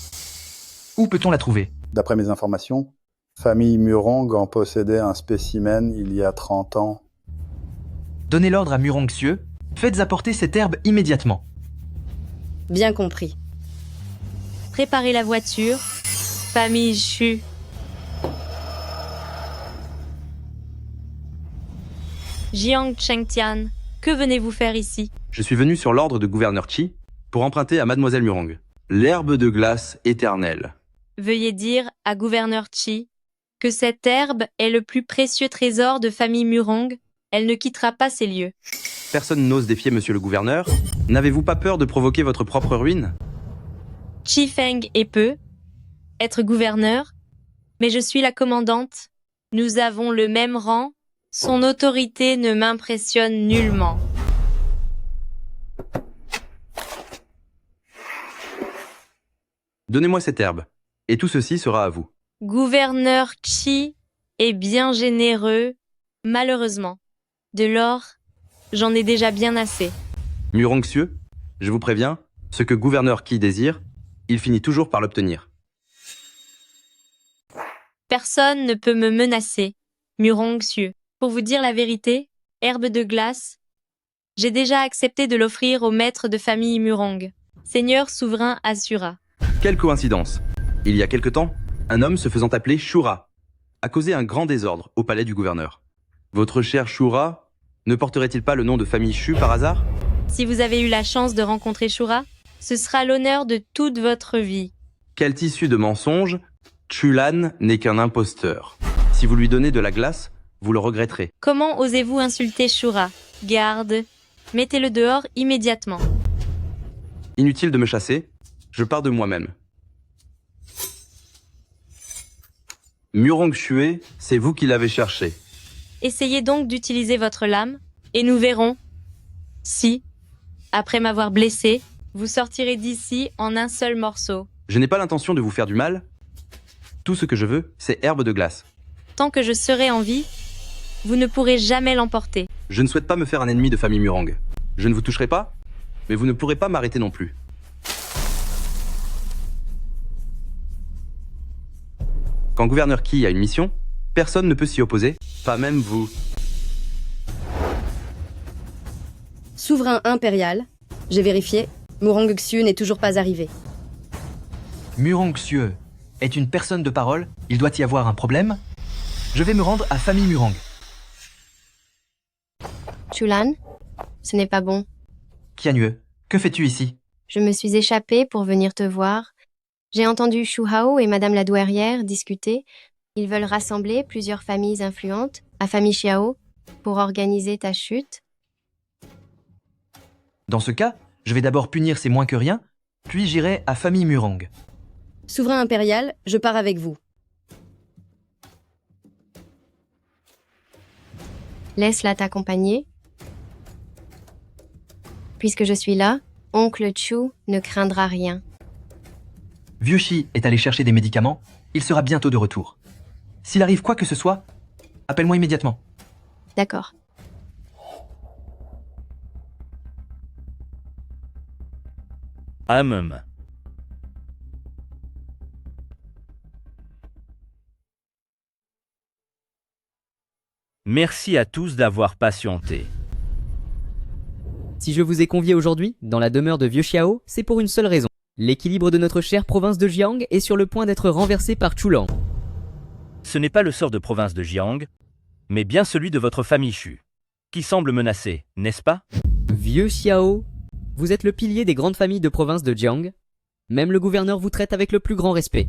Speaker 6: Où peut-on la trouver?
Speaker 19: D'après mes informations, famille Murong en possédait un spécimen il y a 30 ans.
Speaker 6: Donnez l'ordre à Murongxieux, faites apporter cette herbe immédiatement.
Speaker 14: Bien compris.
Speaker 9: Préparez la voiture. Famille Shu. Jiang Chengtian, que venez-vous faire ici?
Speaker 15: Je suis venu sur l'ordre de gouverneur Qi pour emprunter à Mademoiselle Murong l'herbe de glace éternelle.
Speaker 9: Veuillez dire à gouverneur Qi que cette herbe est le plus précieux trésor de famille Murong. Elle ne quittera pas ces lieux.
Speaker 15: Personne n'ose défier monsieur le gouverneur. N'avez-vous pas peur de provoquer votre propre ruine?
Speaker 9: Qi Feng est peu être gouverneur, mais je suis la commandante. Nous avons le même rang. Son autorité ne m'impressionne nullement.
Speaker 15: Donnez-moi cette herbe, et tout ceci sera à vous.
Speaker 9: Gouverneur Qi est bien généreux, malheureusement. De l'or, j'en ai déjà bien assez.
Speaker 15: Murongxieux, je vous préviens, ce que gouverneur Qi désire, il finit toujours par l'obtenir.
Speaker 9: Personne ne peut me menacer, Murongxieux. Pour vous dire la vérité, herbe de glace, j'ai déjà accepté de l'offrir au maître de famille Murong, seigneur souverain Asura.
Speaker 15: Quelle coïncidence! Il y a quelque temps, un homme se faisant appeler Shura a causé un grand désordre au palais du gouverneur. Votre cher Shura Ne porterait-il pas le nom de famille Shu par hasard?
Speaker 9: Si vous avez eu la chance de rencontrer Shura, ce sera l'honneur de toute votre vie.
Speaker 15: Quel tissu de mensonges! Chulan n'est qu'un imposteur. Si vous lui donnez de la glace, vous le regretterez.
Speaker 9: Comment osez-vous insulter Shura? Garde, mettez-le dehors immédiatement.
Speaker 15: Inutile de me chasser, je pars de moi-même. Murong Xue, c'est vous qui l'avez cherché.
Speaker 9: Essayez donc d'utiliser votre lame, et nous verrons si, après m'avoir blessé, vous sortirez d'ici en un seul morceau.
Speaker 15: Je n'ai pas l'intention de vous faire du mal. Tout ce que je veux, c'est herbe de glace.
Speaker 9: Tant que je serai en vie, vous ne pourrez jamais l'emporter.
Speaker 15: Je ne souhaite pas me faire un ennemi de famille Murong. Je ne vous toucherai pas, mais vous ne pourrez pas m'arrêter non plus. Quand gouverneur Qi a une mission, personne ne peut s'y opposer, pas même vous.
Speaker 14: Souverain impérial, j'ai vérifié, Murong Xue n'est toujours pas arrivé.
Speaker 6: Murong Xue est une personne de parole, il doit y avoir un problème. Je vais me rendre à famille Murong.
Speaker 8: Chulan, ce n'est pas bon.
Speaker 6: Qianyue, que fais-tu ici?
Speaker 8: Je me suis échappée pour venir te voir. J'ai entendu Shu Hao et Madame la douairière discuter. Ils veulent rassembler plusieurs familles influentes à famille Xiao pour organiser ta chute.
Speaker 6: Dans ce cas, je vais d'abord punir ces moins que rien, puis j'irai à famille Murong.
Speaker 14: Souverain impérial, je pars avec vous.
Speaker 8: Laisse-la t'accompagner. Puisque je suis là, oncle Chu ne craindra rien.
Speaker 6: Vieux Shi est allé chercher des médicaments, il sera bientôt de retour. S'il arrive quoi que ce soit, appelle-moi immédiatement.
Speaker 8: D'accord.
Speaker 20: Merci à tous d'avoir patienté.
Speaker 12: Si je vous ai convié aujourd'hui, dans la demeure de Vieux Xiao, c'est pour une seule raison. L'équilibre de notre chère province de Jiang est sur le point d'être renversé par Chulan.
Speaker 20: Ce n'est pas le sort de province de Jiang, mais bien celui de votre famille Shu, qui semble menacé, n'est-ce pas?
Speaker 12: Vieux Xiao, vous êtes le pilier des grandes familles de province de Jiang. Même le gouverneur vous traite avec le plus grand respect.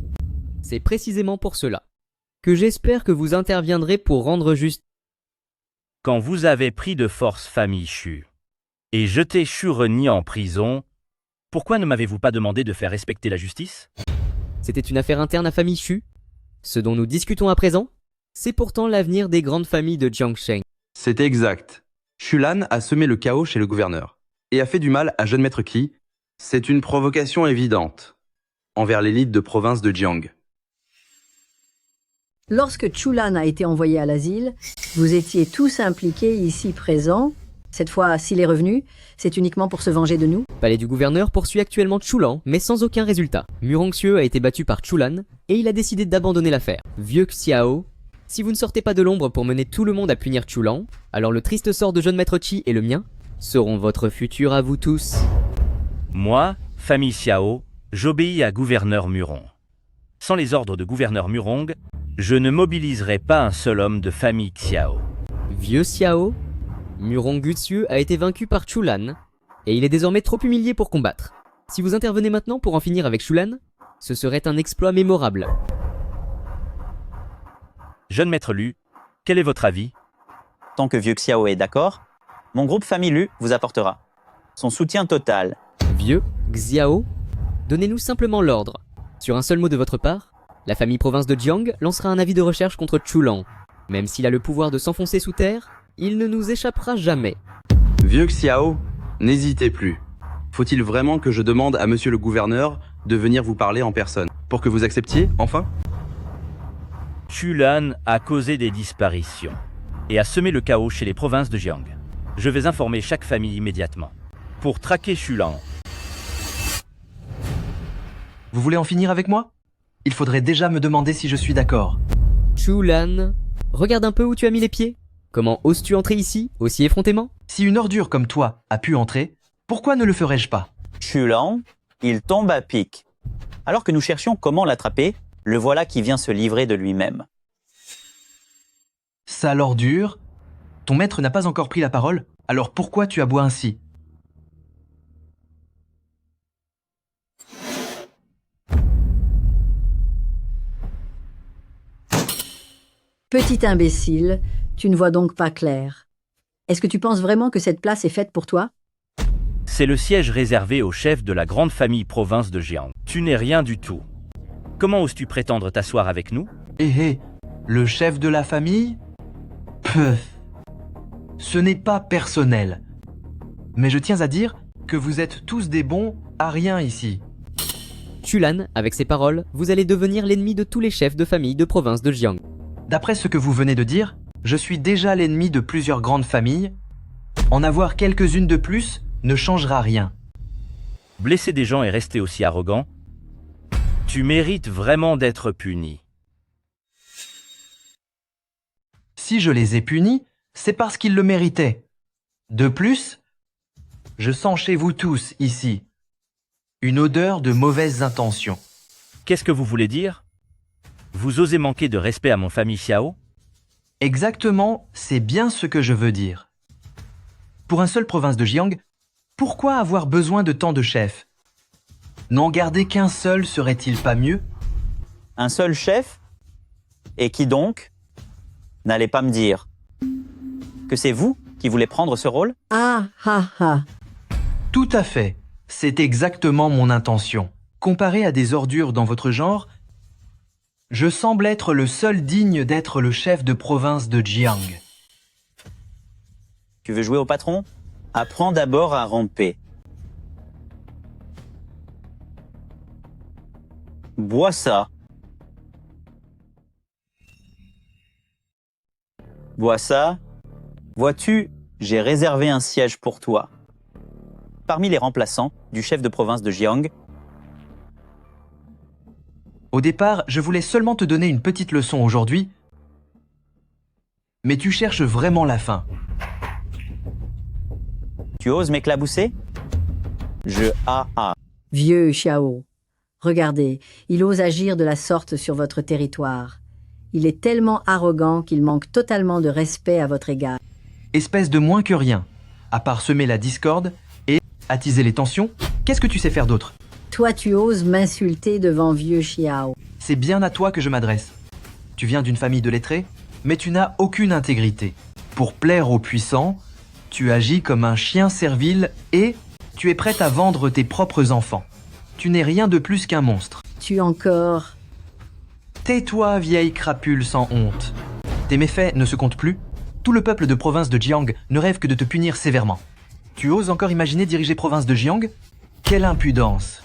Speaker 12: C'est précisément pour cela que j'espère que vous interviendrez pour rendre justice.
Speaker 20: Quand vous avez pris de force famille Shu et jeté Shu Reni en prison, pourquoi ne m'avez-vous pas demandé de faire respecter la justice?
Speaker 12: C'était une affaire interne à famille Shu. Ce dont nous discutons à présent, c'est pourtant l'avenir des grandes familles de Jiangsheng.
Speaker 15: C'est exact. Chulan a semé le chaos chez le gouverneur et a fait du mal à jeune maître Qi. C'est une provocation évidente envers l'élite de province de Jiang.
Speaker 11: Lorsque Chulan a été envoyé à l'asile, vous étiez tous impliqués ici présents. Cette fois, s'il est revenu, c'est uniquement pour se venger de nous.
Speaker 12: Le palais du gouverneur poursuit actuellement Chulan, mais sans aucun résultat. Murong Xue a été battu par Chulan, et il a décidé d'abandonner l'affaire. Vieux Xiao, si vous ne sortez pas de l'ombre pour mener tout le monde à punir Chulan, alors le triste sort de jeune maître Qi et le mien seront votre futur à vous tous.
Speaker 20: Moi, famille Xiao, j'obéis à gouverneur Murong. Sans les ordres de gouverneur Murong, je ne mobiliserai pas un seul homme de famille Xiao.
Speaker 12: Vieux Xiao, Murong Xue a été vaincu par Chulan, et il est désormais trop humilié pour combattre. Si vous intervenez maintenant pour en finir avec Chulan, ce serait un exploit mémorable.
Speaker 20: Jeune maître Lu, quel est votre avis?
Speaker 21: Tant que Vieux Xiao est d'accord, mon groupe Famille Lu vous apportera son soutien total.
Speaker 12: Vieux Xiao, donnez-nous simplement l'ordre. Sur un seul mot de votre part, la famille province de Jiang lancera un avis de recherche contre Chulan. Même s'il a le pouvoir de s'enfoncer sous terre, il ne nous échappera jamais.
Speaker 15: Vieux Xiao, n'hésitez plus. Faut-il vraiment que je demande à monsieur le gouverneur de venir vous parler en personne, pour que vous acceptiez, enfin?
Speaker 20: Chulan a causé des disparitions et a semé le chaos chez les provinces de Jiang. Je vais informer chaque famille immédiatement. Pour traquer Chulan.
Speaker 6: Vous voulez en finir avec moi? Il faudrait déjà me demander si je suis d'accord.
Speaker 12: Chulan, regarde un peu où tu as mis les pieds. Comment oses-tu entrer ici, aussi effrontément?
Speaker 6: Si une ordure comme toi a pu entrer, pourquoi ne le ferais-je pas?
Speaker 21: Chulan, il tombe à pic. Alors que nous cherchions comment l'attraper, le voilà qui vient se livrer de lui-même.
Speaker 6: Sale ordure, Ton maître n'a pas encore pris la parole, alors pourquoi tu aboies ainsi?
Speaker 11: Petit imbécile, tu ne vois donc pas clair. Est-ce que tu penses vraiment que cette place est faite pour toi?
Speaker 20: C'est le siège réservé au chef de la grande famille province de Jiang. Tu n'es rien du tout. Comment oses-tu prétendre t'asseoir avec nous?
Speaker 6: Le chef de la famille? Pff. Ce n'est pas personnel. Mais je tiens à dire que vous êtes tous des bons à rien ici.
Speaker 12: Chulan, avec ces paroles, vous allez devenir l'ennemi de tous les chefs de famille de province de Jiang.
Speaker 6: D'après ce que vous venez de dire, je suis déjà l'ennemi de plusieurs grandes familles. En avoir quelques-unes de plus ne changera rien.
Speaker 20: Blesser des gens et rester aussi arrogant, tu mérites vraiment d'être puni.
Speaker 6: Si je les ai punis, c'est parce qu'ils le méritaient. De plus, je sens chez vous tous, ici, une odeur de mauvaises intentions.
Speaker 20: Qu'est-ce que vous voulez dire? Vous osez manquer de respect à mon famille Xiao?
Speaker 6: Exactement, c'est bien ce que je veux dire. Pour un seul province de Jiang, pourquoi avoir besoin de tant de chefs? N'en garder qu'un seul serait-il pas mieux?
Speaker 21: Un seul chef? Et qui donc? N'allez pas me dire que c'est vous qui voulez prendre ce rôle?
Speaker 11: Ah, ah, ah.
Speaker 6: Tout à fait. C'est exactement mon intention. Comparé à des ordures dans votre genre, je semble être le seul digne d'être le chef de province de Jiang.
Speaker 21: Tu veux jouer au patron? Apprends d'abord à ramper. Bois ça. Bois ça. Vois-tu, j'ai réservé un siège pour toi. Parmi les remplaçants du chef de province de Jiang.
Speaker 6: Au départ, je voulais seulement te donner une petite leçon aujourd'hui, mais tu cherches vraiment la fin.
Speaker 21: Tu oses m'éclabousser?
Speaker 11: Vieux Xiao, regardez, il ose agir de la sorte sur votre territoire. Il est tellement arrogant qu'il manque totalement de respect à votre égard.
Speaker 6: Espèce de moins que rien. À part semer la discorde et attiser les tensions, qu'est-ce que tu sais faire d'autre?
Speaker 11: Toi, tu oses m'insulter devant vieux Xiao.
Speaker 6: C'est bien à toi que je m'adresse. Tu viens d'une famille de lettrés, mais tu n'as aucune intégrité. Pour plaire aux puissants, tu agis comme un chien servile et tu es prête à vendre tes propres enfants. Tu n'es rien de plus qu'un monstre.
Speaker 11: Tu encore...
Speaker 6: Tais-toi, vieille crapule sans honte. Tes méfaits ne se comptent plus. Tout le peuple de province de Jiang ne rêve que de te punir sévèrement. Tu oses encore imaginer diriger province de Jiang? Quelle impudence!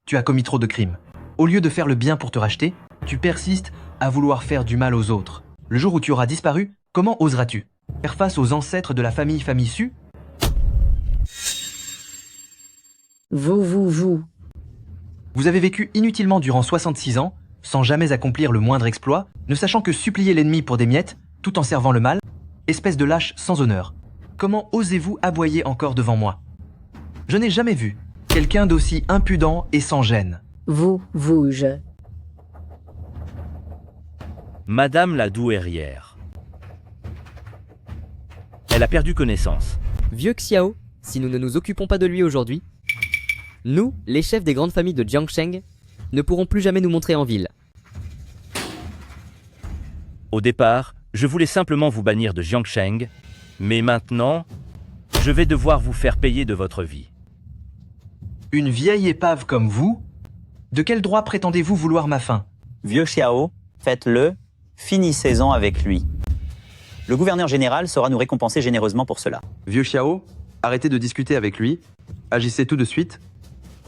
Speaker 6: Tu as commis trop de crimes. Au lieu de faire le bien pour te racheter, tu persistes à vouloir faire du mal aux autres. Le jour où tu auras disparu, comment oseras-tu faire face aux ancêtres de la famille Su?
Speaker 11: Vous.
Speaker 6: Vous avez vécu inutilement durant 66 ans, sans jamais accomplir le moindre exploit, ne sachant que supplier l'ennemi pour des miettes, tout en servant le mal, espèce de lâche sans honneur. Comment osez-vous aboyer encore devant moi? Je n'ai jamais vu quelqu'un d'aussi impudent et sans gêne.
Speaker 20: Madame la douairière. Elle a perdu connaissance.
Speaker 12: Vieux Xiao, si nous ne nous occupons pas de lui aujourd'hui, nous, les chefs des grandes familles de Jiangsheng, ne pourrons plus jamais nous montrer en ville.
Speaker 20: Au départ, je voulais simplement vous bannir de Jiangsheng, mais maintenant, je vais devoir vous faire payer de votre vie.
Speaker 6: Une vieille épave comme vous? De quel droit prétendez-vous vouloir ma fin?
Speaker 21: Vieux Xiao, faites-le, finissez-en avec lui. Le gouverneur général saura nous récompenser généreusement pour cela.
Speaker 15: Vieux Xiao, arrêtez de discuter avec lui, agissez tout de suite,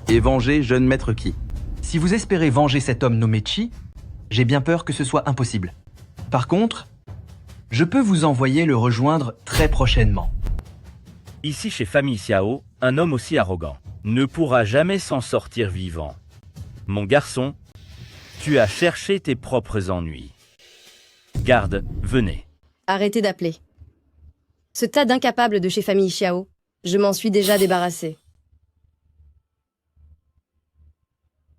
Speaker 15: et vengez jeune maître Qi.
Speaker 6: Si vous espérez venger cet homme nommé Qi, j'ai bien peur que ce soit impossible. Par contre, je peux vous envoyer le rejoindre très prochainement.
Speaker 20: Ici chez Famille Xiao, un homme aussi arrogant ne pourra jamais s'en sortir vivant. Mon garçon, tu as cherché tes propres ennuis. Garde, venez.
Speaker 14: Arrêtez d'appeler. Ce tas d'incapables de chez Famille Xiao, je m'en suis déjà débarrassé.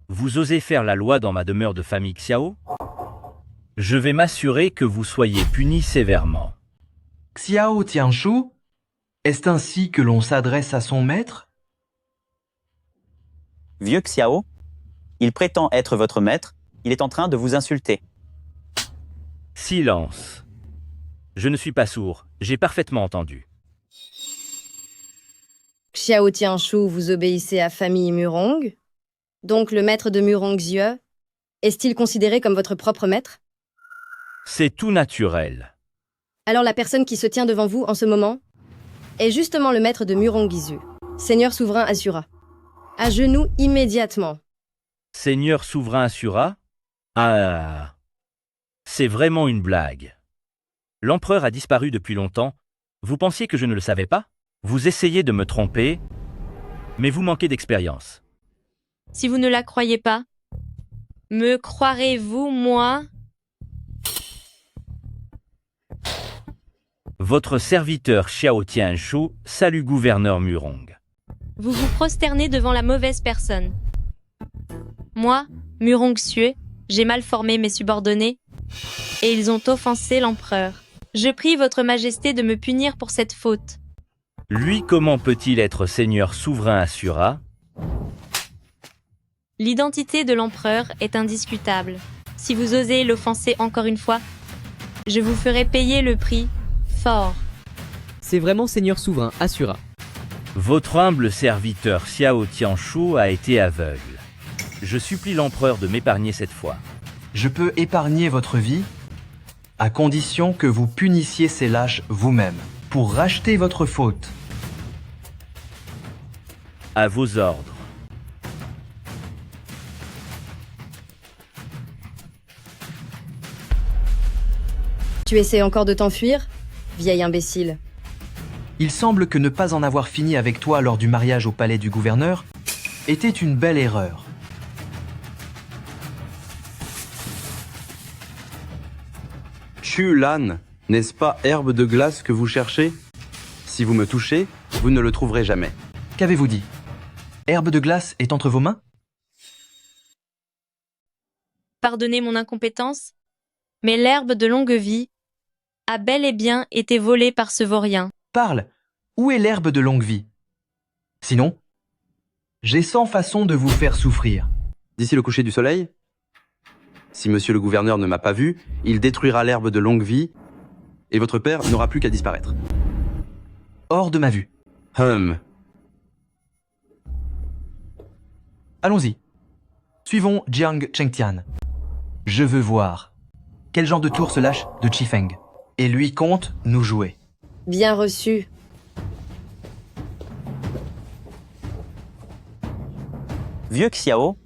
Speaker 20: Vous osez faire la loi dans ma demeure de famille Xiao? Je vais m'assurer que vous soyez puni sévèrement.
Speaker 6: Xiao Tianshu, est-ce ainsi que l'on s'adresse à son maître?
Speaker 21: Vieux Xiao, il prétend être votre maître, il est en train de vous insulter.
Speaker 20: Silence. Je ne suis pas sourd, j'ai parfaitement entendu.
Speaker 14: Xiao Tianshu, vous obéissez à famille Murong? Donc le maître de Murong Xieu est-il considéré comme votre propre maître?
Speaker 20: C'est tout naturel.
Speaker 14: Alors la personne qui se tient devant vous en ce moment est justement le maître de Murong Xiu, seigneur souverain Asura. À genoux immédiatement.
Speaker 20: Seigneur souverain Asura? Ah, c'est vraiment une blague. L'empereur a disparu depuis longtemps. Vous pensiez que je ne le savais pas? Vous essayez de me tromper, mais vous manquez d'expérience.
Speaker 9: Si vous ne la croyez pas, me croirez-vous, moi?
Speaker 20: Votre serviteur Xiao Tianshu salue gouverneur Murong.
Speaker 9: Vous vous prosternez devant la mauvaise personne. Moi, Murong Xiu, j'ai mal formé mes subordonnés, et ils ont offensé l'empereur. Je prie votre majesté de me punir pour cette faute.
Speaker 20: Lui, comment peut-il être seigneur souverain Asura?
Speaker 9: L'identité de l'empereur est indiscutable. Si vous osez l'offenser encore une fois, je vous ferai payer le prix fort.
Speaker 12: C'est vraiment seigneur souverain Asura.
Speaker 20: Votre humble serviteur Xiao Tianshu a été aveugle. Je supplie l'empereur de m'épargner cette fois.
Speaker 6: Je peux épargner votre vie, à condition que vous punissiez ces lâches vous-même, pour racheter votre faute.
Speaker 20: À vos ordres.
Speaker 14: Tu essaies encore de t'enfuir, vieil imbécile?
Speaker 6: Il semble que ne pas en avoir fini avec toi lors du mariage au palais du gouverneur était une belle erreur.
Speaker 15: Chulan, n'est-ce pas herbe de glace que vous cherchez? Si vous me touchez, vous ne le trouverez jamais.
Speaker 6: Qu'avez-vous dit? Herbe de glace est entre vos mains?
Speaker 9: Pardonnez mon incompétence, mais l'herbe de longue vie a bel et bien été volée par ce vaurien.
Speaker 6: Parle! Où est l'herbe de longue vie? Sinon, j'ai 100 façons de vous faire souffrir.
Speaker 15: D'ici le coucher du soleil? Si monsieur le gouverneur ne m'a pas vu, il détruira l'herbe de longue vie et votre père n'aura plus qu'à disparaître.
Speaker 6: Hors de ma vue. Allons-y. Suivons Jiang Chengtian. Je veux voir. Quel genre de tour se lâche de Chifeng? Et lui compte nous jouer.
Speaker 14: Bien reçu.
Speaker 21: Vieux Xiao,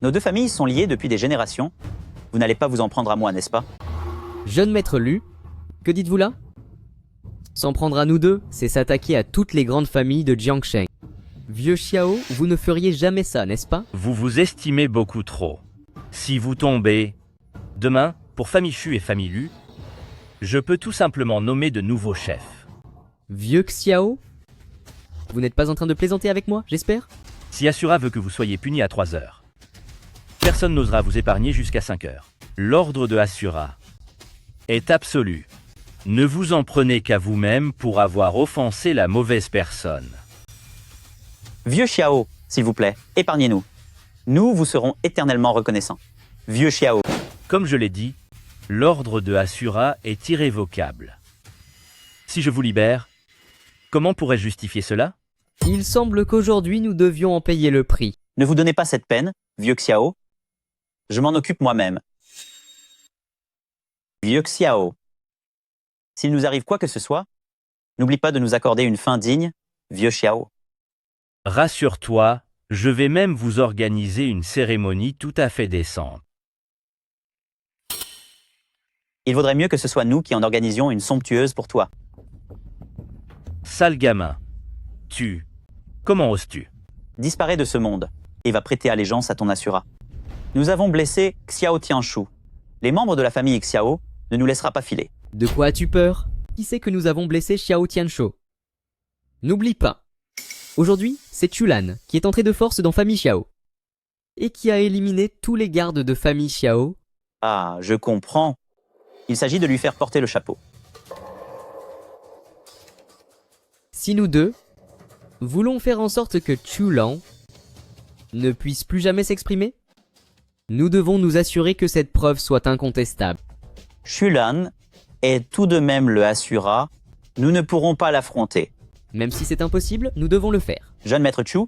Speaker 21: nos deux familles sont liées depuis des générations. Vous n'allez pas vous en prendre à moi, n'est-ce pas?
Speaker 12: Jeune maître Lu, que dites-vous là? S'en prendre à nous deux, c'est s'attaquer à toutes les grandes familles de Jiangsheng. Vieux Xiao, vous ne feriez jamais ça, n'est-ce pas?
Speaker 20: Vous vous estimez beaucoup trop. Si vous tombez, demain, pour famille Shu et famille Lu, je peux tout simplement nommer de nouveaux chefs.
Speaker 12: Vieux Xiao? Vous n'êtes pas en train de plaisanter avec moi, j'espère?
Speaker 20: Si Asura veut que vous soyez puni à 3 heures, personne n'osera vous épargner jusqu'à 5 heures. L'ordre de Asura est absolu. Ne vous en prenez qu'à vous-même pour avoir offensé la mauvaise personne.
Speaker 21: Vieux Xiao, s'il vous plaît, épargnez-nous. Nous vous serons éternellement reconnaissants. Vieux Xiao.
Speaker 20: Comme je l'ai dit, l'ordre de Asura est irrévocable. Si je vous libère, comment pourrais-je justifier cela?
Speaker 12: Il semble qu'aujourd'hui nous devions en payer le prix.
Speaker 21: Ne vous donnez pas cette peine, vieux Xiao. Je m'en occupe moi-même. Vieux Xiao. S'il nous arrive quoi que ce soit, n'oublie pas de nous accorder une fin digne, vieux Xiao.
Speaker 20: Rassure-toi, je vais même vous organiser une cérémonie tout à fait décente.
Speaker 21: Il vaudrait mieux que ce soit nous qui en organisions une somptueuse pour toi.
Speaker 20: Sale gamin. Comment oses-tu?
Speaker 21: Disparais de ce monde et va prêter allégeance à ton Asura. Nous avons blessé Xiao Tianshu. Les membres de la famille Xiao ne nous laissera pas filer.
Speaker 12: De quoi as-tu peur? Qui sait que nous avons blessé Xiao Tianshu? N'oublie pas. Aujourd'hui, c'est Chulan qui est entré de force dans famille Xiao. Et qui a éliminé tous les gardes de famille Xiao.
Speaker 21: Ah, je comprends. Il s'agit de lui faire porter le chapeau.
Speaker 12: Si nous deux voulons faire en sorte que Chulan ne puisse plus jamais s'exprimer, nous devons nous assurer que cette preuve soit incontestable.
Speaker 21: Chulan est tout de même le Asura. Nous ne pourrons pas l'affronter.
Speaker 12: Même si c'est impossible, nous devons le faire.
Speaker 21: Jeune maître Chu,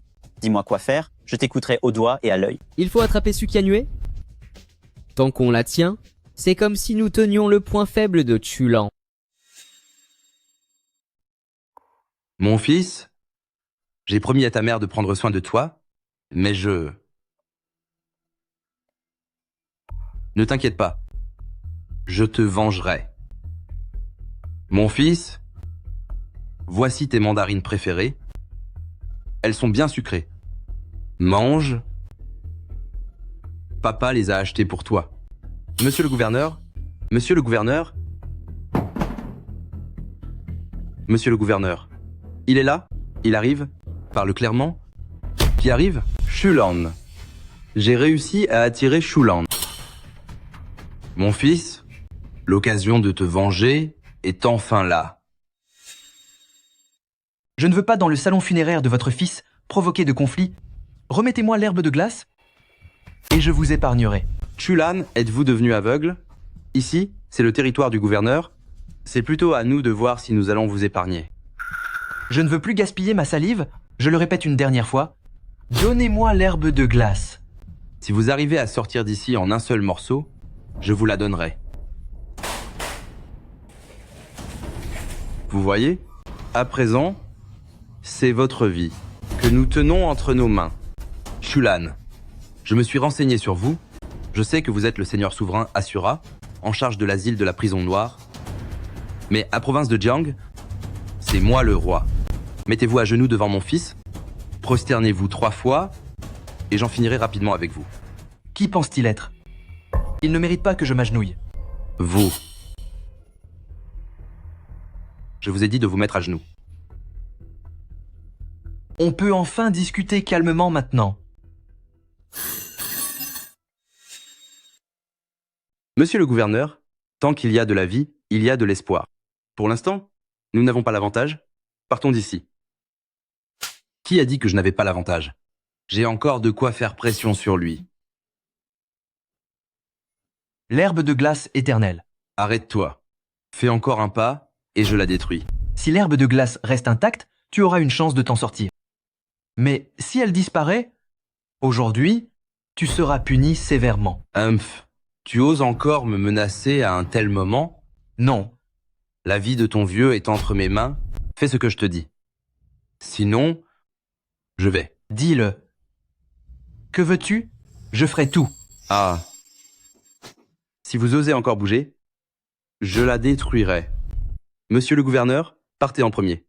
Speaker 21: dis-moi quoi faire. Je t'écouterai au doigt et à l'œil.
Speaker 12: Il faut attraper Sukianue. Tant qu'on la tient, c'est comme si nous tenions le point faible de Chulan.
Speaker 15: Mon fils, j'ai promis à ta mère de prendre soin de toi, mais Ne t'inquiète pas, je te vengerai. Mon fils, voici tes mandarines préférées. Elles sont bien sucrées. Mange. Papa les a achetées pour toi. Monsieur le gouverneur, monsieur le gouverneur, monsieur le gouverneur. Il est là? Il arrive? Parle clairement. Qui arrive? Chulan. J'ai réussi à attirer Chulan. Mon fils, l'occasion de te venger est enfin là.
Speaker 6: Je ne veux pas dans le salon funéraire de votre fils provoquer de conflits. Remettez-moi l'herbe de glace et je vous épargnerai.
Speaker 15: Chulan, êtes-vous devenu aveugle? Ici, c'est le territoire du gouverneur. C'est plutôt à nous de voir si nous allons vous épargner.
Speaker 6: Je ne veux plus gaspiller ma salive, je le répète une dernière fois. Donnez-moi l'herbe de glace.
Speaker 15: Si vous arrivez à sortir d'ici en un seul morceau, je vous la donnerai. Vous voyez? À présent, c'est votre vie que nous tenons entre nos mains. Chulan, je me suis renseigné sur vous. Je sais que vous êtes le seigneur souverain Asura, en charge de l'asile de la prison noire. Mais à province de Jiang, c'est moi le roi. Mettez-vous à genoux devant mon fils, prosternez-vous 3 fois, et j'en finirai rapidement avec vous.
Speaker 6: Qui pense-t-il être? Il ne mérite pas que je m'agenouille.
Speaker 15: Vous. Je vous ai dit de vous mettre à genoux.
Speaker 6: On peut enfin discuter calmement maintenant.
Speaker 15: Monsieur le gouverneur, tant qu'il y a de la vie, il y a de l'espoir. Pour l'instant, nous n'avons pas l'avantage. Partons d'ici. Qui a dit que je n'avais pas l'avantage? J'ai encore de quoi faire pression sur lui.
Speaker 6: L'herbe de glace éternelle.
Speaker 15: Arrête-toi. Fais encore un pas et je la détruis.
Speaker 6: Si l'herbe de glace reste intacte, tu auras une chance de t'en sortir. Mais si elle disparaît, aujourd'hui, tu seras puni sévèrement.
Speaker 15: Humph, tu oses encore me menacer à un tel moment?
Speaker 6: Non.
Speaker 15: La vie de ton vieux est entre mes mains. Fais ce que je te dis. Sinon, je vais.
Speaker 6: Dis-le. Que veux-tu? Je ferai tout.
Speaker 15: Ah. Si vous osez encore bouger, je la détruirai. Monsieur le gouverneur, partez en premier.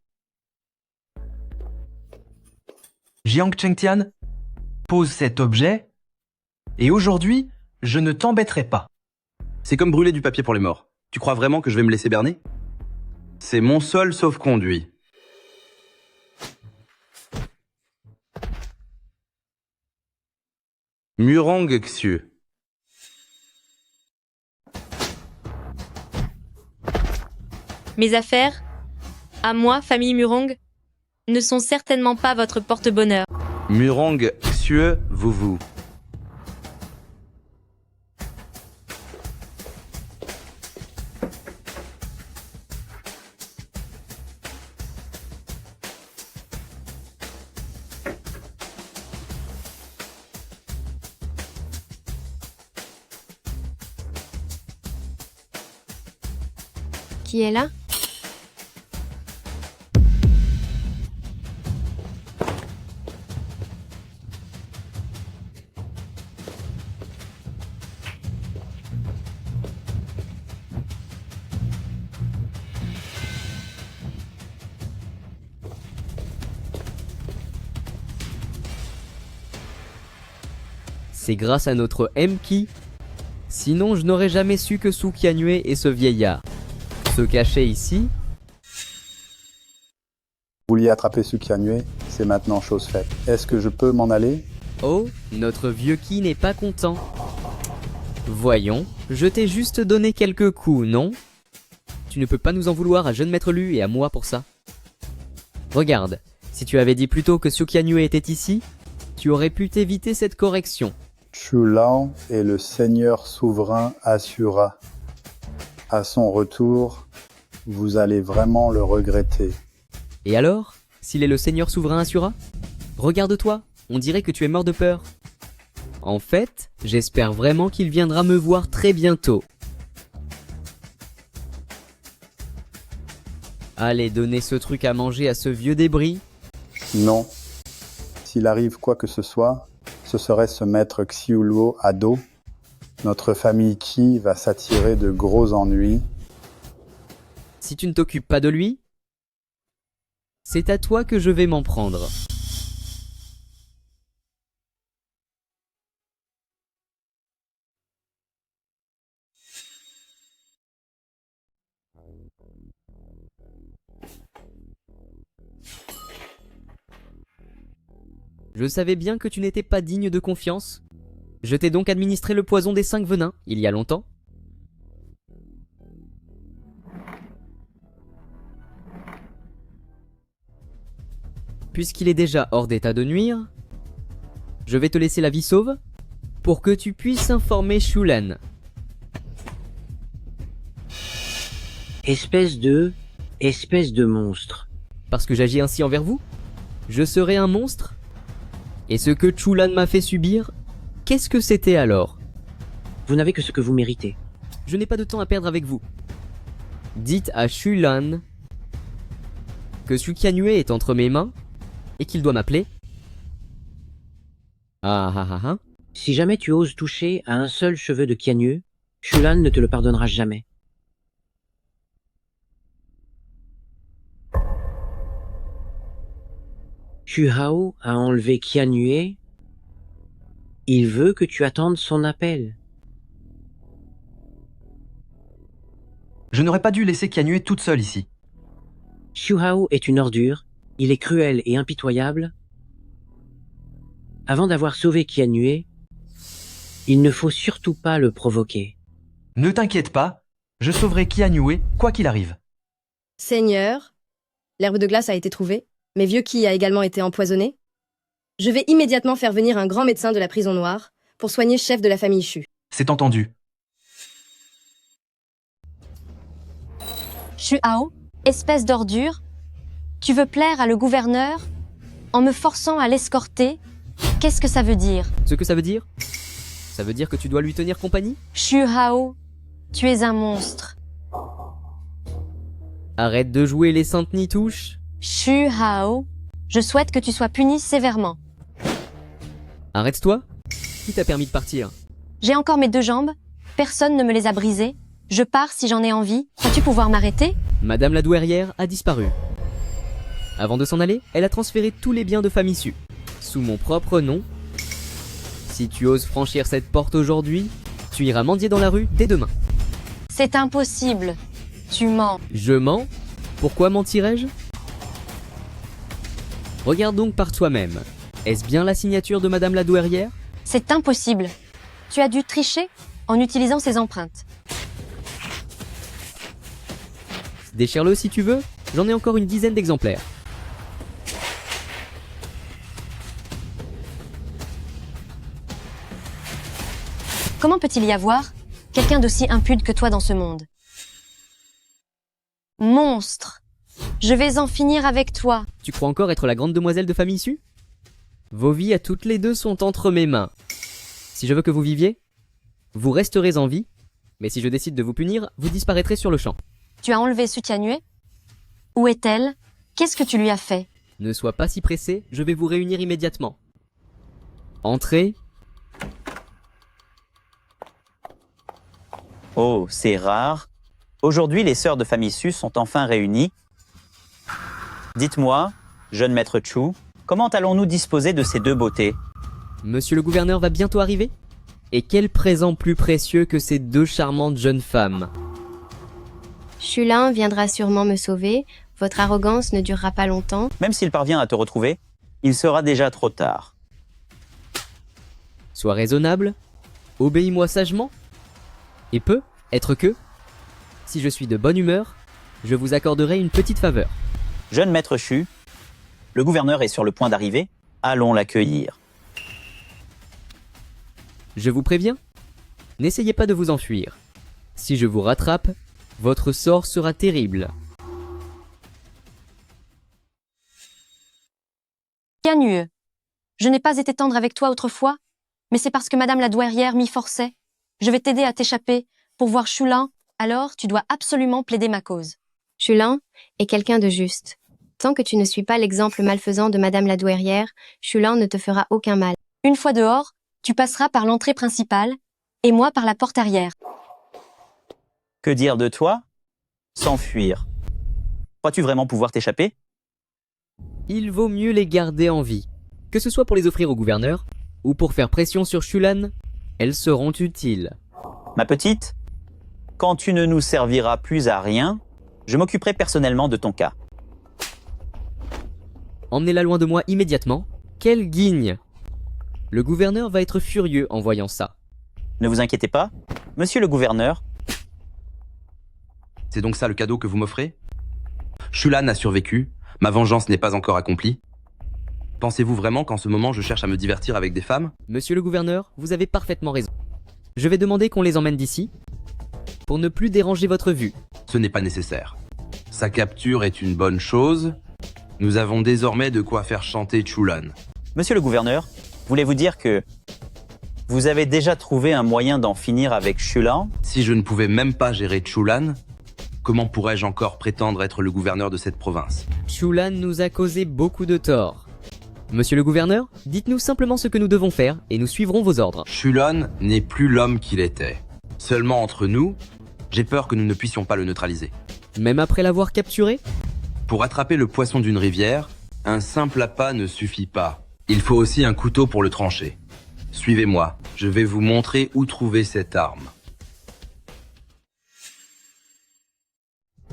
Speaker 6: Jiang Chengtian, pose cet objet, et aujourd'hui, je ne t'embêterai pas.
Speaker 15: C'est comme brûler du papier pour les morts. Tu crois vraiment que je vais me laisser berner? C'est mon seul sauf-conduit. Murong Xiu.
Speaker 9: Mes affaires, à moi, famille Murong, ne sont certainement pas votre porte-bonheur.
Speaker 15: Murong Xiu, vous.
Speaker 8: Qui est là?
Speaker 12: C'est grâce à notre M-Key. Sinon, je n'aurais jamais su que Sukianue et ce vieillard se cachaient ici.
Speaker 19: Vous vouliez attraper Sukianue, c'est maintenant chose faite. Est-ce que je peux m'en aller?
Speaker 12: Oh, notre vieux Ki n'est pas content. Voyons, je t'ai juste donné quelques coups, non? Tu ne peux pas nous en vouloir à jeune maître Lu et à moi pour ça. Regarde, si tu avais dit plus tôt que Sukianue était ici, tu aurais pu t'éviter cette correction.
Speaker 19: Chulan est le seigneur souverain Asura. À son retour, vous allez vraiment le regretter.
Speaker 12: Et alors, s'il est le seigneur souverain Asura? Regarde-toi, on dirait que tu es mort de peur. En fait, j'espère vraiment qu'il viendra me voir très bientôt. Allez, donner ce truc à manger à ce vieux débris.
Speaker 19: Non. S'il arrive quoi que ce soit, ce serait ce maître Xiuluo à dos. Notre famille Qi va s'attirer de gros ennuis.
Speaker 12: Si tu ne t'occupes pas de lui, c'est à toi que je vais m'en prendre. Je savais bien que tu n'étais pas digne de confiance. Je t'ai donc administré le poison des 5 venins, il y a longtemps. Puisqu'il est déjà hors d'état de nuire, je vais te laisser la vie sauve pour que tu puisses informer Shulan.
Speaker 4: Espèce de monstre.
Speaker 12: Parce que j'agis ainsi envers vous, je serai un monstre? Et ce que Chulan m'a fait subir, qu'est-ce que c'était alors?
Speaker 4: Vous n'avez que ce que vous méritez.
Speaker 12: Je n'ai pas de temps à perdre avec vous. Dites à Shulan que Sukianue est entre mes mains et qu'il doit m'appeler. Ah.
Speaker 4: Si jamais tu oses toucher à un seul cheveu de Qianue, Shulan ne te le pardonnera jamais. Xu Hao a enlevé Qianue. Il veut que tu attendes son appel.
Speaker 6: Je n'aurais pas dû laisser Qianue toute seule ici.
Speaker 4: Xu Hao est une ordure, il est cruel et impitoyable. Avant d'avoir sauvé Qianue, il ne faut surtout pas le provoquer.
Speaker 6: Ne t'inquiète pas, je sauverai Qianue quoi qu'il arrive.
Speaker 14: Seigneur, l'herbe de glace a été trouvée, mais vieux Qi a également été empoisonné. Je vais immédiatement faire venir un grand médecin de la prison noire pour soigner chef de la famille Shu.
Speaker 6: C'est entendu.
Speaker 8: Xu Hao, espèce d'ordure, tu veux plaire à le gouverneur en me forçant à l'escorter? Qu'est-ce que ça veut dire?
Speaker 12: Ce que ça veut dire? Ça veut dire que tu dois lui tenir compagnie?
Speaker 8: Xu Hao, tu es un monstre.
Speaker 12: Arrête de jouer les saintes nitouches.
Speaker 8: Xu Hao, je souhaite que tu sois puni sévèrement.
Speaker 12: Arrête-toi. Qui t'a permis de partir?
Speaker 8: J'ai encore mes 2 jambes, personne ne me les a brisées. Je pars si j'en ai envie. Vas-tu pouvoir m'arrêter?
Speaker 12: Madame la douairière a disparu. Avant de s'en aller, elle a transféré tous les biens de famille Su, sous mon propre nom. Si tu oses franchir cette porte aujourd'hui, tu iras mendier dans la rue dès demain.
Speaker 8: C'est impossible. Tu mens.
Speaker 12: Je mens? Pourquoi mentirais-je? Regarde donc par toi-même. Est-ce bien la signature de Madame la douairière?
Speaker 8: C'est impossible. Tu as dû tricher en utilisant ces empreintes.
Speaker 12: Déchire-le si tu veux, j'en ai encore une dizaine d'exemplaires.
Speaker 8: Comment peut-il y avoir quelqu'un d'aussi impudent que toi dans ce monde? Monstre! Je vais en finir avec toi.
Speaker 12: Tu crois encore être la grande demoiselle de famille Su? Vos vies à toutes les deux sont entre mes mains. Si je veux que vous viviez, vous resterez en vie, mais si je décide de vous punir, vous disparaîtrez sur le champ.
Speaker 8: Tu as enlevé Sukianue? Où est-elle? Qu'est-ce que tu lui as fait?
Speaker 12: Ne sois pas si pressé, je vais vous réunir immédiatement. Entrez.
Speaker 21: Oh, c'est rare. Aujourd'hui, les sœurs de famille Su sont enfin réunies. Dites-moi, jeune maître Chu, comment allons-nous disposer de ces 2 beautés?
Speaker 12: Monsieur le gouverneur va bientôt arriver? Et quel présent plus précieux que ces 2 charmantes jeunes femmes?
Speaker 8: Shulan viendra sûrement me sauver. Votre arrogance ne durera pas longtemps.
Speaker 21: Même s'il parvient à te retrouver, il sera déjà trop tard.
Speaker 12: Sois raisonnable. Obéis-moi sagement. et peut être que, si je suis de bonne humeur, je vous accorderai une petite faveur.
Speaker 21: Jeune maître Chu, le gouverneur est sur le point d'arriver. Allons l'accueillir.
Speaker 12: Je vous préviens, n'essayez pas de vous enfuir. Si je vous rattrape, votre sort sera terrible.
Speaker 8: Canueux, je n'ai pas été tendre avec toi autrefois, mais c'est parce que Madame la douairière m'y forçait. Je vais t'aider à t'échapper pour voir Chulin, alors tu dois absolument plaider ma cause. Chulin est quelqu'un de juste. Tant que tu ne suis pas l'exemple malfaisant de Madame la douairière, Chulin ne te fera aucun mal. Une fois dehors, tu passeras par l'entrée principale, et moi par la porte arrière.
Speaker 21: Que dire de toi? S'enfuir. Crois-tu vraiment pouvoir t'échapper?
Speaker 12: Il vaut mieux les garder en vie. Que ce soit pour les offrir au gouverneur, ou pour faire pression sur Chulan, elles seront utiles.
Speaker 21: Ma petite, quand tu ne nous serviras plus à rien, je m'occuperai personnellement de ton cas.
Speaker 12: Emmenez-la loin de moi immédiatement. Quelle guigne! Le gouverneur va être furieux en voyant ça.
Speaker 21: Ne vous inquiétez pas, monsieur le gouverneur.
Speaker 15: C'est donc ça le cadeau que vous m'offrez? Chulan a survécu, ma vengeance n'est pas encore accomplie. Pensez-vous vraiment qu'en ce moment je cherche à me divertir avec des femmes?
Speaker 12: Monsieur le gouverneur, vous avez parfaitement raison. Je vais demander qu'on les emmène d'ici, pour ne plus déranger votre vue.
Speaker 15: Ce n'est pas nécessaire. Sa capture est une bonne chose. Nous avons désormais de quoi faire chanter Chulan.
Speaker 21: Monsieur le gouverneur, voulez-vous dire que vous avez déjà trouvé un moyen d'en finir avec Chulan?
Speaker 15: Si je ne pouvais même pas gérer Chulan, comment pourrais-je encore prétendre être le gouverneur de cette province?
Speaker 12: Chulan nous a causé beaucoup de tort. Monsieur le gouverneur, dites-nous simplement ce que nous devons faire et nous suivrons vos ordres.
Speaker 15: Chulan n'est plus l'homme qu'il était. Seulement entre nous, j'ai peur que nous ne puissions pas le neutraliser.
Speaker 12: Même après l'avoir capturé?
Speaker 15: Pour attraper le poisson d'une rivière, un simple appât ne suffit pas. Il faut aussi un couteau pour le trancher. Suivez-moi, je vais vous montrer où trouver cette arme.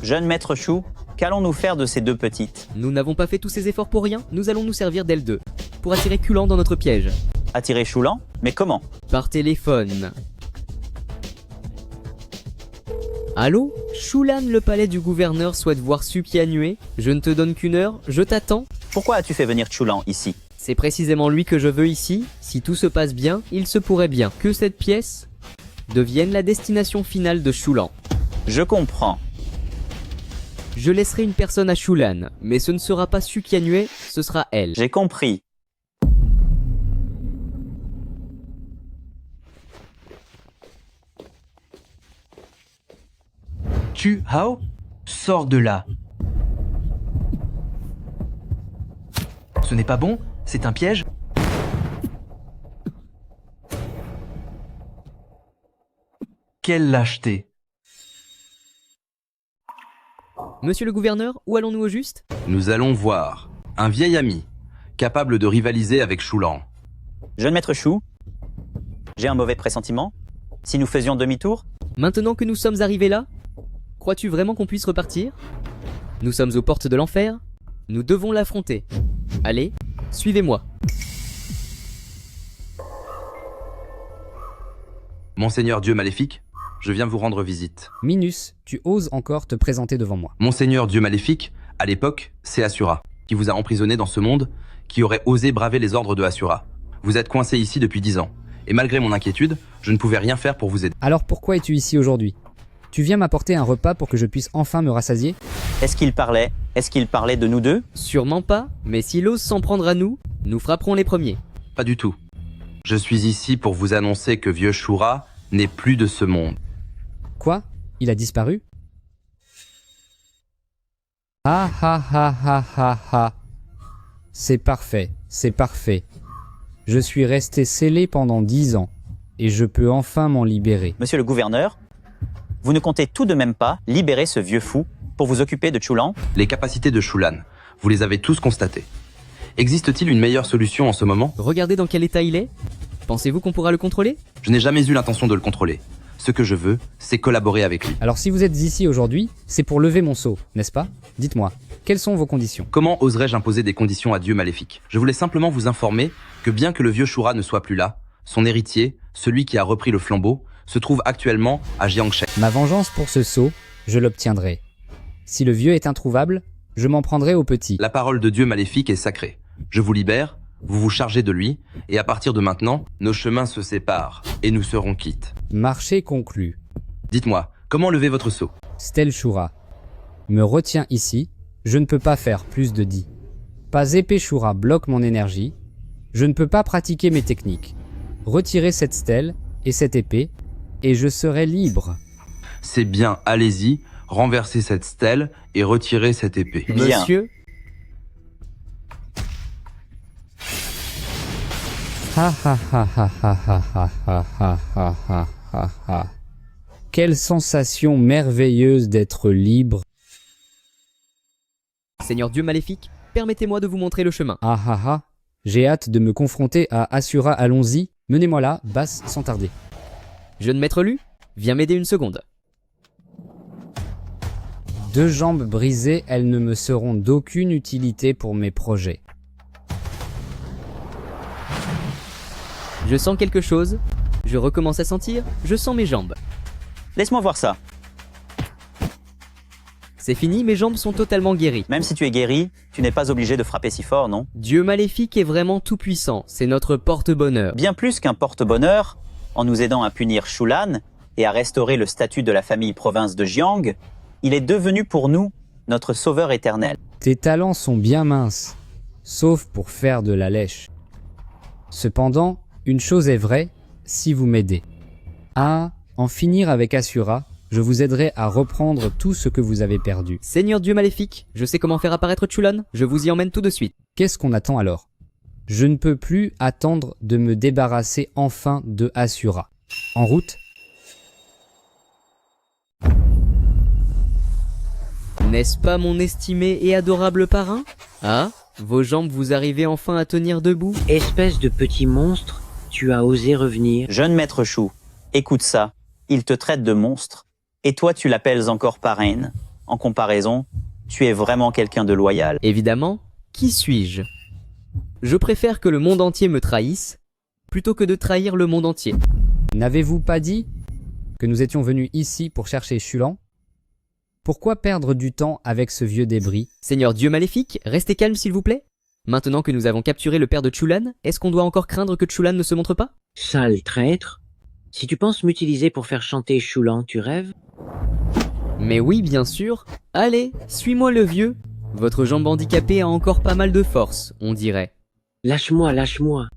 Speaker 21: Jeune maître Chou, qu'allons-nous faire de ces deux petites?
Speaker 12: Nous n'avons pas fait tous ces efforts pour rien, nous allons nous servir d'elles deux, pour attirer Chulan dans notre piège.
Speaker 21: Attirer Chulan? Mais comment?
Speaker 12: Par téléphone. Allô? Chulan, le palais du gouverneur souhaite voir Sukianue. Je ne te donne qu'une heure, je t'attends.
Speaker 21: Pourquoi as-tu fait venir Chulan ici?
Speaker 12: C'est précisément lui que je veux ici. Si tout se passe bien, il se pourrait bien que cette pièce devienne la destination finale de Chulan.
Speaker 21: Je comprends.
Speaker 12: Je laisserai une personne à Chulan, mais ce ne sera pas Sukianue, ce sera elle.
Speaker 21: J'ai compris.
Speaker 6: Tu, Hao? Sors de là. Ce n'est pas bon? C'est un piège? Quelle lâcheté!
Speaker 12: Monsieur le gouverneur, où allons-nous au juste?
Speaker 15: Nous allons voir un vieil ami, capable de rivaliser avec Chulan.
Speaker 21: Jeune maître Chou, j'ai un mauvais pressentiment. Si nous faisions demi-tour?
Speaker 12: Maintenant que nous sommes arrivés là, crois-tu vraiment qu'on puisse repartir? Nous sommes aux portes de l'enfer, nous devons l'affronter. Allez, suivez-moi.
Speaker 15: Monseigneur Dieu maléfique, je viens vous rendre visite.
Speaker 5: Minus, tu oses encore te présenter devant moi.
Speaker 15: Monseigneur Dieu maléfique, à l'époque, c'est Asura, qui vous a emprisonné dans ce monde, qui aurait osé braver les ordres de Asura. Vous êtes coincé ici depuis 10 ans, et malgré mon inquiétude, je ne pouvais rien faire pour vous aider.
Speaker 5: Alors pourquoi es-tu ici aujourd'hui? Tu viens m'apporter un repas pour que je puisse enfin me rassasier?
Speaker 21: Est-ce qu'il parlait de nous deux?
Speaker 12: Sûrement pas, mais s'il ose s'en prendre à nous, nous frapperons les premiers.
Speaker 15: Pas du tout. Je suis ici pour vous annoncer que Vieux Shura n'est plus de ce monde.
Speaker 5: Quoi? Il a disparu? Ah ah ah ah ah ah. C'est parfait, c'est parfait. Je suis resté scellé pendant 10 ans, et je peux enfin m'en libérer.
Speaker 21: Monsieur le gouverneur, vous ne comptez tout de même pas libérer ce vieux fou pour vous occuper de Chulan?
Speaker 15: Les capacités de Chulan, vous les avez tous constatées. Existe-t-il une meilleure solution en ce moment?
Speaker 12: Regardez dans quel état il est. Pensez-vous qu'on pourra le contrôler?
Speaker 15: Je n'ai jamais eu l'intention de le contrôler. Ce que je veux, c'est collaborer avec lui.
Speaker 5: Alors si vous êtes ici aujourd'hui, c'est pour lever mon sceau, n'est-ce pas? Dites-moi, quelles sont vos conditions?
Speaker 15: Comment oserais-je imposer des conditions à Dieu maléfique? Je voulais simplement vous informer que bien que le vieux Shura ne soit plus là, son héritier, celui qui a repris le flambeau, se trouve actuellement à Jiangsheng.
Speaker 5: Ma vengeance pour ce sot, je l'obtiendrai. Si le vieux est introuvable, je m'en prendrai au petit.
Speaker 15: La parole de Dieu maléfique est sacrée. Je vous libère, vous vous chargez de lui, et à partir de maintenant, nos chemins se séparent, et nous serons quittes.
Speaker 5: Marché conclu.
Speaker 15: Dites-moi, comment lever votre sceau?
Speaker 5: Stel Shura. Me retiens ici, je ne peux pas faire plus de 10. Pas épée Shura bloque mon énergie, je ne peux pas pratiquer mes techniques. Retirez cette stèle et cette épée, et je serai libre.
Speaker 15: C'est bien, allez-y, renversez cette stèle et retirez cette épée.
Speaker 21: Bien.
Speaker 12: Monsieur,
Speaker 5: Ha ha ha ha ha ha ha ha ha ha ha ha ha. Quelle sensation merveilleuse d'être libre.
Speaker 12: Seigneur Dieu maléfique, permettez-moi de vous montrer le chemin.
Speaker 5: Ah ah ah. J'ai hâte de me confronter à Asura, allons-y. Menez-moi là, basse, sans tarder.
Speaker 12: Jeune maître Lu, viens m'aider une seconde.
Speaker 5: 2 jambes brisées, elles ne me seront d'aucune utilité pour mes projets.
Speaker 12: Je sens quelque chose, je recommence à sentir, je sens mes jambes.
Speaker 21: Laisse-moi voir ça.
Speaker 12: C'est fini, mes jambes sont totalement guéries.
Speaker 21: Même si tu es guéri, tu n'es pas obligé de frapper si fort, non?
Speaker 12: Dieu maléfique est vraiment tout puissant, c'est notre porte-bonheur.
Speaker 21: Bien plus qu'un porte-bonheur, en nous aidant à punir Shulan et à restaurer le statut de la famille province de Jiang, il est devenu pour nous notre sauveur éternel.
Speaker 5: Tes talents sont bien minces, sauf pour faire de la lèche. Cependant, une chose est vraie, si vous m'aidez. À en finir avec Asura, je vous aiderai à reprendre tout ce que vous avez perdu.
Speaker 12: Seigneur Dieu maléfique, je sais comment faire apparaître Chulan, je vous y emmène tout de suite.
Speaker 5: Qu'est-ce qu'on attend alors? Je ne peux plus attendre de me débarrasser enfin de Asura. En route.
Speaker 12: N'est-ce pas mon estimé et adorable parrain? Ah, vos jambes vous arrivez enfin à tenir debout?
Speaker 4: Espèce de petit monstre, tu as osé revenir.
Speaker 21: Jeune maître Chou, écoute ça, il te traite de monstre, et toi tu l'appelles encore parraine. En comparaison, tu es vraiment quelqu'un de loyal.
Speaker 12: Évidemment, qui suis-je? Je préfère que le monde entier me trahisse, plutôt que de trahir le monde entier.
Speaker 5: N'avez-vous pas dit que nous étions venus ici pour chercher Shulan? Pourquoi perdre du temps avec ce vieux débris?
Speaker 12: Seigneur Dieu maléfique, restez calme s'il vous plaît. Maintenant que nous avons capturé le père de Chulan, est-ce qu'on doit encore craindre que Chulan ne se montre pas?
Speaker 4: Sale traître. Si tu penses m'utiliser pour faire chanter Shulan, tu rêves?
Speaker 12: Mais oui, bien sûr. Allez, suis-moi le vieux. Votre jambe handicapée a encore pas mal de force, on dirait.
Speaker 4: Lâche-moi, lâche-moi.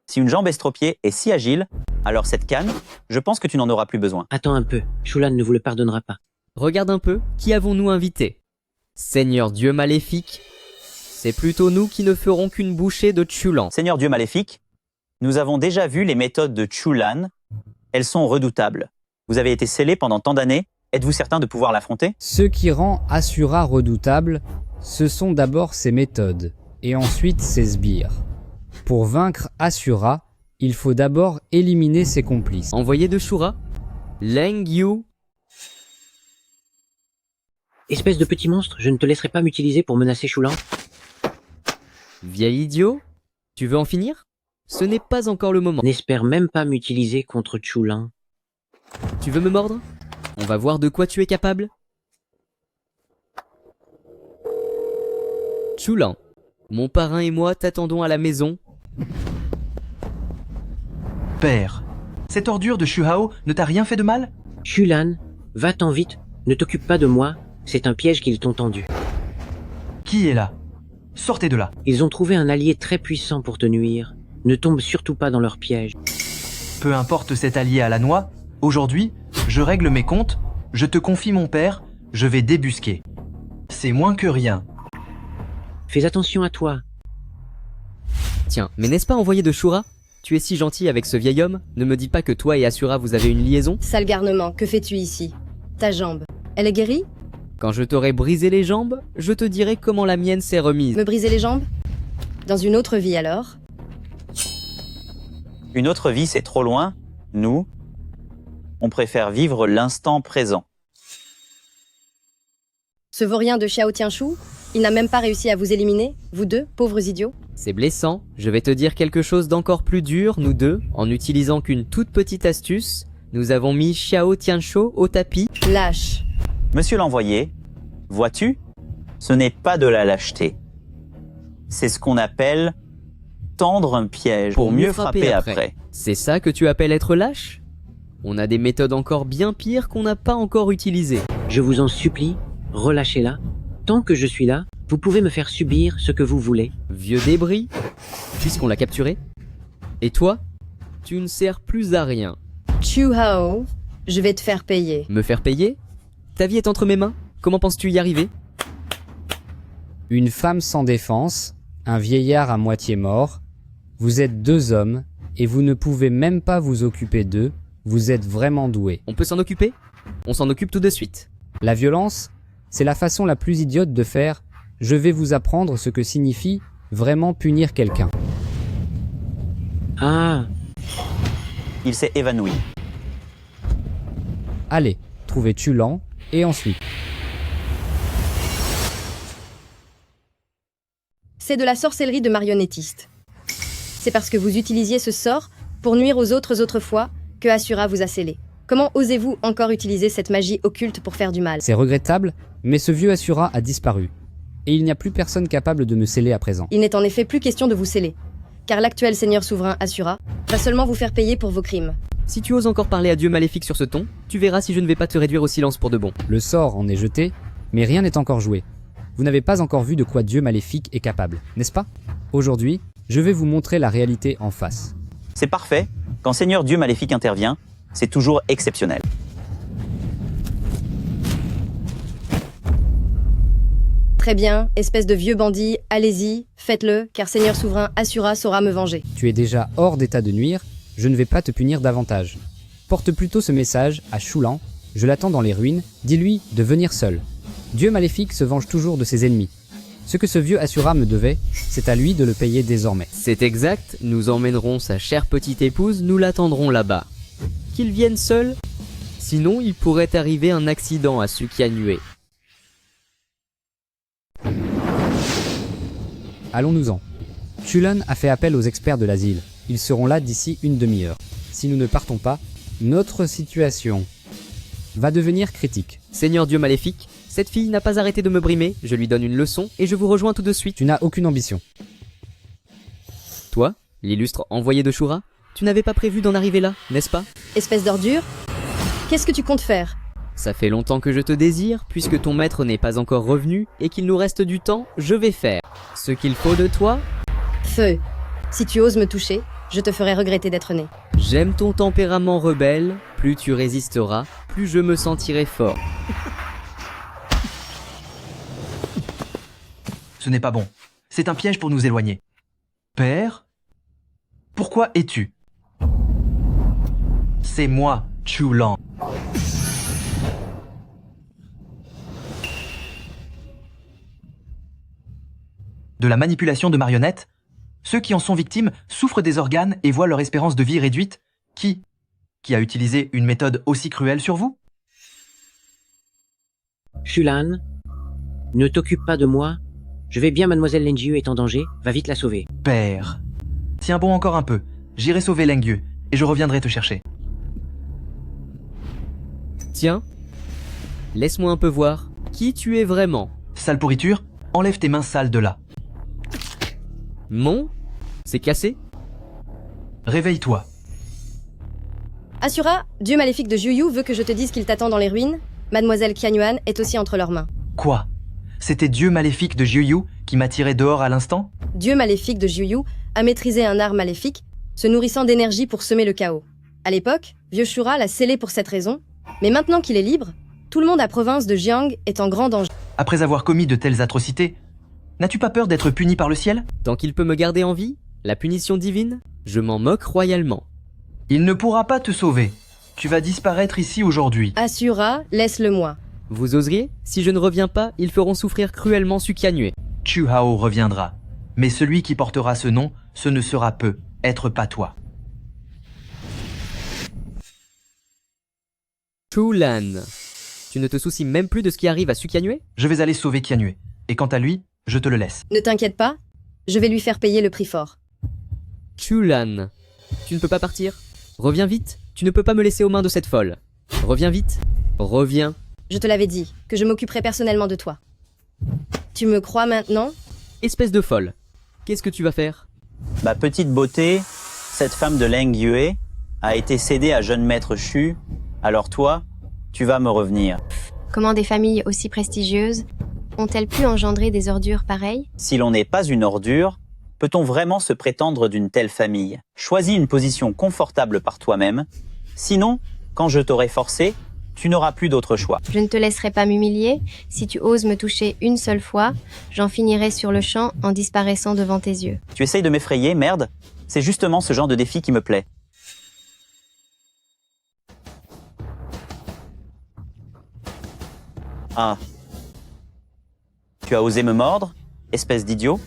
Speaker 21: Si une jambe estropiée est si agile, alors cette canne, je pense que tu n'en auras plus besoin.
Speaker 4: Attends un peu, Shulan ne vous le pardonnera pas.
Speaker 12: Regarde un peu, qui avons-nous invité? Seigneur Dieu maléfique, c'est plutôt nous qui ne ferons qu'une bouchée de Chulan.
Speaker 21: Seigneur Dieu maléfique, nous avons déjà vu les méthodes de Chulan. Elles sont redoutables. Vous avez été scellé pendant tant d'années. Êtes-vous certain de pouvoir l'affronter?
Speaker 5: Ce qui rend Asura redoutable, ce sont d'abord ses méthodes, et ensuite ses sbires. Pour vaincre Asura, il faut d'abord éliminer ses complices.
Speaker 12: Envoyé de Shura, Leng Yu.
Speaker 4: Espèce de petit monstre, je ne te laisserai pas m'utiliser pour menacer Shulan.
Speaker 12: Vieil idiot, tu veux en finir? Ce n'est pas encore le moment.
Speaker 4: N'espère même pas m'utiliser contre Shulan.
Speaker 12: Tu veux me mordre? On va voir de quoi tu es capable. Chulan, mon parrain et moi t'attendons à la maison.
Speaker 6: Père, cette ordure de Shuhao ne t'a rien fait de mal?
Speaker 4: Shulan, va-t'en vite, ne t'occupe pas de moi, c'est un piège qu'ils t'ont tendu.
Speaker 6: Qui est là? Sortez de là.
Speaker 4: Ils ont trouvé un allié très puissant pour te nuire. Ne tombe surtout pas dans leur piège.
Speaker 6: Peu importe cet allié à la noix, aujourd'hui, je règle mes comptes, je te confie mon père, je vais débusquer. C'est moins que rien.
Speaker 4: Fais attention à toi.
Speaker 12: Tiens, mais n'est-ce pas envoyé de Shura? Tu es si gentil avec ce vieil homme, ne me dis pas que toi et Asura vous avez une liaison?
Speaker 14: Sale garnement, que fais-tu ici? Ta jambe, elle est guérie?
Speaker 12: Quand je t'aurai brisé les jambes, je te dirai comment la mienne s'est remise.
Speaker 14: Me briser les jambes? Dans une autre vie alors?
Speaker 21: Une autre vie, c'est trop loin. Nous, on préfère vivre l'instant présent.
Speaker 14: Ce vaurien de Xiao Tianshu, Il n'a même pas réussi à vous éliminer, vous deux, pauvres idiots.
Speaker 12: C'est blessant, je vais te dire quelque chose d'encore plus dur, nous deux, en n'utilisant qu'une toute petite astuce. Nous avons mis Xiao Tianshou au tapis.
Speaker 14: Lâche.
Speaker 21: Monsieur l'envoyé, vois-tu, ce n'est pas de la lâcheté. C'est ce qu'on appelle tendre un piège pour mieux frapper après.
Speaker 12: C'est ça que tu appelles être lâche? On a des méthodes encore bien pires qu'on n'a pas encore utilisées.
Speaker 4: Je vous en supplie, relâchez-la. Tant que je suis là, vous pouvez me faire subir ce que vous voulez.
Speaker 12: Vieux débris, puisqu'on l'a capturé. Et toi, tu ne sers plus à rien.
Speaker 14: Chu Hao, je vais te faire payer.
Speaker 12: Me faire payer? Ta vie est entre mes mains. Comment penses-tu y arriver?
Speaker 5: Une femme sans défense, un vieillard à moitié mort. Vous êtes deux hommes et vous ne pouvez même pas vous occuper d'eux. Vous êtes vraiment doués.
Speaker 12: On peut s'en occuper? On s'en occupe tout de suite.
Speaker 5: La violence, c'est la façon la plus idiote de faire « je vais vous apprendre ce que signifie vraiment punir quelqu'un ».
Speaker 4: Ah.
Speaker 21: Il s'est évanoui.
Speaker 5: Allez, trouvez Chulan, et ensuite.
Speaker 14: C'est de la sorcellerie de marionnettiste. C'est parce que vous utilisiez ce sort pour nuire aux autres autrefois que Asura vous a scellé. Comment osez-vous encore utiliser cette magie occulte pour faire du mal?
Speaker 5: C'est regrettable, mais ce vieux Asura a disparu. Et il n'y a plus personne capable de me sceller à présent.
Speaker 14: Il n'est en effet plus question de vous sceller, car l'actuel seigneur souverain Asura va seulement vous faire payer pour vos crimes.
Speaker 12: Si tu oses encore parler à Dieu maléfique sur ce ton, tu verras si je ne vais pas te réduire au silence pour de bon.
Speaker 5: Le sort en est jeté, mais rien n'est encore joué. Vous n'avez pas encore vu de quoi Dieu maléfique est capable, n'est-ce pas? Aujourd'hui, je vais vous montrer la réalité en face.
Speaker 21: C'est parfait. Quand Seigneur Dieu maléfique intervient, c'est toujours exceptionnel.
Speaker 14: Très bien, espèce de vieux bandit, allez-y, faites-le, car Seigneur souverain Asura saura me venger.
Speaker 5: Tu es déjà hors d'état de nuire, je ne vais pas te punir davantage. Porte plutôt ce message à Chulan, je l'attends dans les ruines, dis-lui de venir seul. Dieu maléfique se venge toujours de ses ennemis. Ce que ce vieux Asura me devait, c'est à lui de le payer désormais.
Speaker 12: C'est exact, nous emmènerons sa chère petite épouse, nous l'attendrons là-bas. Qu'il vienne seul, sinon il pourrait arriver un accident à Sukianue.
Speaker 5: Allons-nous-en. Chulan a fait appel aux experts de l'asile. Ils seront là d'ici une demi-heure. Si nous ne partons pas, notre situation va devenir critique.
Speaker 12: Seigneur Dieu maléfique, cette fille n'a pas arrêté de me brimer, je lui donne une leçon et je vous rejoins tout de suite.
Speaker 5: Tu n'as aucune ambition.
Speaker 12: Toi, l'illustre envoyé de Shura, tu n'avais pas prévu d'en arriver là, n'est-ce pas?
Speaker 14: Espèce d'ordure, qu'est-ce que tu comptes faire?
Speaker 12: Ça fait longtemps que je te désire, puisque ton maître n'est pas encore revenu et qu'il nous reste du temps, je vais faire ce qu'il faut de toi.
Speaker 14: Feu, si tu oses me toucher, je te ferai regretter d'être né.
Speaker 12: J'aime ton tempérament rebelle, plus tu résisteras, plus je me sentirai fort.
Speaker 6: Ce n'est pas bon. C'est un piège pour nous éloigner. Père, pourquoi es-tu? C'est moi, Chulan. De la manipulation de marionnettes? Ceux qui en sont victimes souffrent des organes et voient leur espérance de vie réduite? Qui a utilisé une méthode aussi cruelle sur vous?
Speaker 4: Chulan, ne t'occupe pas de moi. Je vais bien, mademoiselle Lengyu est en danger. Va vite la sauver.
Speaker 6: Père, tiens bon encore un peu. J'irai sauver Lengyu et je reviendrai te chercher.
Speaker 12: Tiens, laisse-moi un peu voir qui tu es vraiment.
Speaker 6: Sale pourriture, enlève tes mains sales de là.
Speaker 12: C'est cassé?
Speaker 6: Réveille-toi.
Speaker 14: Asura, Dieu maléfique de Juyu veut que je te dise qu'il t'attend dans les ruines. Mademoiselle Qianyuan est aussi entre leurs mains.
Speaker 6: Quoi? C'était Dieu maléfique de Juyu qui m'a tiré dehors à l'instant?
Speaker 14: Dieu maléfique de Juyu a maîtrisé un art maléfique, se nourrissant d'énergie pour semer le chaos. À l'époque, Vieux Shura l'a scellé pour cette raison, mais maintenant qu'il est libre, tout le monde à province de Jiang est en grand danger.
Speaker 6: Après avoir commis de telles atrocités, n'as-tu pas peur d'être puni par le ciel?
Speaker 12: Tant qu'il peut me garder en vie, la punition divine, je m'en moque royalement.
Speaker 6: Il ne pourra pas te sauver. Tu vas disparaître ici aujourd'hui.
Speaker 14: Asura, laisse-le-moi.
Speaker 12: Vous oseriez? Si je ne reviens pas, ils feront souffrir cruellement Sukianue.
Speaker 6: Chu Hao reviendra. Mais celui qui portera ce nom, ce ne sera peu, être pas toi.
Speaker 12: Chulan, tu ne te soucies même plus de ce qui arrive à Sukianue?
Speaker 6: Je vais aller sauver Qianyue. Et quant à lui, je te le laisse.
Speaker 14: Ne t'inquiète pas, je vais lui faire payer le prix fort.
Speaker 12: Chulan, tu ne peux pas partir? Reviens vite, tu ne peux pas me laisser aux mains de cette folle. Reviens vite, reviens.
Speaker 14: Je te l'avais dit, que je m'occuperai personnellement de toi. Tu me crois maintenant?
Speaker 12: Espèce de folle, qu'est-ce que tu vas faire?
Speaker 21: Ma petite beauté, cette femme de Leng Yue, a été cédée à jeune maître Shu, alors toi, tu vas me revenir.
Speaker 8: Comment des familles aussi prestigieuses ont-elles pu engendrer des ordures pareilles?
Speaker 21: Si l'on n'est pas une ordure, peut-on vraiment se prétendre d'une telle famille? Choisis une position confortable par toi-même, sinon, quand je t'aurai forcé, tu n'auras plus d'autre choix.
Speaker 8: Je ne te laisserai pas m'humilier. Si tu oses me toucher une seule fois, j'en finirai sur le champ en disparaissant devant tes yeux.
Speaker 21: Tu essayes de m'effrayer, merde? C'est justement ce genre de défi qui me plaît. Ah. Tu as osé me mordre, espèce d'idiot?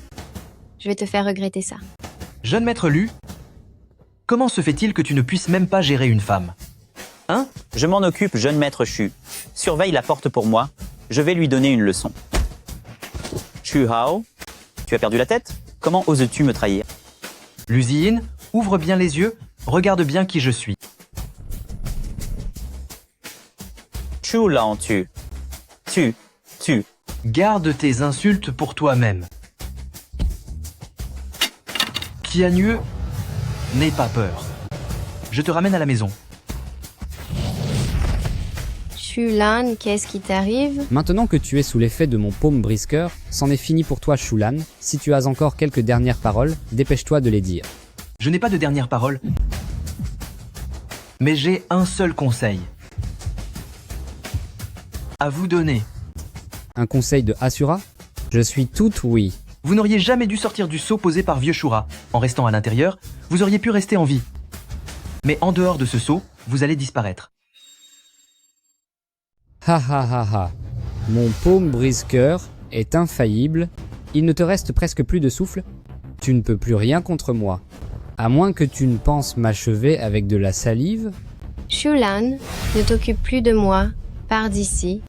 Speaker 8: Je vais te faire regretter ça.
Speaker 6: Jeune maître Lu, comment se fait-il que tu ne puisses même pas gérer une femme? Hein?
Speaker 21: Je m'en occupe, jeune maître Shu. Surveille la porte pour moi. Je vais lui donner une leçon. Shu Hao, tu as perdu la tête? Comment oses-tu me trahir?
Speaker 6: L'usine, ouvre bien les yeux, regarde bien qui je suis.
Speaker 21: Shu Lan Tu.
Speaker 6: Garde tes insultes pour toi-même. Qianyu, n'aie pas peur. Je te ramène à la maison.
Speaker 8: Chulan, qu'est-ce qui t'arrive?
Speaker 5: Maintenant que tu es sous l'effet de mon paume brisqueur, c'en est fini pour toi, Chulan. Si tu as encore quelques dernières paroles, dépêche-toi de les dire.
Speaker 6: Je n'ai pas de dernière parole. Mais j'ai un seul conseil. À vous donner.
Speaker 5: Un conseil de Asura? Je suis tout oui.
Speaker 6: Vous n'auriez jamais dû sortir du seau posé par Vieux Shura. En restant à l'intérieur, vous auriez pu rester en vie. Mais en dehors de ce seau, vous allez disparaître.
Speaker 5: Ha ha ha ha. Mon paume brisqueur est infaillible. Il ne te reste presque plus de souffle. Tu ne peux plus rien contre moi. À moins que tu ne penses m'achever avec de la salive.
Speaker 8: Chulan, ne t'occupe plus de moi. Pars d'ici.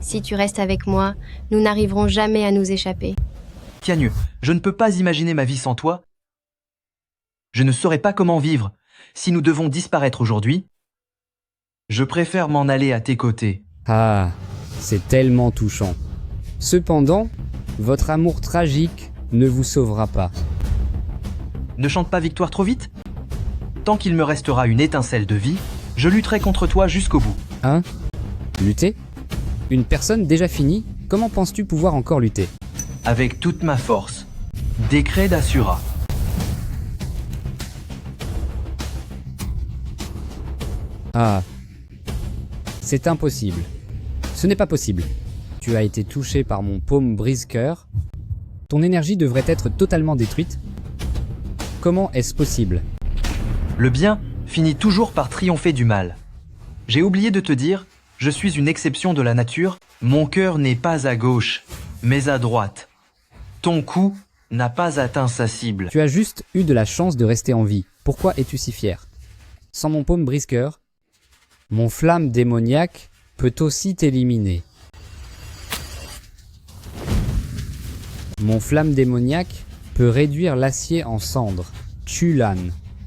Speaker 8: Si tu restes avec moi, nous n'arriverons jamais à nous échapper.
Speaker 6: Qianyu, je ne peux pas imaginer ma vie sans toi. Je ne saurais pas comment vivre. Si nous devons disparaître aujourd'hui, je préfère m'en aller à tes côtés.
Speaker 5: Ah, c'est tellement touchant. Cependant, votre amour tragique ne vous sauvera pas.
Speaker 6: Ne chante pas victoire trop vite. Tant qu'il me restera une étincelle de vie, je lutterai contre toi jusqu'au bout.
Speaker 5: Hein? Lutter? Une personne déjà finie, comment penses-tu pouvoir encore lutter?
Speaker 6: Avec toute ma force. Décret d'Asura.
Speaker 5: Ah. C'est impossible. Ce n'est pas possible. Tu as été touché par mon paume brise-cœur. Ton énergie devrait être totalement détruite. Comment est-ce possible?
Speaker 6: Le bien finit toujours par triompher du mal. J'ai oublié de te dire, je suis une exception de la nature. Mon cœur n'est pas à gauche, mais à droite. Ton coup n'a pas atteint sa cible.
Speaker 5: Tu as juste eu de la chance de rester en vie. Pourquoi es-tu si fier? Sans mon paume brise-cœur, mon flamme démoniaque peut aussi t'éliminer. Mon flamme démoniaque peut réduire l'acier en cendres. Chulan,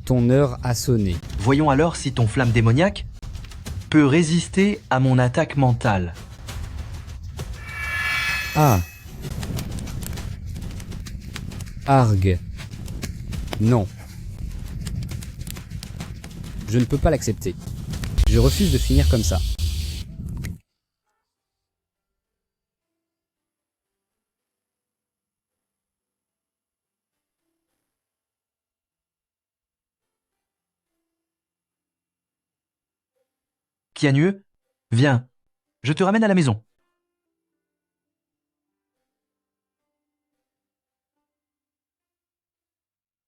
Speaker 5: ton heure a sonné.
Speaker 6: Voyons alors si ton flamme démoniaque peut résister à mon attaque mentale.
Speaker 5: Ah. Arg. Non. Je ne peux pas l'accepter. Je refuse de finir comme ça.
Speaker 6: Qianyu, viens, je te ramène à la maison.